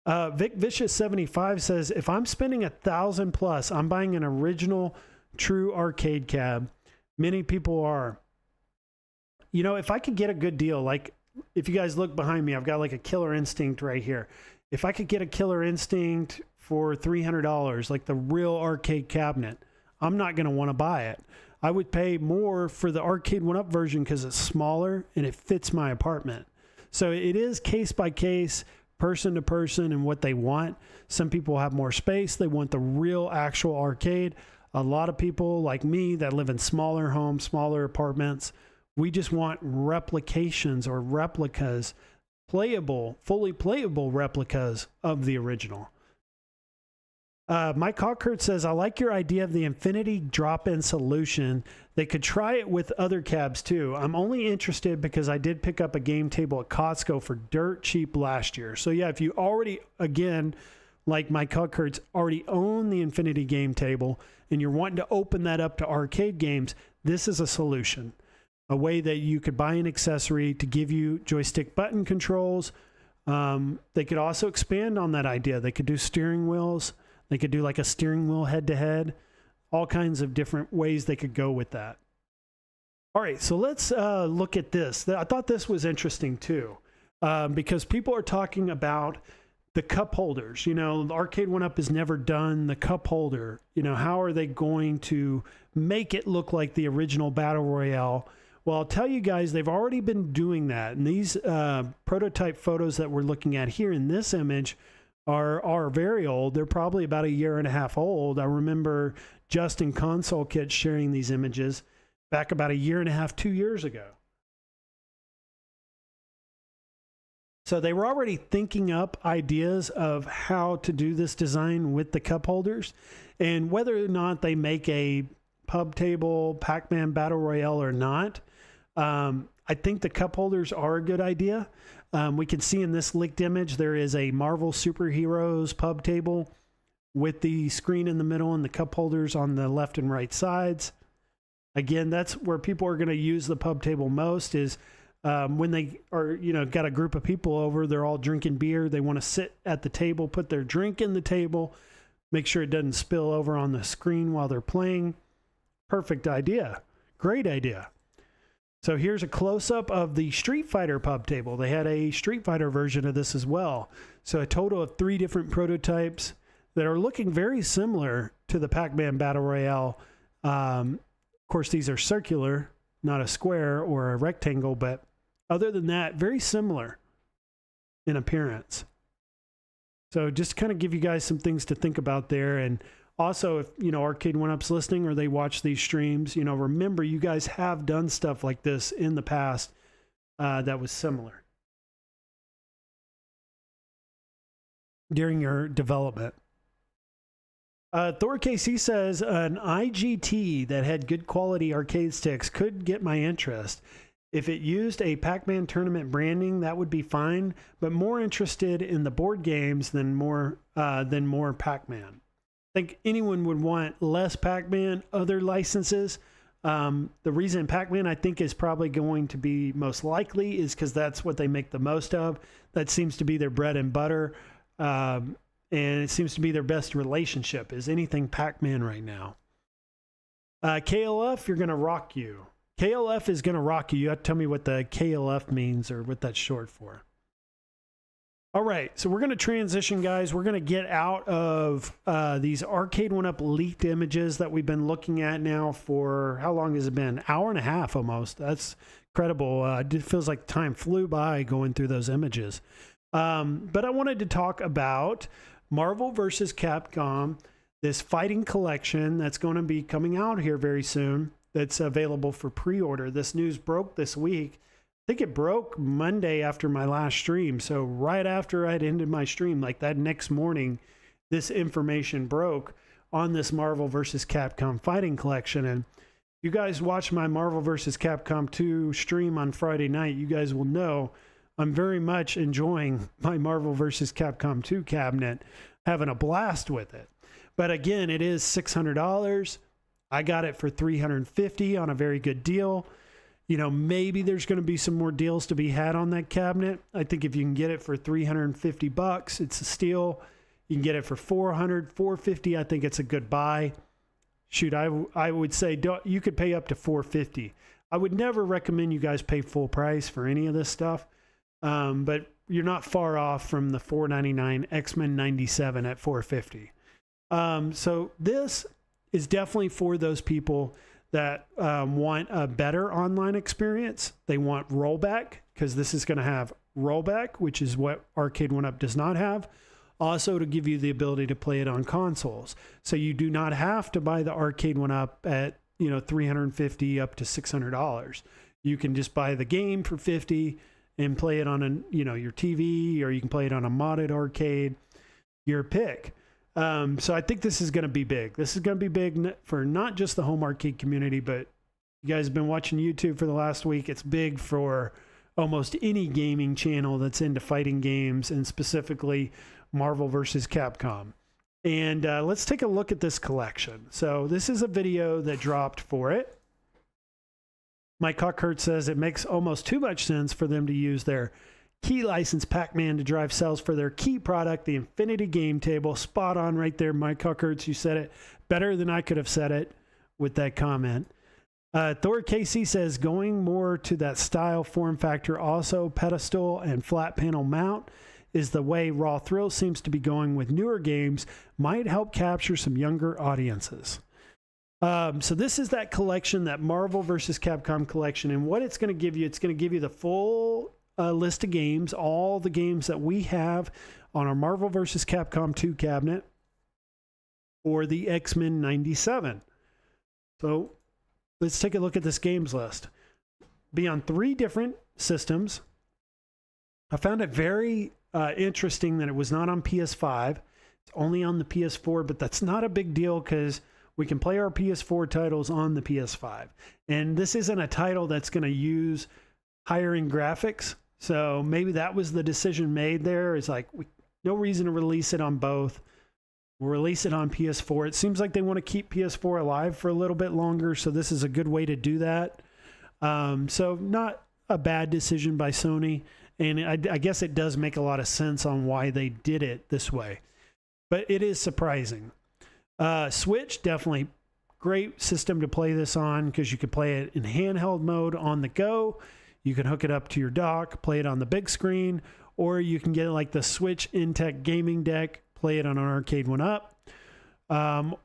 Vic Vicious 75 says, if I'm spending $1,000 plus, I'm buying an original true arcade cab. Many people are. You know, if I could get a good deal, like if you guys look behind me, I've got like a Killer Instinct right here. If I could get a Killer Instinct for $300, like the real arcade cabinet, I'm not going to want to buy it. I would pay more for the Arcade1up version because it's smaller and it fits my apartment. So it is case by case, person to person, and what they want. Some people have more space. They want the real actual arcade. A lot of people like me that live in smaller homes, smaller apartments, we just want replications or replicas, playable, fully playable replicas of the original. Mike Hawkert says, I like your idea of the infinity drop-in solution. They could try it with other cabs too. I'm only interested because I did pick up a game table at Costco for dirt cheap last year. So yeah, if you already, again, like Mike Hawkert's, already own the infinity game table and you're wanting to open that up to arcade games, this is a solution. A way that you could buy an accessory to give you joystick button controls. They could also expand on that idea. They could do steering wheels. They could do like a steering wheel head-to-head, all kinds of different ways they could go with that. All right, so let's look at this. I thought this was interesting too, because people are talking about the cup holders. You know, the Arcade1up has never done the cup holder. You know, how are they going to make it look like the original Battle Royale? Well, I'll tell you guys, they've already been doing that. And these prototype photos that we're looking at here in this image are very old. They're probably about 1.5 years old. I remember Justin Console Kit sharing these images back about 1.5 years, 2 years ago. So they were already thinking up ideas of how to do this design with the cup holders, and whether or not they make a pub table Pac-Man Battle Royale or not, I think the cup holders are a good idea. We can see in this leaked image, there is a Marvel Superheroes pub table with the screen in the middle and the cup holders on the left and right sides. Again, that's where people are going to use the pub table most, is when they are, you know, got a group of people over, they're all drinking beer. They want to sit at the table, put their drink in the table, make sure it doesn't spill over on the screen while they're playing. Perfect idea. Great idea. So here's a close-up of the Street Fighter pub table. They had a Street Fighter version of this as well. So a total of 3 different prototypes that are looking very similar to the Pac-Man Battle Royale. Of course, these are circular, not a square or a rectangle, but other than that, very similar in appearance. So just kind of give you guys some things to think about there. And also, if, you know, Arcade1up's listening or they watch these streams, you know, remember you guys have done stuff like this in the past that was similar during your development. Thor KC says an IGT that had good quality arcade sticks could get my interest. If it used a Pac-Man tournament branding, that would be fine, but more interested in the board games than more Pac-Man. I think anyone would want less Pac-Man, other licenses. The reason Pac-Man, I think, is probably going to be most likely is because that's what they make the most of. That seems to be their bread and butter. And it seems to be their best relationship is anything Pac-Man right now. KLF, you're going to rock you. KLF is going to rock you. You have to tell me what the KLF means or what that's short for. All right, so we're going to transition, guys. We're going to get out of these Arcade1up leaked images that we've been looking at now for, how long has it been? 1.5 hours almost. That's incredible. It feels like time flew by going through those images. But I wanted to talk about Marvel vs. Capcom, this fighting collection that's going to be coming out here very soon, that's available for pre-order. This news broke this week. I think it broke Monday after my last stream. So right after I'd ended my stream, like that next morning, this information broke on this Marvel vs. Capcom fighting collection. And you guys watch my Marvel vs. Capcom 2 stream on Friday night, you guys will know I'm very much enjoying my Marvel vs. Capcom 2 cabinet, having a blast with it. But again, it is $600. I got it for $350 on a very good deal. Maybe there's going to be some more deals to be had on that cabinet. I think if you can get it for $350, it's a steal. You can get it for $400, $450. I think it's a good buy. Shoot, I would say you could pay up to $450. I would never recommend you guys pay full price for any of this stuff, but you're not far off from the $499 X-Men 97 at $450. So this is definitely for those people that want a better online experience. They want rollback, because this is going to have rollback, which is what Arcade1up does not have. Also to give you the ability to play it on consoles. So you do not have to buy the Arcade1up at $350 up to $600. You can just buy the game for $50 and play it on your TV, or you can play it on a modded arcade. Your pick. So I think this is going to be big. This is going to be big for not just the home arcade community, but you guys have been watching YouTube for the last week. It's big for almost any gaming channel that's into fighting games, and specifically Marvel versus Capcom. And let's take a look at this collection. So this is a video that dropped for it. Mike Huckert says it makes almost too much sense for them to use their key license Pac-Man to drive sales for their key product, the Infinity Game Table. Spot on right there, Mike Huckert. You said it better than I could have said it with that comment. Thor KC says going more to that style form factor, also pedestal and flat panel mount, is the way Raw Thrill seems to be going with newer games, might help capture some younger audiences. So this is that collection, that Marvel versus Capcom collection, and what it's going to give you, it's going to give you the full list of games, all the games that we have on our Marvel versus Capcom 2 cabinet, or the X-Men 97. So let's take a look at this games list. Be on 3 different systems. I found it very interesting that it was not on PS5. It's only on the PS4, but that's not a big deal because we can play our PS4 titles on the PS5. And this isn't a title that's going to use higher end graphics. So maybe that was the decision made there. It's like, no reason to release it on both. We'll release it on PS4. It seems like they want to keep PS4 alive for a little bit longer. So this is a good way to do that. So not a bad decision by Sony. And I guess it does make a lot of sense on why they did it this way. But it is surprising. Switch, definitely great system to play this on, because you could play it in handheld mode on the go. You can hook it up to your dock, play it on the big screen, or you can get it like the Switch Intech gaming deck, play it on an Arcade1up. And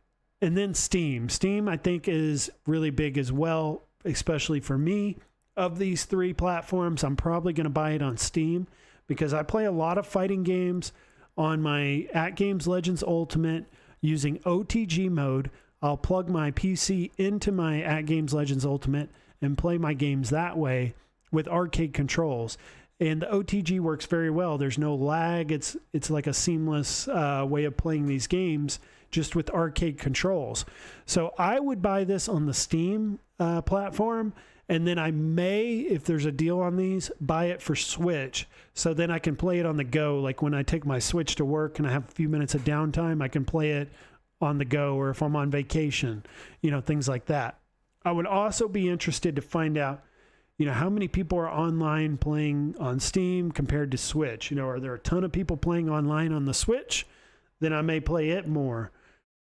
then Steam. Steam, I think, is really big as well, especially for me. Of these 3 platforms, I'm probably going to buy it on Steam, because I play a lot of fighting games on my At Games Legends Ultimate using OTG mode. I'll plug my PC into my At Games Legends Ultimate and play my games that way with arcade controls. And the OTG works very well. There's no lag. It's like a seamless way of playing these games just with arcade controls. So I would buy this on the Steam platform. And then I may, if there's a deal on these, buy it for Switch. So then I can play it on the go. Like when I take my Switch to work and I have a few minutes of downtime, I can play it on the go, or if I'm on vacation, things like that. I would also be interested to find out, how many people are online playing on Steam compared to Switch. Are there a ton of people playing online on the Switch? Then I may play it more.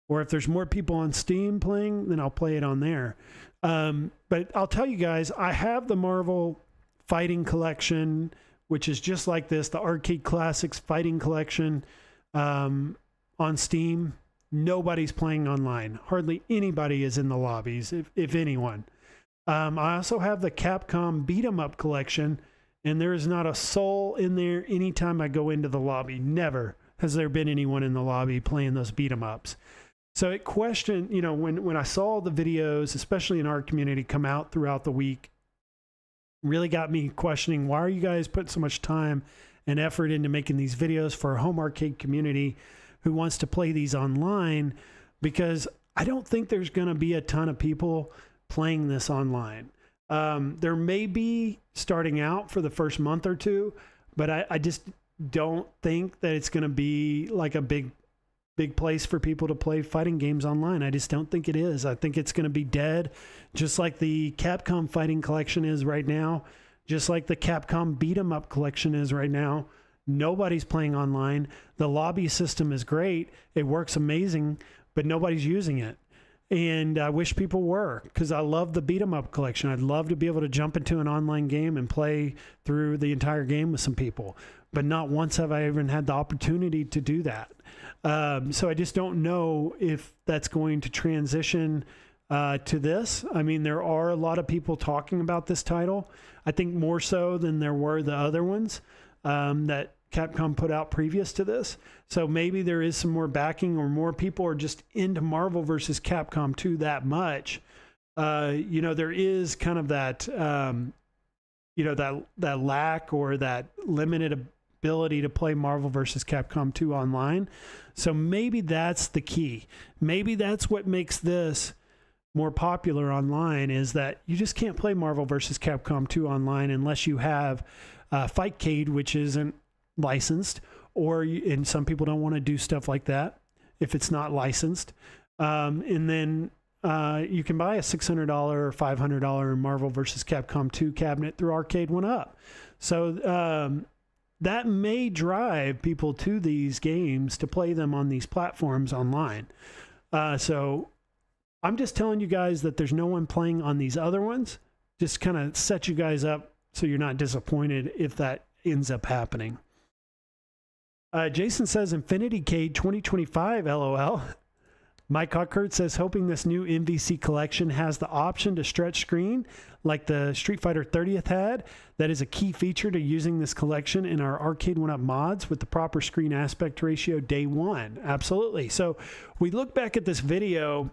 Or if there's more people on Steam playing, then I'll play it on there. But I'll tell you guys, I have the Marvel Fighting Collection, which is just like this, the Arcade Classics Fighting Collection on Steam. Nobody's playing online. Hardly anybody is in the lobbies, if anyone. I also have the Capcom Beat 'em Up Collection, and there is not a soul in there anytime I go into the lobby. Never has there been anyone in the lobby playing those beat 'em ups. So it questioned, when I saw the videos, especially in our community, come out throughout the week, really got me questioning, why are you guys putting so much time and effort into making these videos for a home arcade community who wants to play these online? Because I don't think there's going to be a ton of people playing this online. There may be starting out for the first month or two, but I just don't think that it's going to be like a big big place for people to play fighting games online. I just don't think it is. I think it's going to be dead, just like the Capcom Fighting Collection is right now, just like the Capcom Beat 'em Up Collection is right now. Nobody's playing online. The lobby system is great. It works amazing, but nobody's using it. And I wish people were, because I love the Beat 'em Up Collection. I'd love to be able to jump into an online game and play through the entire game with some people. But not once have I even had the opportunity to do that. So I just don't know if that's going to transition to this. I mean, there are a lot of people talking about this title. I think more so than there were the other ones that Capcom put out previous to this. So maybe there is some more backing, or more people are just into Marvel versus Capcom 2 that much. You know, there is kind of that, you know, that lack or that limited ability to play Marvel versus Capcom 2 online. So maybe that's the key. Maybe that's what makes this more popular online, is that you just can't play Marvel versus Capcom 2 online unless you have Fightcade, which isn't licensed, and some people don't want to do stuff like that if it's not licensed. And then you can buy a $600 or $500 Marvel versus Capcom 2 cabinet through Arcade1up. So that may drive people to these games to play them on these platforms online. So I'm just telling you guys that there's no one playing on these other ones. Just kind of set you guys up so you're not disappointed if that ends up happening. Jason says Infinity Cade 2025, LOL. Mike Hawkert says, hoping this new MVC collection has the option to stretch screen like the Street Fighter 30th had. That is a key feature to using this collection in our Arcade1up mods with the proper screen aspect ratio day one. Absolutely. So we look back at this video,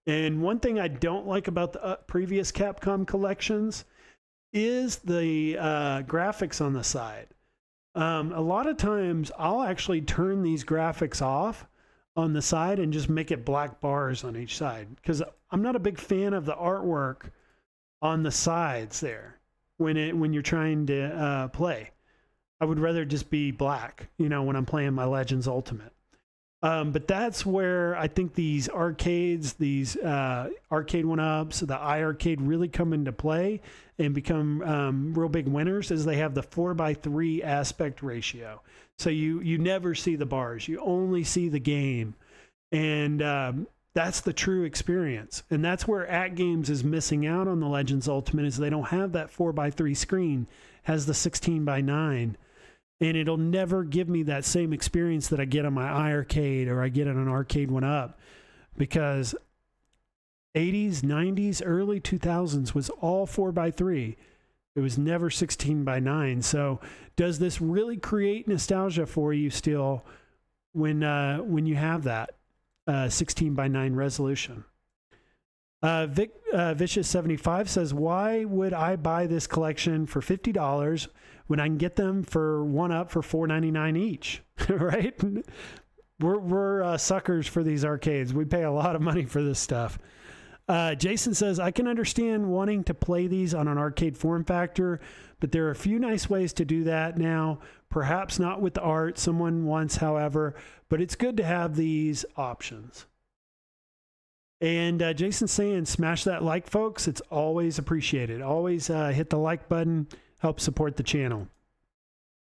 and one thing I don't like about the previous Capcom collections is the graphics on the side. A lot of times I'll actually turn these graphics off on the side and just make it black bars on each side, because I'm not a big fan of the artwork on the sides there when you're trying to play. I would rather just be black, you know, when I'm playing my Legends Ultimate. But that's where I think these arcades, these Arcade1ups, the iArcade really come into play and become real big winners, as they have the 4:3 aspect ratio. So you never see the bars, you only see the game. And that's the true experience. And that's where At Games is missing out on the Legends Ultimate, is they don't have that 4:3 screen, has the 16:9. And it'll never give me that same experience that I get on my iArcade or I get on an Arcade1up, because 80s, 90s, early 2000s was all 4:3. It was never 16:9. So does this really create nostalgia for you still when you have that 16:9 resolution? Vicious75 says, why would I buy this collection for $50 when I can get them for 1UP for $4.99 each? Right? We're suckers for these arcades. We pay a lot of money for this stuff. Jason says, I can understand wanting to play these on an arcade form factor, but there are a few nice ways to do that now. Perhaps not with the art someone wants, however, but it's good to have these options. And Jason's saying, smash that like, folks. It's always appreciated. Always hit the like button, help support the channel.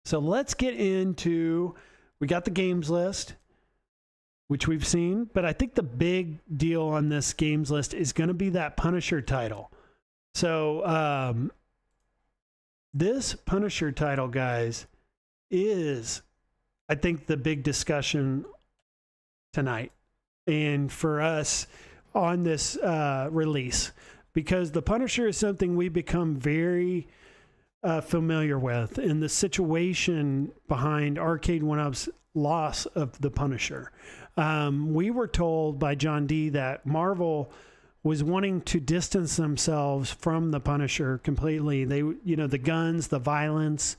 So let's get into, we got the games list, which we've seen, but I think the big deal on this games list is going to be that Punisher title. So this Punisher title, guys, is, I think, the big discussion tonight and for us on this release, because the Punisher is something we become very familiar with, in the situation behind Arcade1up's loss of the Punisher. We were told by John D that Marvel was wanting to distance themselves from the Punisher completely. They, you know, the guns, the violence.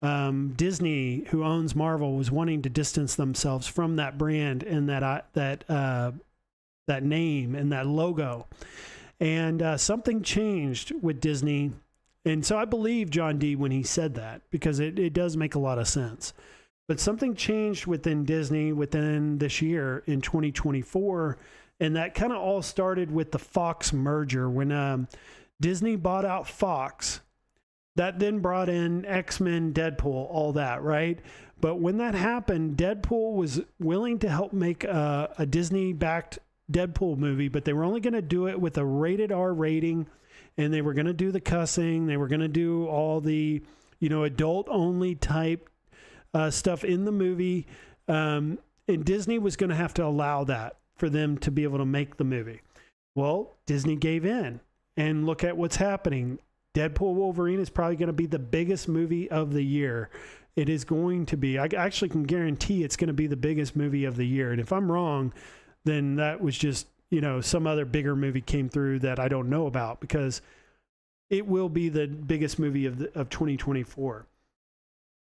Disney, who owns Marvel, was wanting to distance themselves from that brand and that name and that logo. And something changed with Disney. And so I believe John D when he said that, because it does make a lot of sense. But something changed within Disney within this year in 2024. And that kind of all started with the Fox merger. When Disney bought out Fox, that then brought in X-Men, Deadpool, all that, right? But when that happened, Deadpool was willing to help make a Disney-backed Deadpool movie, but they were only going to do it with a rated R rating, and they were going to do the cussing. They were going to do all the, adult-only type stuff in the movie. And Disney was going to have to allow that for them to be able to make the movie. Well, Disney gave in, and look at what's happening. Deadpool Wolverine is probably going to be the biggest movie of the year. It is going to be. I actually can guarantee it's going to be the biggest movie of the year. And if I'm wrong, then that was just, some other bigger movie came through that I don't know about, because it will be the biggest movie of 2024.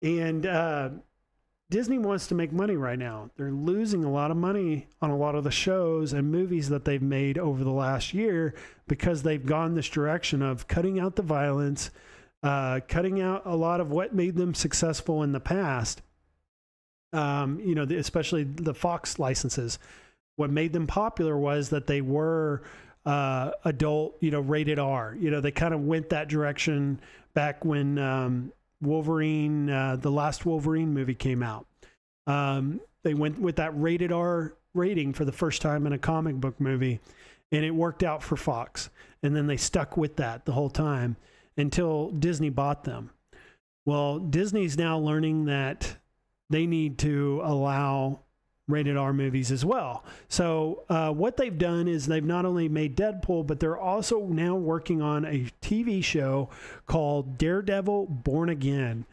And Disney wants to make money right now. They're losing a lot of money on a lot of the shows and movies that they've made over the last year, because they've gone this direction of cutting out the violence, cutting out a lot of what made them successful in the past. Especially the Fox licenses. What made them popular was that they were adult, rated R. They kind of went that direction back when Wolverine, the last Wolverine movie came out. They went with that rated R rating for the first time in a comic book movie, and it worked out for Fox. And then they stuck with that the whole time until Disney bought them. Well, Disney's now learning that they need to allow rated R movies as well. So what they've done is they've not only made Deadpool, but they're also now working on a TV show called Daredevil Born Again.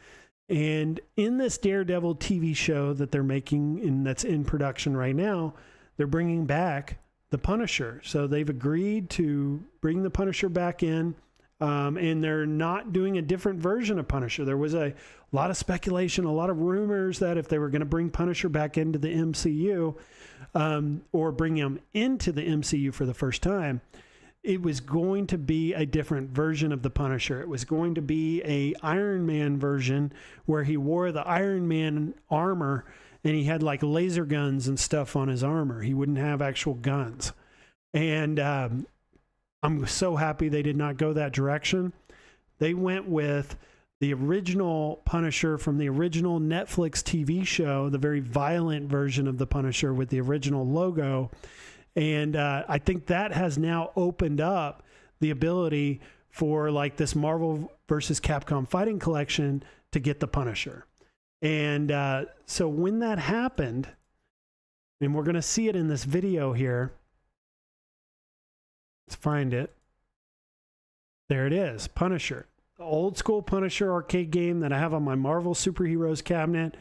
And in this Daredevil TV show that they're making, and that's in production right now, they're bringing back the Punisher. So they've agreed to bring the Punisher back in. And they're not doing a different version of Punisher. There was a lot of speculation, a lot of rumors that if they were going to bring Punisher back into the MCU, or bring him into the MCU for the first time, it was going to be a different version of the Punisher. It was going to be a Iron Man version where he wore the Iron Man armor and he had like laser guns and stuff on his armor. He wouldn't have actual guns. And I'm so happy they did not go that direction. They went with the original Punisher from the original Netflix TV show, the very violent version of the Punisher with the original logo. And I think that has now opened up the ability for like this Marvel versus Capcom fighting collection to get the Punisher. And so when that happened, and we're going to see it in this video here. Let's find it. There it is, Punisher. The old school Punisher arcade game that I have on my Marvel Superheroes cabinet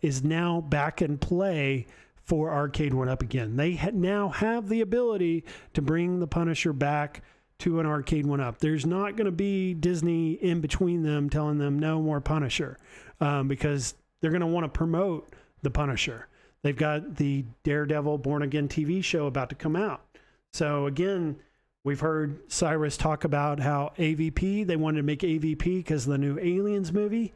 is now back in play for Arcade1up again. They now have the ability to bring the Punisher back to an Arcade1up. There's not going to be Disney in between them telling them no more Punisher, because they're going to want to promote the Punisher. They've got the Daredevil Born Again TV show about to come out. So again, we've heard Cyrus talk about how AVP, they wanted to make AVP because of the new Aliens movie.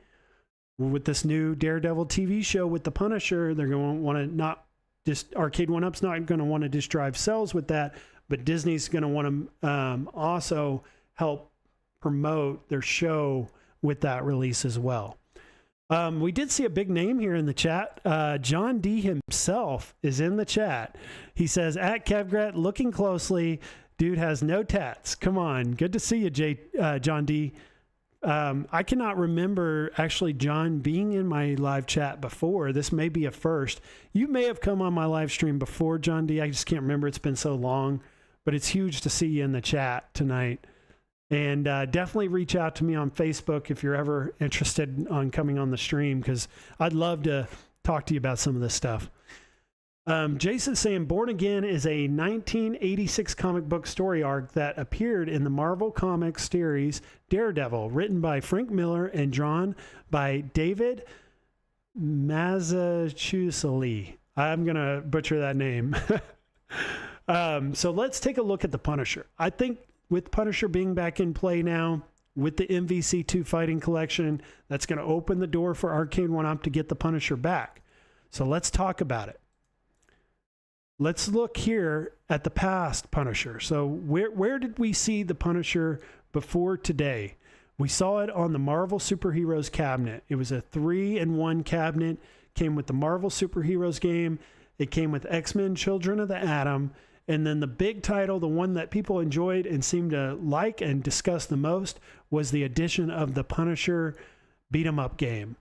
With this new Daredevil TV show with the Punisher, they're going to want to not just, Arcade1up's not going to want to just drive sales with that, but Disney's going to want to also help promote their show with that release as well. We did see a big name here in the chat. John D himself is in the chat. He says, at Kevgret, looking closely, dude has no tats. Come on. Good to see you, John D. I cannot remember actually John being in my live chat before. This may be a first. You may have come on my live stream before, John D. I just can't remember. It's been so long, but it's huge to see you in the chat tonight. And definitely reach out to me on Facebook if you're ever interested on coming on the stream, because I'd love to talk to you about some of this stuff. Jason's saying Born Again is a 1986 comic book story arc that appeared in the Marvel Comics series Daredevil, written by Frank Miller and drawn by David Mazzucchelli. I'm going to butcher that name. So let's take a look at the Punisher. I think with Punisher being back in play now, with the MVC2 Fighting Collection that's going to open the door for Arcade1up to get the Punisher back. So let's talk about it. Let's look here at the past Punisher. So where did we see the Punisher before today? We saw it on the Marvel Superheroes cabinet. It was a 3-in-1 cabinet. Came with the Marvel Superheroes game. It came with X-Men Children of the Atom. And then the big title, the one that people enjoyed and seemed to like and discuss the most, was the addition of the Punisher beat-em-up game.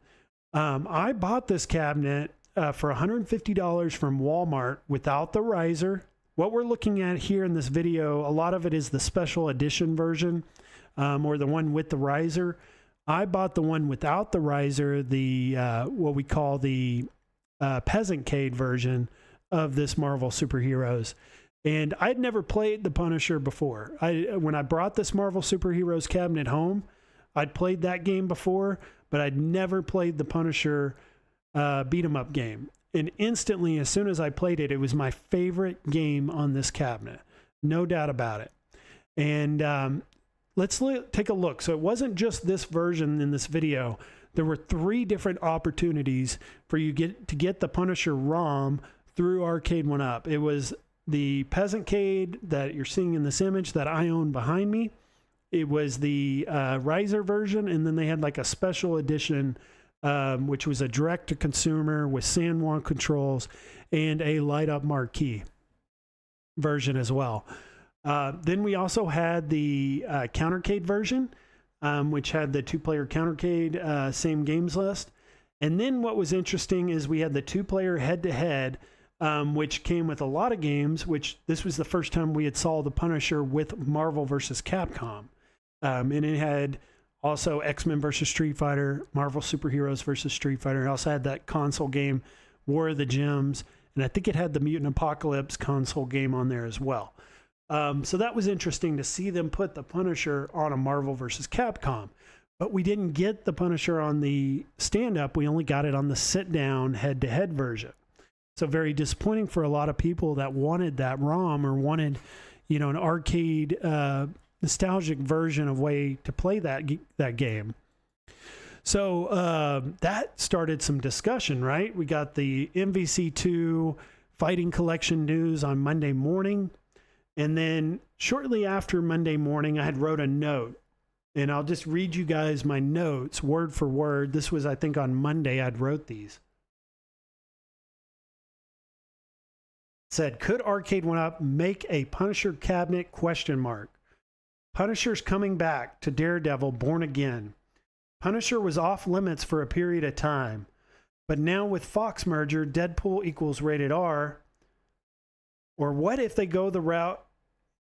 I bought this cabinet for $150 from Walmart without the riser. What we're looking at here in this video, a lot of it is the special edition version, or the one with the riser. I bought the one without the riser, the what we call the Peasant-cade version of this Marvel Superheroes. And I'd never played the Punisher before. When I brought this Marvel Superheroes cabinet home, I'd played that game before, but I'd never played the Punisher beat-em-up game. And instantly, as soon as I played it, it was my favorite game on this cabinet. No doubt about it. And let's take a look. So it wasn't just this version in this video. There were 3 different opportunities for you to get the Punisher ROM through Arcade1up. It was the Peasant-cade that you're seeing in this image that I own behind me. It was the riser version, and then they had like a special edition, which was a direct-to-consumer with San Juan controls and a light-up marquee version as well. Then we also had the Countercade version, which had the 2-player Countercade, same games list. And then what was interesting is we had the 2-player head-to-head, which came with a lot of games, which this was the first time we had saw the Punisher with Marvel versus Capcom. And it had also X-Men versus Street Fighter, Marvel Superheroes versus Street Fighter. It also had that console game, War of the Gems, and I think it had the Mutant Apocalypse console game on there as well. So that was interesting to see them put the Punisher on a Marvel versus Capcom. But we didn't get the Punisher on the stand-up. We only got it on the sit-down head-to-head version. So very disappointing for a lot of people that wanted that ROM or wanted, you know, an arcade nostalgic version of way to play that game. So that started some discussion, right? We got the MVC2 Fighting Collection news on Monday morning. And then shortly after Monday morning, I had wrote a note. And I'll just read you guys my notes word for word. This was, I think, on Monday I'd wrote these. Said, could Arcade1up make a Punisher cabinet ? Punisher's coming back to Daredevil Born Again. Punisher was off limits for a period of time, but now with Fox merger, Deadpool equals rated R. Or what if they go the route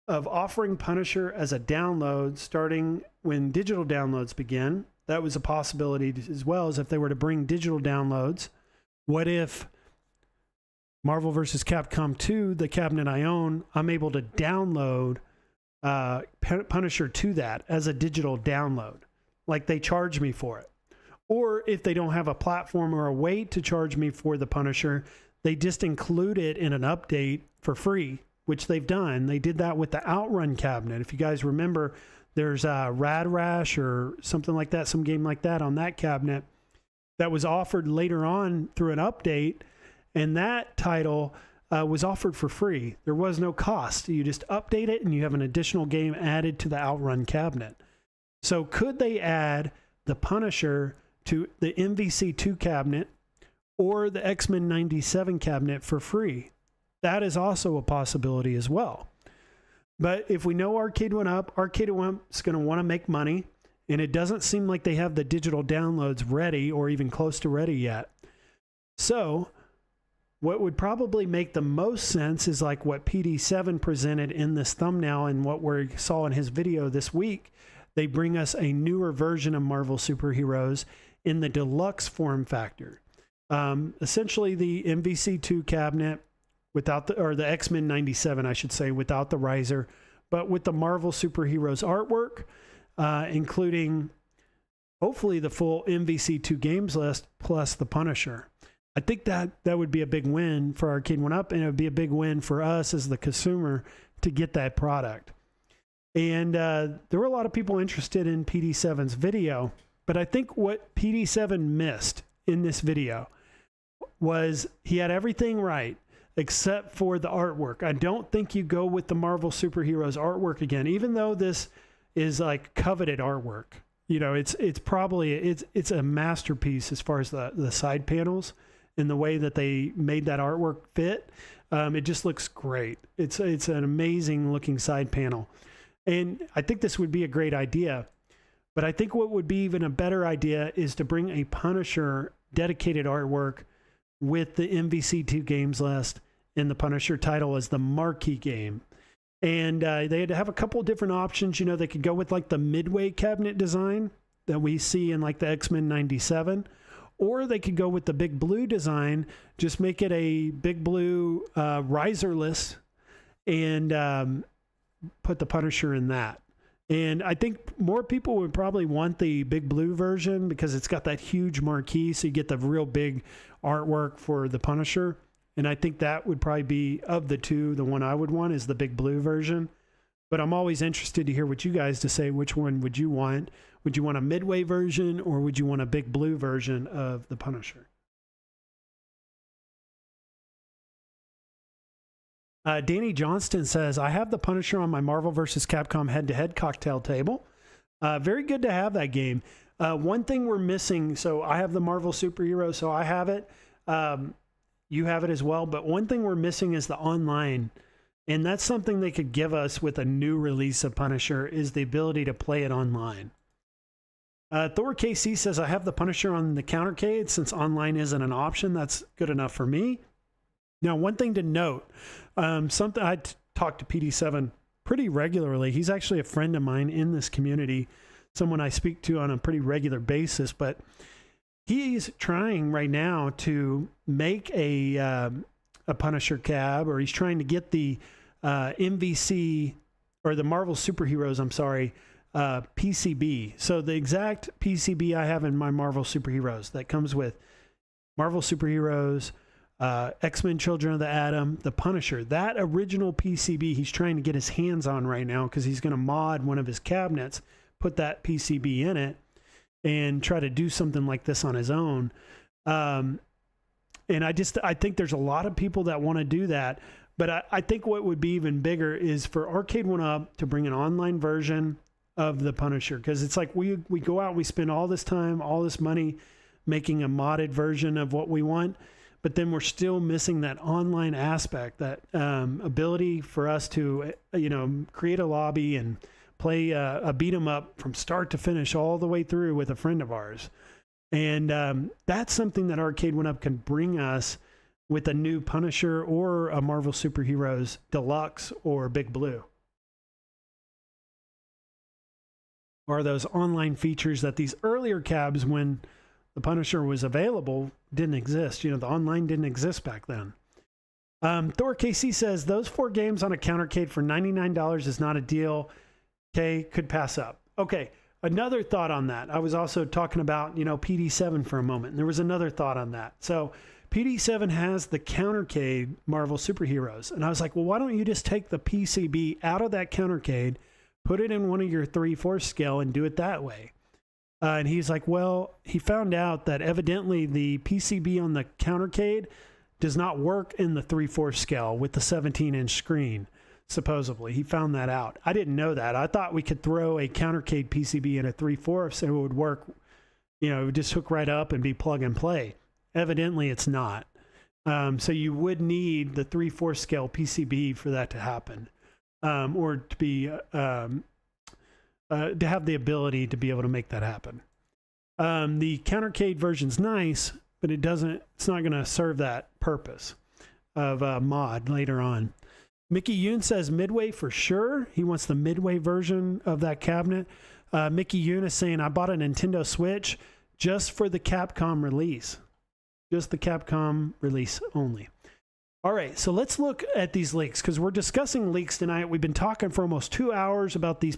of offering Punisher as a download starting when digital downloads begin? That was a possibility, as well as if they were to bring digital downloads. What if Marvel vs. Capcom 2, the cabinet I own, I'm able to download Punisher to that as a digital download, like they charge me for it. Or if they don't have a platform or a way to charge me for the Punisher, they just include it in an update for free, which they've done. They did that with the Outrun cabinet. If you guys remember, there's a Rad Rash or something like that, some game like that on that cabinet that was offered later on through an update. And that title was offered for free. There was no cost. You just update it and you have an additional game added to the Outrun cabinet. So could they add the Punisher to the MVC2 cabinet or the X-Men 97 cabinet for free? That is also a possibility as well. But if we know Arcade1up, Arcade1up is going to want to make money, and it doesn't seem like they have the digital downloads ready or even close to ready yet. So what would probably make the most sense is like what PD7 presented in this thumbnail and what we saw in his video this week. They bring us a newer version of Marvel Superheroes in the deluxe form factor. Essentially the MVC2 cabinet without the X-Men 97, I should say, without the riser, but with the Marvel Superheroes artwork, including hopefully the full MVC2 games list plus the Punisher. I think that would be a big win for Arcade1up, and it would be a big win for us as the consumer to get that product. And there were a lot of people interested in PD7's video. But I think what PD7 missed in this video was he had everything right except for the artwork. I don't think you go with the Marvel Superheroes artwork again, even though this is like coveted artwork. You know, it's probably it's a masterpiece as far as the side panels and the way that they made that artwork fit. It just looks great. It's an amazing looking side panel. And I think this would be a great idea. But I think what would be even a better idea is to bring a Punisher dedicated artwork with the MVC2 games list and the Punisher title as the marquee game. And they'd have a couple of different options. You know, they could go with like the Midway cabinet design that we see in like the X-Men 97. Or they could go with the Big Blue design, just make it a Big Blue riserless and put the Punisher in that. And I think more people would probably want the Big Blue version because it's got that huge marquee, so you get the real big artwork for the Punisher. And I think that would probably be, of the two, the one I would want is the Big Blue version. But I'm always interested to hear what you guys to say. Which one would you want? Would you want a Midway version or would you want a Big Blue version of the Punisher? Danny Johnston says, I have the Punisher on my Marvel vs. Capcom head-to-head cocktail table. Very good to have that game. One thing we're missing, so I have the Marvel Superhero, so I have it. You have it as well. But one thing we're missing is the online. And that's something they could give us with a new release of Punisher, is the ability to play it online. Thor KC says, I have the Punisher on the countercade since online isn't an option. That's good enough for me. Now, one thing to note, something I talk to PD7 pretty regularly. He's actually a friend of mine in this community, someone I speak to on a pretty regular basis, but he's trying right now to make a Punisher cab, or he's trying to get the MVC, or the Marvel Superheroes, I'm sorry, PCB. So the exact PCB I have in my Marvel Superheroes that comes with Marvel Superheroes, X-Men Children of the Atom, the Punisher, that original PCB he's trying to get his hands on right now because he's going to mod one of his cabinets, put that PCB in it, and try to do something like this on his own. And I think there's a lot of people that want to do that. But I think what would be even bigger is for Arcade1up to bring an online version of the Punisher. Because it's like we go out, we spend all this time, all this money making a modded version of what we want. But then we're still missing that online aspect, that ability for us to, create a lobby and play a beat 'em up from start to finish all the way through with a friend of ours. And that's something that Arcade1up can bring us with a new Punisher or a Marvel Superheroes Deluxe or Big Blue. Or those online features that these earlier cabs, when the Punisher was available, didn't exist. The online didn't exist back then. Thor KC says, those 4 games on a countercade for $99 is not a deal. Okay, could pass up. Okay, another thought on that. I was also talking about, PD7 for a moment. And there was another thought on that. So PD7 has the countercade Marvel Superheroes. And I was like, well, why don't you just take the PCB out of that countercade, put it in one of your 3/4 scale and do it that way? And he's like, well, he found out that evidently the PCB on the countercade does not work in the 3/4 scale with the 17-inch screen. Supposedly, he found that out. I didn't know that. I thought we could throw a countercade PCB in a 3/4 and it would work. It would just hook right up and be plug and play. Evidently, it's not. So you would need the 3/4 scale PCB for that to happen, or to be to have the ability to be able to make that happen. The countercade version's nice, but it's not going to serve that purpose of mod later on. Mickey Yoon says Midway for sure. He wants the Midway version of that cabinet. Mickey Yoon is saying, I bought a Nintendo Switch just for the Capcom release. Just the Capcom release only. All right, so let's look at these leaks, because we're discussing leaks tonight. We've been talking for almost 2 hours about these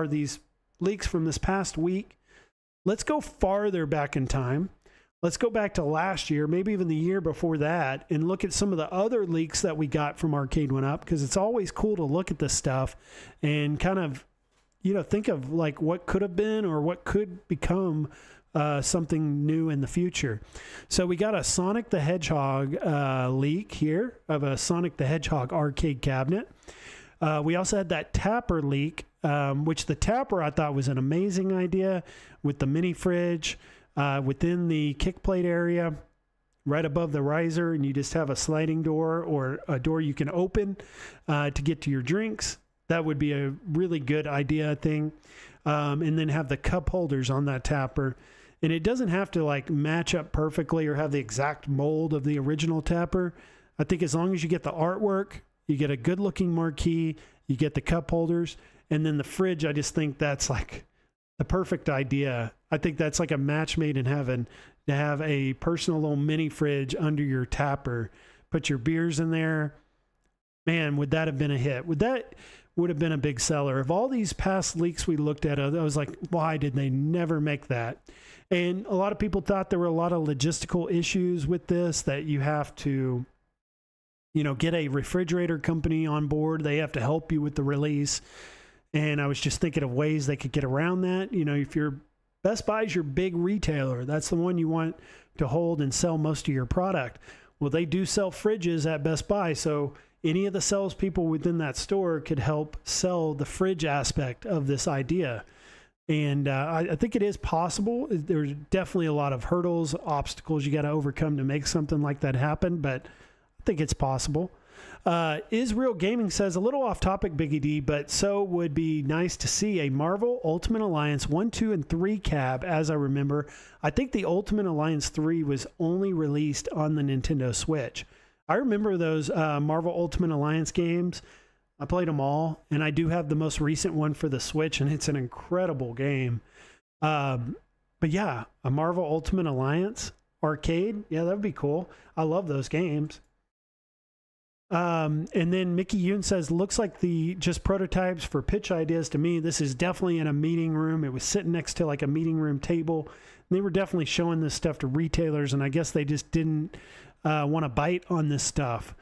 these leaks from this past week. Let's go farther back in time. let's go back to last year, maybe even the year before that, and look at some of the other leaks that we got from Arcade1up, because it's always cool to look at this stuff and kind of, think of like what could have been or what could become something new in the future. So we got a Sonic the Hedgehog leak here of a Sonic the Hedgehog arcade cabinet. We also had that Tapper leak, which the Tapper I thought was an amazing idea with the mini fridge within the kick plate area right above the riser, and you just have a sliding door or a door you can open to get to your drinks. That would be a really good idea, I think. And then have the cup holders on that Tapper. And it doesn't have to like match up perfectly or have the exact mold of the original Tapper. I think as long as you get the artwork, you get a good looking marquee, you get the cup holders, and then the fridge, I just think that's like the perfect idea. I think that's like a match made in heaven to have a personal little mini fridge under your Tapper. Put your beers in there. Man, would that have been a hit? Would have been a big seller. Of all these past leaks we looked at, I was like, why did they never make that? And a lot of people thought there were a lot of logistical issues with this, that you have to, get a refrigerator company on board. They have to help you with the release. And I was just thinking of ways they could get around that. If Best Buy is your big retailer, that's the one you want to hold and sell most of your product. Well, they do sell fridges at Best Buy, so any of the salespeople within that store could help sell the fridge aspect of this idea. And I think it is possible. There's definitely a lot of hurdles, obstacles you got to overcome to make something like that happen, but I think it's possible. Israel Gaming says, a little off topic, Biggie D, but so would be nice to see a Marvel Ultimate Alliance 1, 2, and 3 cab, as I remember. I think the Ultimate Alliance 3 was only released on the Nintendo Switch. I remember those Marvel Ultimate Alliance games. I played them all, and I do have the most recent one for the Switch, and it's an incredible game. But yeah, a Marvel Ultimate Alliance arcade, yeah, that would be cool. I love those games. And then Mickey Yoon says, looks like the just prototypes for pitch ideas to me. This is definitely in a meeting room. It was sitting next to like a meeting room table. And they were definitely showing this stuff to retailers, and I guess they just didn't want to bite on this stuff.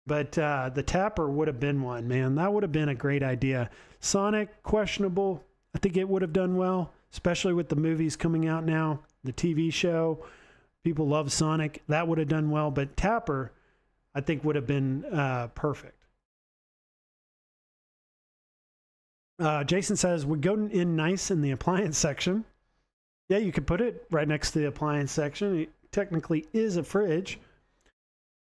But the Tapper would have been one, man. That would have been a great idea. Sonic, questionable. I think it would have done well, especially with the movies coming out now, the TV show. People love Sonic. That would have done well. But Tapper, I think, would have been perfect. Jason says, we're going in nice in the appliance section. Yeah, you could put it right next to the appliance section. It technically is a fridge.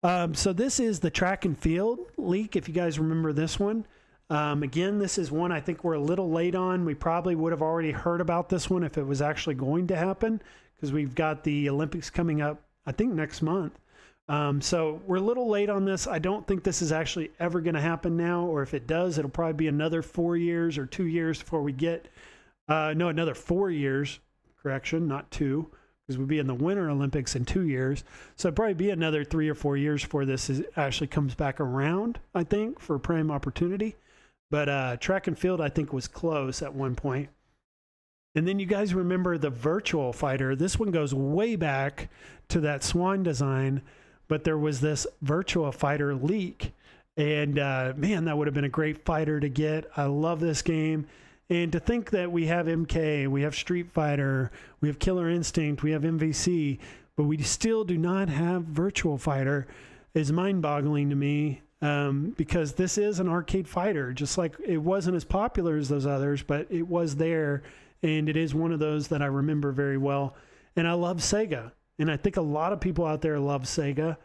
So this is the track and field leak, if you guys remember this one. Again, this is one I think we're a little late on. We probably would have already heard about this one if it was actually going to happen, because we've got the Olympics coming up, I think, next month. So we're a little late on this. I don't think this is actually ever going to happen now, or if it does, it'll probably be another 4 years or 2 years before we get, another 4 years, correction, not 2. Because we'll be in the Winter Olympics in 2 years. So it'll probably be another 3 or 4 years before this actually comes back around, I think, for prime opportunity. But track and field, I think, was close at one point. And then you guys remember the Virtual Fighter. This one goes way back to that Swan design, but there was this Virtual Fighter leak. And man, that would have been a great fighter to get. I love this game. And to think that we have MK, we have Street Fighter, we have Killer Instinct, we have MVC, but we still do not have Virtual Fighter is mind-boggling to me, because this is an arcade fighter. Just like it wasn't as popular as those others, but it was there, and it is one of those that I remember very well. And I love Sega, and I think a lot of people out there love Sega,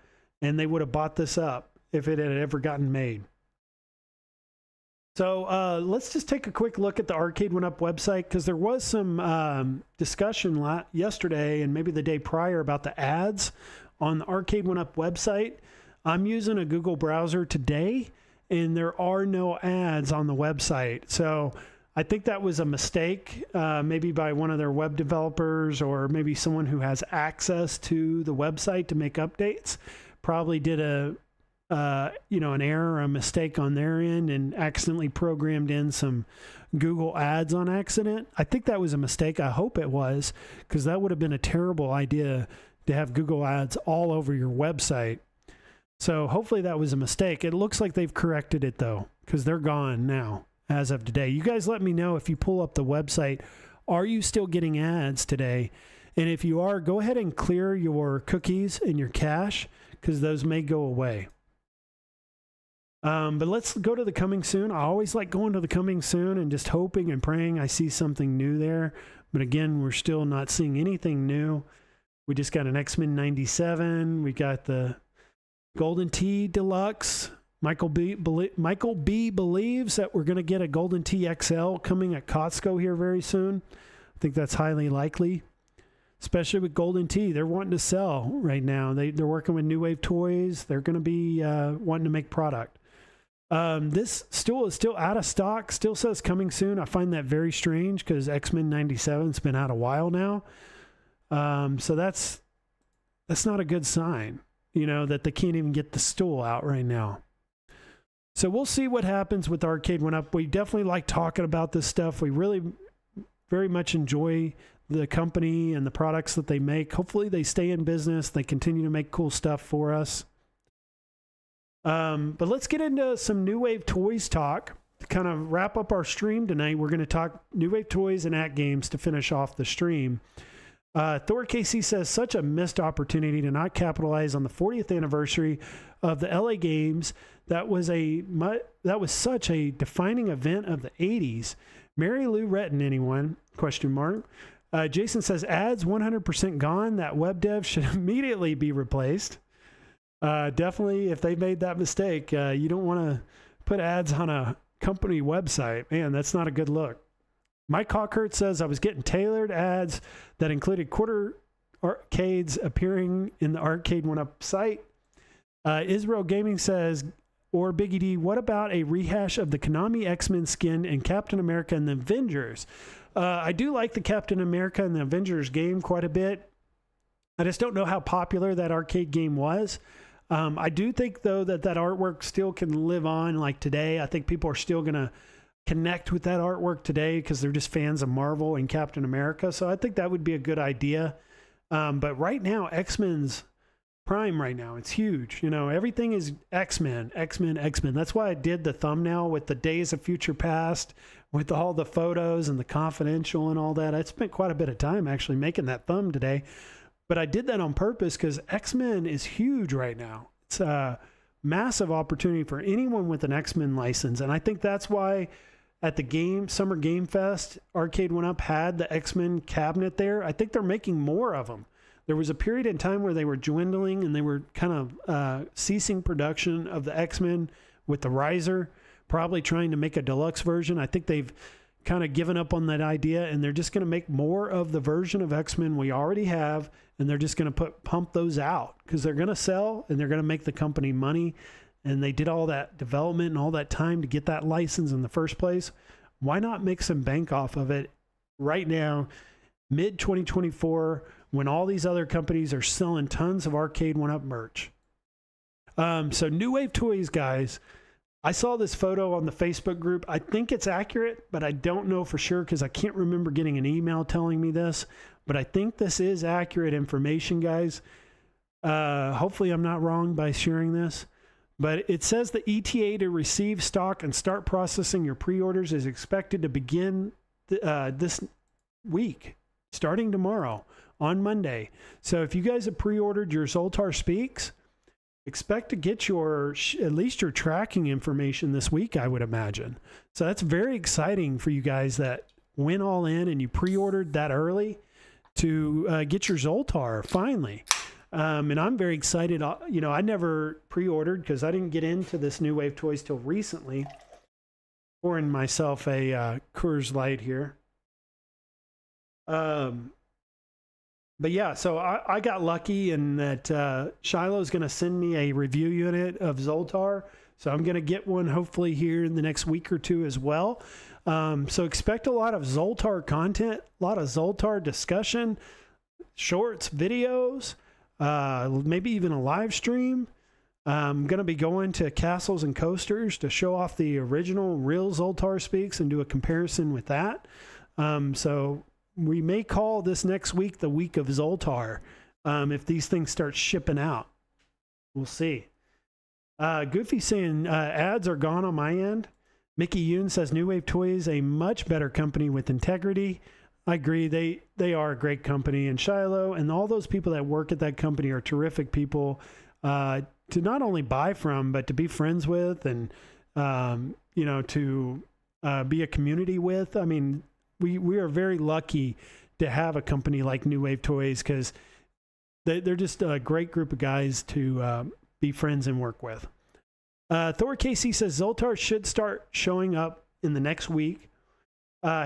and they would have bought this up if it had ever gotten made. So let's just take a quick look at the Arcade1up website, because there was some discussion yesterday and maybe the day prior about the ads on the Arcade1up website. I'm using a Google browser today, and there are no ads on the website. So I think that was a mistake, maybe by one of their web developers, or maybe someone who has access to the website to make updates. Probably did an error, a mistake on their end, and accidentally programmed in some Google ads on accident. I think that was a mistake. I hope it was, because that would have been a terrible idea to have Google Ads all over your website. So hopefully that was a mistake. It looks like they've corrected it though, because they're gone now as of today. You guys let me know if you pull up the website, are you still getting ads today? And if you are, go ahead and clear your cookies and your cache, because those may go away. But let's go to the coming soon. I always like going to the coming soon and just hoping and praying I see something new there. But again, we're still not seeing anything new. We just got an X-Men 97. We got the Golden Tee Deluxe. Michael B believes that we're going to get a Golden Tee XL coming at Costco here very soon. I think that's highly likely, especially with Golden Tee. They're wanting to sell right now. They're working with New Wave Toys. They're going to be wanting to make product. This stool is still out of stock. Still says coming soon. I find that very strange because X-Men 97's been out a while now. So that's not a good sign, you know, that they can't even get the stool out right now. So we'll see what happens with Arcade1up. We definitely like talking about this stuff. We really very much enjoy the company and the products that they make. Hopefully they stay in business. They continue to make cool stuff for us. But let's get into some New Wave Toys talk to kind of wrap up our stream tonight. We're going to talk New Wave Toys and at games to finish off the stream. Thor KC says, such a missed opportunity to not capitalize on the 40th anniversary of the LA Games. That was such a defining event of the 80s. Mary Lou Retton, anyone? Question mark. Jason says, ads 100% gone. That web dev should immediately be replaced. Definitely, if they made that mistake, you don't want to put ads on a company website. Man, that's not a good look. Mike Hawkert says, I was getting tailored ads that included quarter arcades appearing in the Arcade1up site. Israel Gaming says, or Biggie D, what about a rehash of the Konami X-Men skin and Captain America and the Avengers? I do like the Captain America and the Avengers game quite a bit. I just don't know how popular that arcade game was. I do think, though, that artwork still can live on like today. I think people are still going to connect with that artwork today because they're just fans of Marvel and Captain America. So I think that would be a good idea. But right now, X-Men's prime right now. It's huge. You know, everything is X-Men, X-Men, X-Men. That's why I did the thumbnail with the Days of Future Past, with all the photos and the confidential and all that. I spent quite a bit of time actually making that thumb today. But I did that on purpose because X-Men is huge right now. It's a massive opportunity for anyone with an X-Men license. And I think that's why at the Summer Game Fest, Arcade1up had the X-Men cabinet there. I think they're making more of them. There was a period in time where they were dwindling and they were kind of ceasing production of the X-Men with the Riser, probably trying to make a deluxe version. I think they've kind of given up on that idea and they're just going to make more of the version of X-Men we already have, and they're just going to pump those out because they're going to sell and they're going to make the company money. And they did all that development and all that time to get that license in the first place. Why not make some bank off of it right now, mid-2024, when all these other companies are selling tons of Arcade1up merch? So New Wave Toys, guys, I saw this photo on the Facebook group. I think it's accurate, but I don't know for sure because I can't remember getting an email telling me this. But I think this is accurate information, guys. Hopefully I'm not wrong by sharing this. But it says the ETA to receive stock and start processing your pre-orders is expected to begin this week, starting tomorrow on Monday. So if you guys have pre-ordered your Zoltar Speaks, expect to get at least your tracking information this week, I would imagine. So that's very exciting for you guys that went all in and you pre-ordered that early to get your Zoltar finally. And I'm very excited. You know, I never pre-ordered because I didn't get into this New Wave Toys till recently. Pouring myself a Coors Light here. But yeah, so I got lucky in that Shiloh's going to send me a review unit of Zoltar. So I'm going to get one hopefully here in the next week or two as well. So expect a lot of Zoltar content, a lot of Zoltar discussion, shorts, videos, maybe even a live stream. I'm going to be going to Castles and Coasters to show off the original real Zoltar Speaks and do a comparison with that. So we may call this next week the week of Zoltar. if these things start shipping out. We'll see. Goofy saying ads are gone on my end. Mickey Yoon says New Wave Toys, a much better company with integrity. I agree. They are a great company. And Shiloh and all those people that work at that company are terrific people to not only buy from, but to be friends with and, to be a community with. I mean, we are very lucky to have a company like New Wave Toys because they're just a great group of guys to be friends and work with. Thor KC says Zoltar should start showing up in the next week.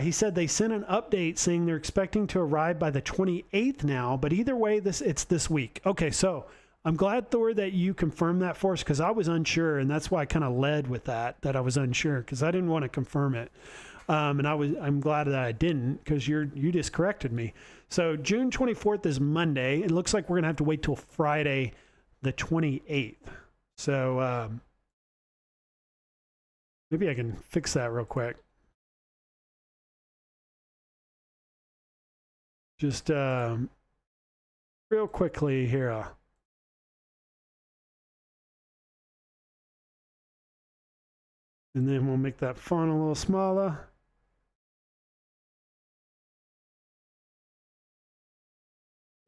He said they sent an update saying they're expecting to arrive by the 28th now, but either way, it's this week. Okay, so I'm glad, Thor, that you confirmed that for us because I was unsure, and that's why I kind of led with that I was unsure because I didn't want to confirm it. I'm glad that I didn't because you just corrected me. So June 24th is Monday. It looks like we're going to have to wait till Friday the 28th. So maybe I can fix that real quick. Just real quickly here. And then we'll make that font a little smaller.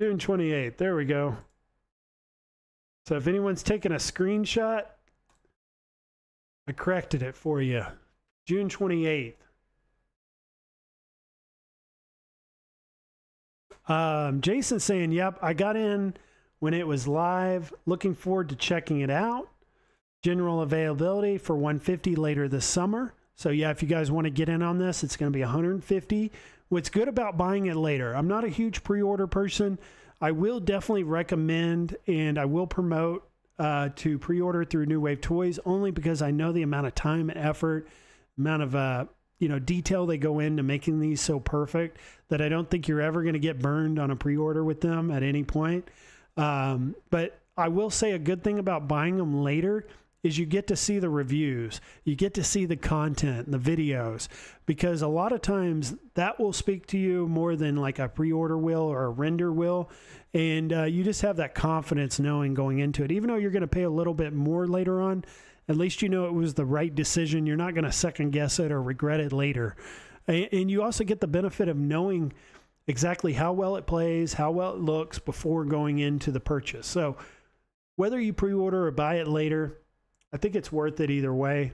June 28th. There we go. So if anyone's taking a screenshot, I corrected it for you. June 28th. Jason's saying, yep, I got in when it was live. Looking forward to checking it out. General availability for $150 later this summer. So yeah, if you guys want to get in on this, it's going to be $150. What's good about buying it later, I'm not a huge pre-order person. I will definitely recommend and I will promote to pre-order through New Wave Toys only because I know the amount of time and effort, amount of detail they go into making these so perfect that I don't think you're ever going to get burned on a pre-order with them at any point. But I will say a good thing about buying them later is you get to see the reviews, you get to see the content, the videos, because a lot of times that will speak to you more than like a pre-order will or a render will. And you just have that confidence knowing going into it, even though you're going to pay a little bit more later on, at least you know it was the right decision. You're not going to second guess it or regret it later. And you also get the benefit of knowing exactly how well it plays, how well it looks before going into the purchase. So whether you pre-order or buy it later, I think it's worth it either way.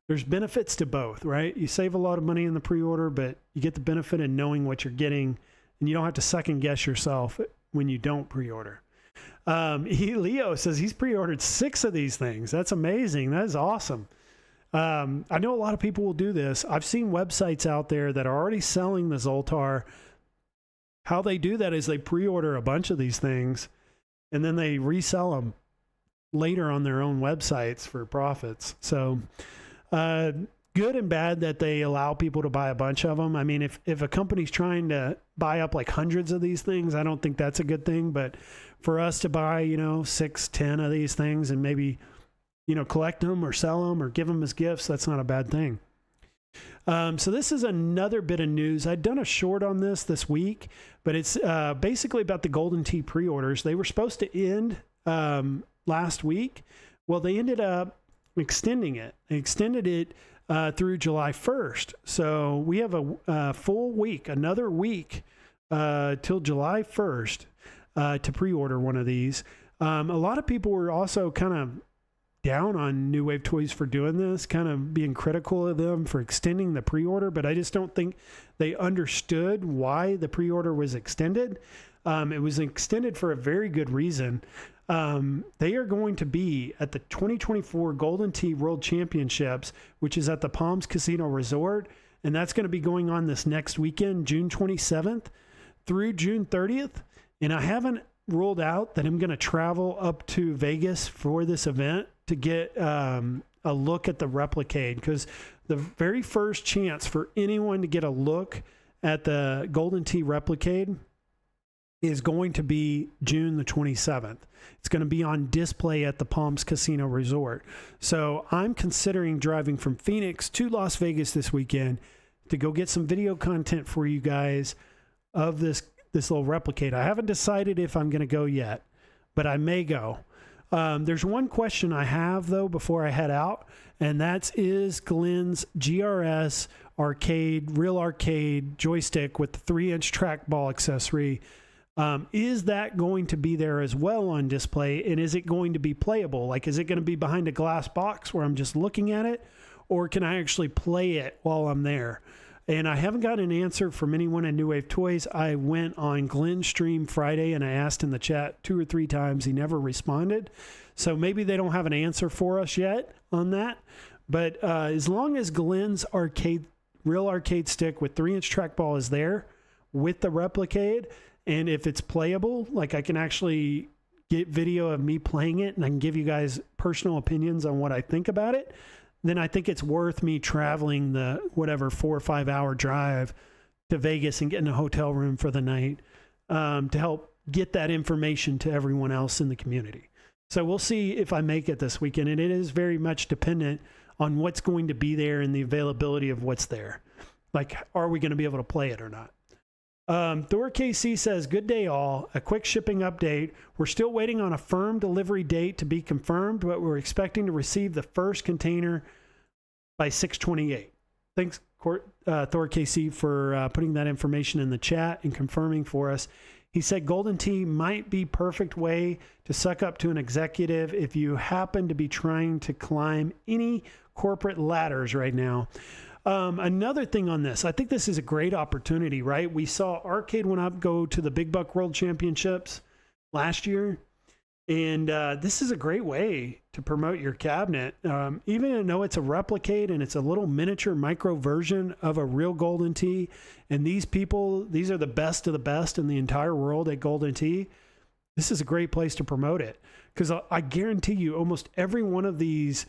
There's benefits to both, right? You save a lot of money in the pre-order, but you get the benefit of knowing what you're getting, and you don't have to second guess yourself when you don't pre-order. Leo says he's pre-ordered 6 of these things. That's amazing. That is awesome. I know a lot of people will do this. I've seen websites out there that are already selling the Zoltar. How they do that is they pre-order a bunch of these things, and then they resell them later on their own websites for profits. So good and bad that they allow people to buy a bunch of them. I mean, if a company's trying to buy up like hundreds of these things, I don't think that's a good thing. But for us to buy, 6, 10 of these things and maybe, collect them or sell them or give them as gifts, that's not a bad thing. So this is another bit of news. I'd done a short on this week, but it's basically about the Golden Tee pre-orders. They were supposed to end last week. Well, they ended up extending it. They extended it through July 1st. So we have a full week, another week till July 1st to pre-order one of these. A lot of people were also kind of down on New Wave Toys for doing this, kind of being critical of them for extending the pre-order, but I just don't think they understood why the pre-order was extended. It was extended for a very good reason. They are going to be at the 2024 Golden Tee World Championships, which is at the Palms Casino Resort, and that's going to be going on this next weekend, June 27th through June 30th. And I haven't ruled out that I'm going to travel up to Vegas for this event to get a look at the Replicade, because the very first chance for anyone to get a look at the Golden Tee Replicade is going to be June the 27th. It's going to be on display at the Palms Casino Resort. So I'm considering driving from Phoenix to Las Vegas this weekend to go get some video content for you guys of this this little replicate. I haven't decided if I'm going to go yet, but I may go. There's one question I have, though, before I head out, and is Glenn's GRS Real Arcade joystick with the 3-inch trackball accessory, is that going to be there as well on display, and is it going to be playable? Like, is it going to be behind a glass box where I'm just looking at it, or can I actually play it while I'm there? And I haven't got an answer from anyone at New Wave Toys. I went on Glenn's stream Friday and I asked in the chat 2 or 3 times. He never responded. So maybe they don't have an answer for us yet on that. But as long as Glenn's Real Arcade stick with 3-inch trackball is there with the Replicade, and if it's playable, like I can actually get video of me playing it and I can give you guys personal opinions on what I think about it, then I think it's worth me traveling the 4 or 5 hour drive to Vegas and getting a hotel room for the night to help get that information to everyone else in the community. So we'll see if I make it this weekend, and it is very much dependent on what's going to be there and the availability of what's there. Like, are we going to be able to play it or not? Thor KC says, good day all. A quick shipping update. We're still waiting on a firm delivery date to be confirmed, but we're expecting to receive the first container by 6/28. Thanks, Thor KC, for putting that information in the chat and confirming for us. He said Golden Tee might be perfect way to suck up to an executive if you happen to be trying to climb any corporate ladders right now. Another thing on this, I think this is a great opportunity, right? We saw Arcade1up go to the Big Buck World Championships last year, and this is a great way to promote your cabinet. Even though it's a Replicate and it's a little miniature micro version of a real Golden Tee, and these are the best of the best in the entire world at Golden Tee. This is a great place to promote it, because I guarantee you almost every one of these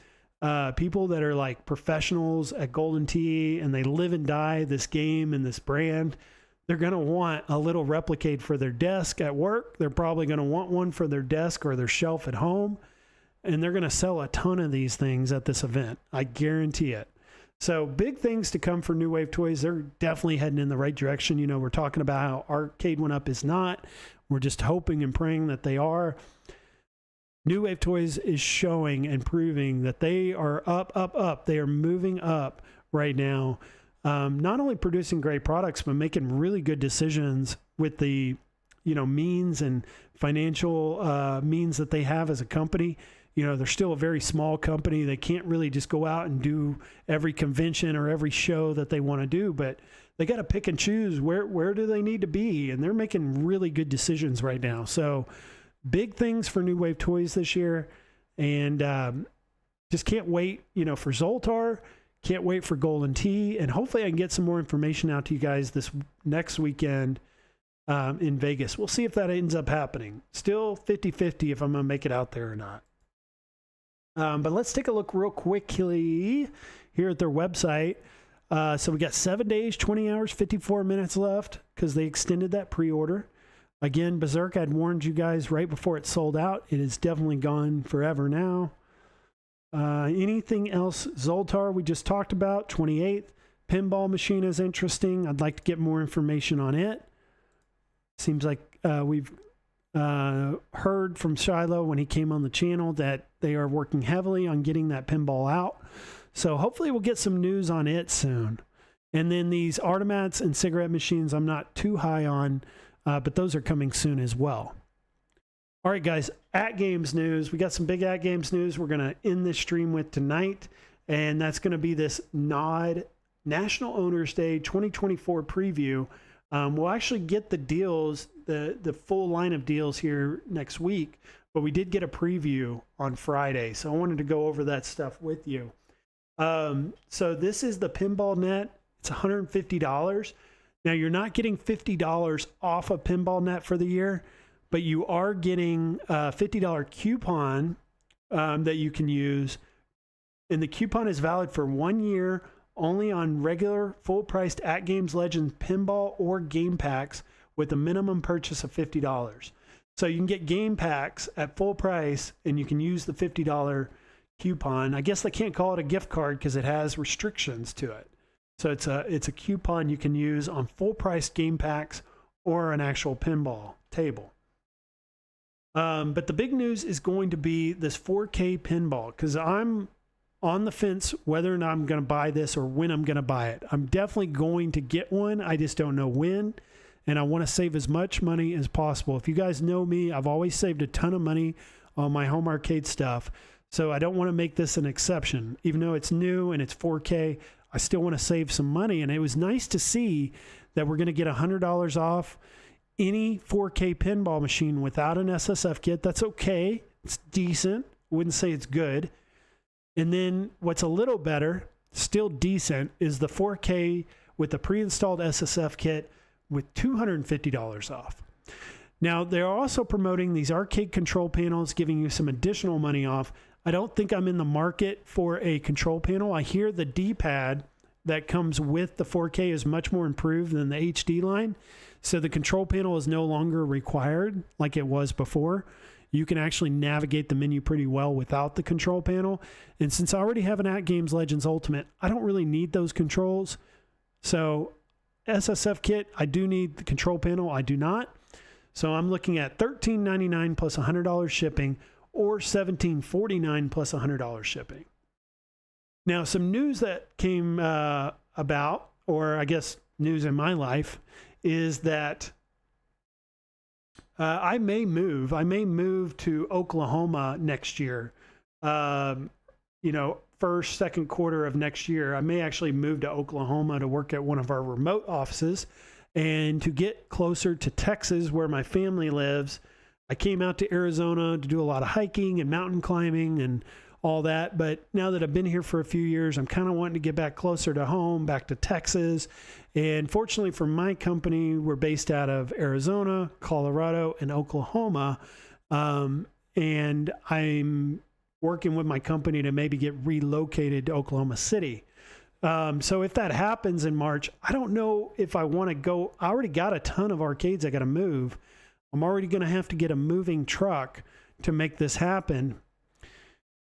people that are like professionals at Golden Tee and they live and die this game and this brand, they're going to want a little Replicate for their desk at work. They're probably going to want one for their desk or their shelf at home. And they're going to sell a ton of these things at this event. I guarantee it. So big things to come for New Wave Toys. They're definitely heading in the right direction. You know, we're talking about how Arcade1up is not. We're just hoping and praying that they are. New Wave Toys is showing and proving that they are up. They are moving up right now. Not only producing great products, but making really good decisions with the, means and financial means that they have as a company. They're still a very small company. They can't really just go out and do every convention or every show that they want to do, but they got to pick and choose where do they need to be. And they're making really good decisions right now. So big things for New Wave Toys this year, and just can't wait, for Zoltar. Can't wait for Golden Tee, and hopefully I can get some more information out to you guys this next weekend in Vegas. We'll see if that ends up happening. Still 50-50 if I'm going to make it out there or not. But let's take a look real quickly here at their website. So we got 7 days, 20 hours, 54 minutes left because they extended that pre-order. Again, Berserk, I'd warned you guys right before it sold out. It is definitely gone forever now. Anything else? Zoltar, we just talked about, 28th. Pinball machine is interesting. I'd like to get more information on it. Seems like we've heard from Shiloh when he came on the channel that they are working heavily on getting that pinball out. So hopefully we'll get some news on it soon. And then these Artemats and cigarette machines I'm not too high on, but those are coming soon as well. All right, guys, At Games news. We got some big At Games news we're going to end this stream with tonight, and that's going to be this NOD, National Owners Day 2024 preview. We'll actually get the deals, the full line of deals here next week, but we did get a preview on Friday, so I wanted to go over that stuff with you. So this is the Pinball Net. It's $150. Now, you're not getting $50 off of Pinball Net for the year, but you are getting a $50 coupon that you can use. And the coupon is valid for 1 year only on regular full-priced At Games Legends pinball or game packs with a minimum purchase of $50. So you can get game packs at full price and you can use the $50 coupon. I guess they can't call it a gift card because it has restrictions to it. So it's a coupon you can use on full-priced game packs or an actual pinball table. But the big news is going to be this 4K pinball, because I'm on the fence whether or not I'm going to buy this or when I'm going to buy it. I'm definitely going to get one. I just don't know when. And I want to save as much money as possible. If you guys know me, I've always saved a ton of money on my home arcade stuff. So I don't want to make this an exception. Even though it's new and it's 4K, I still want to save some money. And it was nice to see that we're going to get $100 off any 4K pinball machine without an SSF kit. That's okay. It's decent. Wouldn't say it's good. And then what's a little better, still decent, is the 4K with the pre-installed SSF kit with $250 off. Now, they're also promoting these arcade control panels, giving you some additional money off. I don't think I'm in the market for a control panel. I hear the D-pad that comes with the 4K is much more improved than the HD line. So the control panel is no longer required like it was before. You can actually navigate the menu pretty well without the control panel. And since I already have an At Games Legends Ultimate, I don't really need those controls. So SSF kit, I do need the control panel. I do not. So I'm looking at $13.99 plus $100 shipping, or $17.49 plus $100 shipping. Now, some news that came about, or I guess news in my life, is that I may move. I may move to Oklahoma next year. First, second quarter of next year. I may actually move to Oklahoma to work at one of our remote offices and to get closer to Texas where my family lives. I came out to Arizona to do a lot of hiking and mountain climbing and all that. But now that I've been here for a few years, I'm kind of wanting to get back closer to home, back to Texas. And fortunately for my company, we're based out of Arizona, Colorado, and Oklahoma. And I'm working with my company to maybe get relocated to Oklahoma City. So if that happens in March, I don't know if I want to go. I already got a ton of arcades I got to move. I'm already going to have to get a moving truck to make this happen.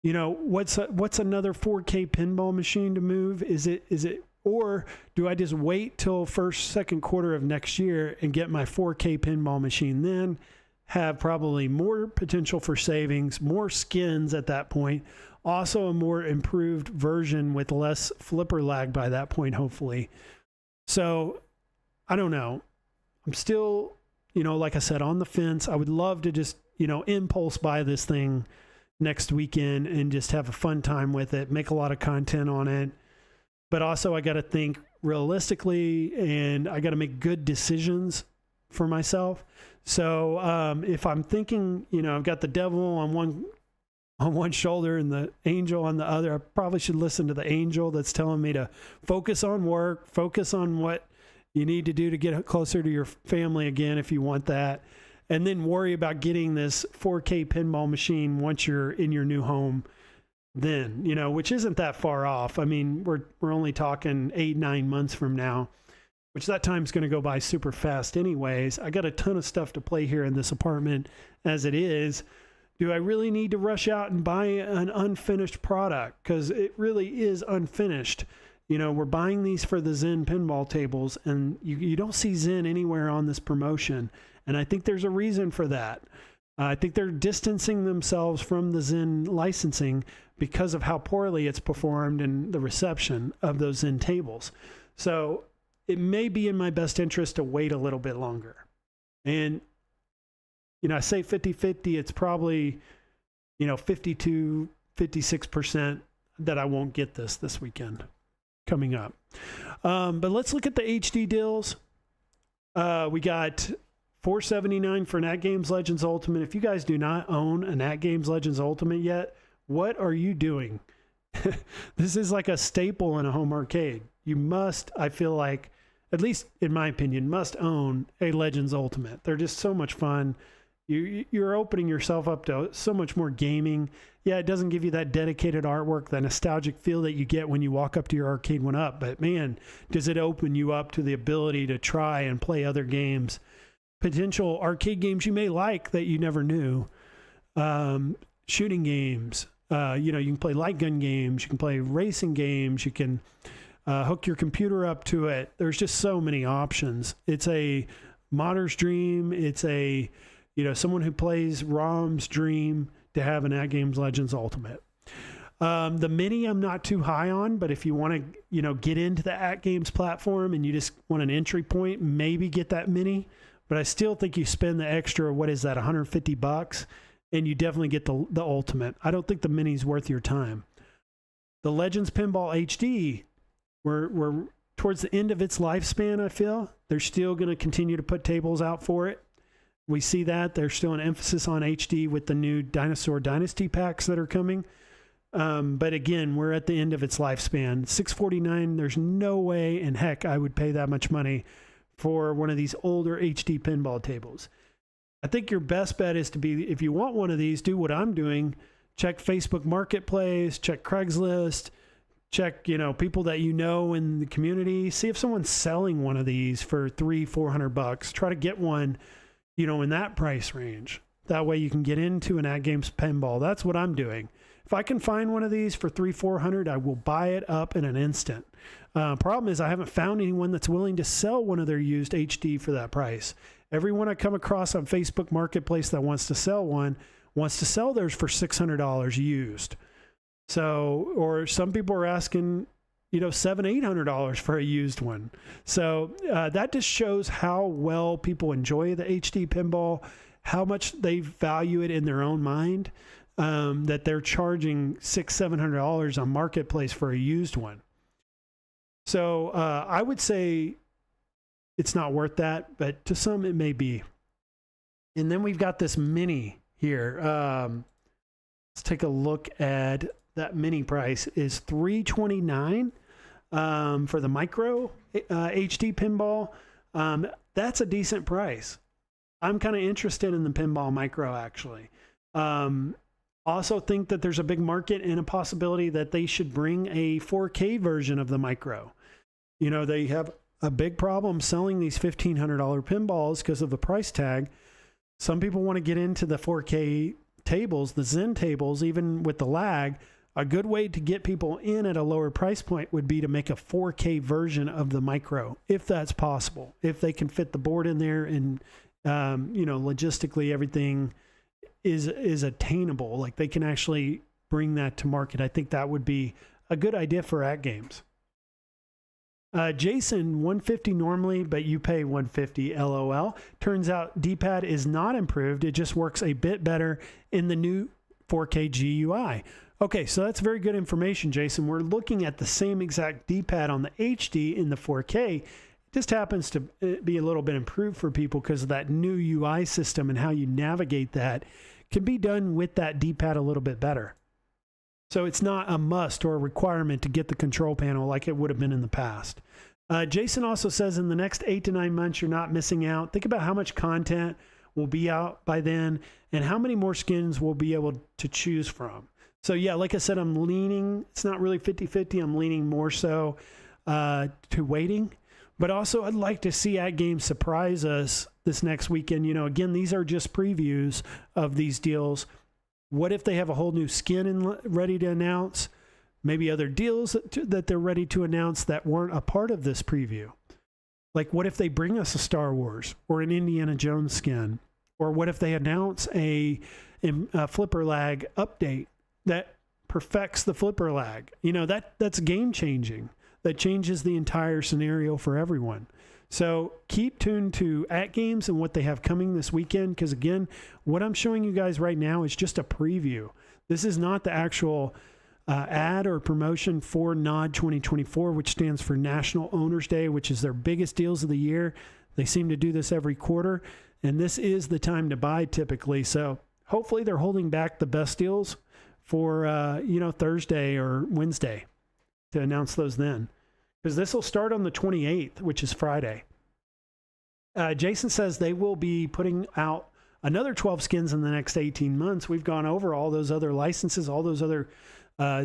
You know, what's another 4K pinball machine to move? Is it, or do I just wait till first, second quarter of next year and get my 4K pinball machine then? Have probably more potential for savings, more skins at that point, also a more improved version with less flipper lag by that point, hopefully. So I don't know. I'm still, like I said, on the fence. I would love to just, impulse buy this thing next weekend and just have a fun time with it, make a lot of content on it. But also I got to think realistically, and I got to make good decisions for myself. So if I'm thinking, I've got the devil on one shoulder and the angel on the other, I probably should listen to the angel that's telling me to focus on work, focus on what you need to do to get closer to your family again if you want that, and then worry about getting this 4K pinball machine once you're in your new home then, which isn't that far off. I mean, we're only talking 8-9 months from now, which that time's going to go by super fast anyways. I got a ton of stuff to play here in this apartment as it is. Do I really need to rush out and buy an unfinished product? Because it really is unfinished. We're buying these for the Zen pinball tables, and you don't see Zen anywhere on this promotion. And I think there's a reason for that. I think they're distancing themselves from the Zen licensing because of how poorly it's performed and the reception of those Zen tables. So it may be in my best interest to wait a little bit longer. And, I say 50-50, it's probably, 52, 56% that I won't get this weekend coming up. But let's look at the HD deals. We got $479 for an At Games Legends Ultimate. If you guys do not own an At Games Legends Ultimate yet, what are you doing? This is like a staple in a home arcade. You must, I feel like, at least in my opinion, must own a Legends Ultimate. They're just so much fun. You're opening yourself up to so much more gaming. Yeah, it doesn't give you that dedicated artwork, that nostalgic feel that you get when you walk up to your Arcade1up. But man, does it open you up to the ability to try and play other games, potential arcade games you may like that you never knew, shooting games. You can play light gun games. You can play racing games. You can hook your computer up to it. There's just so many options. It's a modder's dream. It's a, someone who plays ROM's dream to have an At Games Legends Ultimate. The mini I'm not too high on, but if you want to, get into the At Games platform and you just want an entry point, maybe get that mini. But I still think you spend the extra, what is that, $150, and you definitely get the Ultimate. I don't think the mini's worth your time. The Legends Pinball HD, we're towards the end of its lifespan, I feel. They're still going to continue to put tables out for it. We see that. There's still an emphasis on HD with the new Dinosaur Dynasty packs that are coming. But again, we're at the end of its lifespan. $649, there's no way in heck I would pay that much money for one of these older HD pinball tables. I think your best bet is to be, if you want one of these, do what I'm doing. Check Facebook Marketplace, check Craigslist, check, people that in the community. See if someone's selling one of these for $300-400. Try to get one, in that price range. That way you can get into an At Games pinball. That's what I'm doing. If I can find one of these for $300-400, I will buy it up in an instant. Problem is I haven't found anyone that's willing to sell one of their used HD for that price. Everyone I come across on Facebook Marketplace that wants to sell one wants to sell theirs for $600 used. So, or some people are asking, $700-800 for a used one. So that just shows how well people enjoy the HD pinball, how much they value it in their own mind, that they're charging $600-700 on Marketplace for a used one. So I would say it's not worth that, but to some it may be. And then we've got this mini here. Let's take a look at that mini price. Is $329 for the micro HD pinball. That's a decent price. I'm kind of interested in the pinball micro, actually. Also think that there's a big market and a possibility that they should bring a 4K version of the micro. They have a big problem selling these $1,500 pinballs because of the price tag. Some people want to get into the 4K tables, the Zen tables, even with the lag. A good way to get people in at a lower price point would be to make a 4K version of the micro, if that's possible. If they can fit the board in there and, logistically everything is attainable, like they can actually bring that to market. I think that would be a good idea for At Games. Jason, $150 normally, but you pay $150, LOL. Turns out D-pad is not improved. It just works a bit better in the new 4K GUI. Okay, so that's very good information, Jason. We're looking at the same exact D-pad on the HD in the 4K. It just happens to be a little bit improved for people because of that new UI system, and how you navigate that can be done with that D-pad a little bit better. So it's not a must or a requirement to get the control panel like it would have been in the past. Jason also says in the next 8 to 9 months, you're not missing out. Think about how much content will be out by then and how many more skins we'll be able to choose from. So yeah, like I said, I'm leaning, it's not really 50-50. I'm leaning more so to waiting. But also I'd like to see At Games surprise us this next weekend. Again, these are just previews of these deals. What if they have a whole new skin ready to announce? Maybe other deals that they're ready to announce that weren't a part of this preview. Like, what if they bring us a Star Wars or an Indiana Jones skin? Or what if they announce a flipper lag update that perfects the flipper lag? That's game changing. That changes the entire scenario for everyone. So keep tuned to At Games and what they have coming this weekend, because again, what I'm showing you guys right now is just a preview. This is not the actual ad or promotion for NOD 2024, which stands for National Owners Day, which is their biggest deals of the year. They seem to do this every quarter, and this is the time to buy typically. So hopefully they're holding back the best deals for Thursday or Wednesday to announce those then, because this will start on the 28th, which is Friday. Jason says they will be putting out another 12 skins in the next 18 months. We've gone over all those other licenses, all those other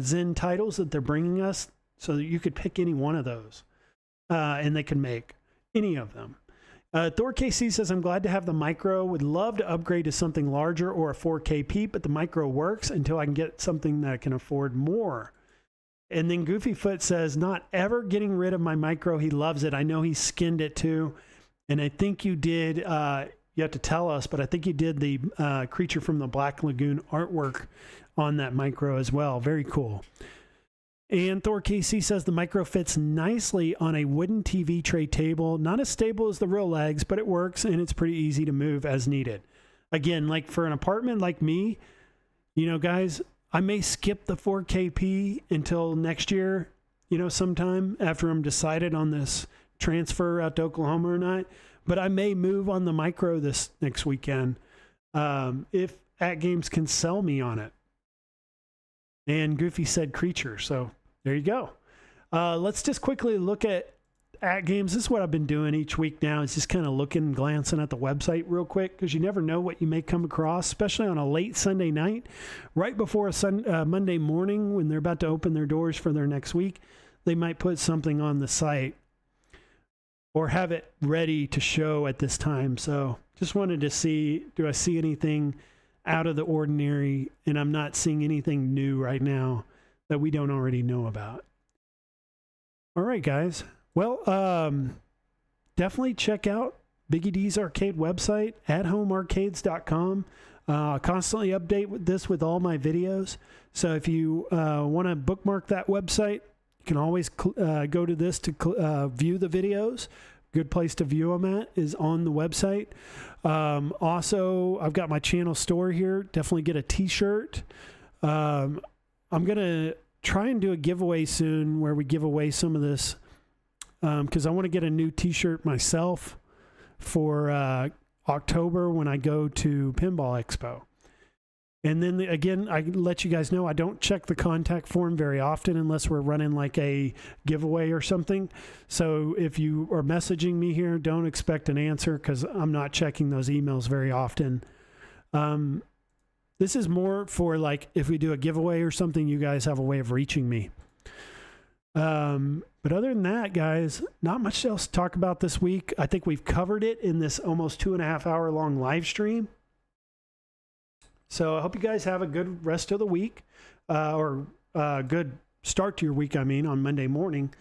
Zen titles that they're bringing us, so that you could pick any one of those, and they can make any of them. Thor KC says, I'm glad to have the micro. Would love to upgrade to something larger or a 4K Peep, but the micro works until I can get something that I can afford more. And then Goofyfoot says, not ever getting rid of my micro. He loves it. I know he skinned it too. And I think you did, you have to tell us, but I think you did the Creature from the Black Lagoon artwork on that micro as well. Very cool. And Thor KC says the micro fits nicely on a wooden TV tray table. Not as stable as the real legs, but it works and it's pretty easy to move as needed. Again, like for an apartment like me, you know, guys, I may skip the 4KP until next year, you know, sometime after I'm decided on this transfer out to Oklahoma or not. But I may move on the micro this next weekend if At Games can sell me on it. And Goofy said Creature, so there you go. Let's just quickly look at Games. This is what I've been doing each week now. It's just kind of looking and glancing at the website real quick because you never know what you may come across, especially on a late Sunday night, right before a Monday morning when they're about to open their doors for their next week. They might put something on the site or have it ready to show at this time. So just wanted to see, do I see anything out of the ordinary? And I'm not seeing anything new right now that we don't already know about. All right, guys. Well, definitely check out Biggie D's Arcade website, athomearcades.com. Constantly update this with all my videos. So if you want to bookmark that website, you can always go to this to view the videos. Good place to view them at is on the website. Also, I've got my channel store here. Definitely get a t-shirt. I'm going to try and do a giveaway soon where we give away some of this because I want to get a new t-shirt myself for October when I go to Pinball Expo. And then again, I let you guys know I don't check the contact form very often unless we're running like a giveaway or something. So if you are messaging me here, don't expect an answer because I'm not checking those emails very often. This is more for like if we do a giveaway or something, you guys have a way of reaching me. But other than that, guys, not much else to talk about this week. I think we've covered it in this almost 2.5 hour long live stream. So I hope you guys have a good rest of the week or good start to your week, I mean, on Monday morning.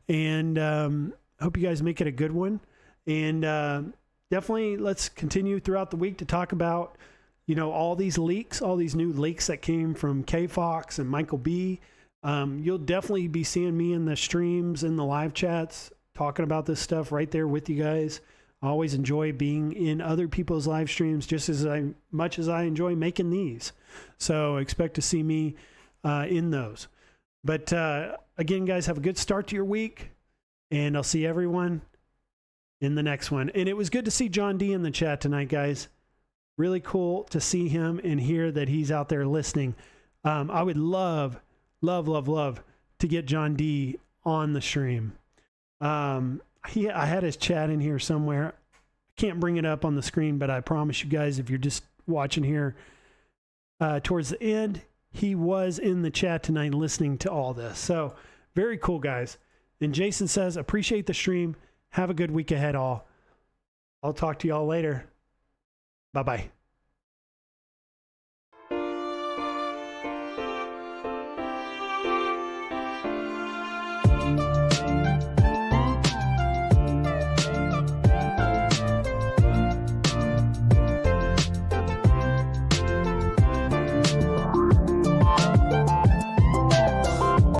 And hope you guys make it a good one. And definitely let's continue throughout the week to talk about, you know, all these leaks, all these new leaks that came from K Fox and Michael B. You'll definitely be seeing me in the streams, in the live chats, talking about this stuff right there with you guys. I always enjoy being in other people's live streams just as much as I enjoy making these. So expect to see me in those. But again, guys, have a good start to your week. And I'll see everyone in the next one. And it was good to see John D in the chat tonight, guys. Really cool to see him and hear that he's out there listening. I would love to get John D on the stream. I had his chat in here somewhere. I can't bring it up on the screen, but I promise you guys, if you're just watching here towards the end, he was in the chat tonight listening to all this. So very cool, guys. And Jason says, appreciate the stream. Have a good week ahead, all. I'll talk to y'all later. Bye-bye.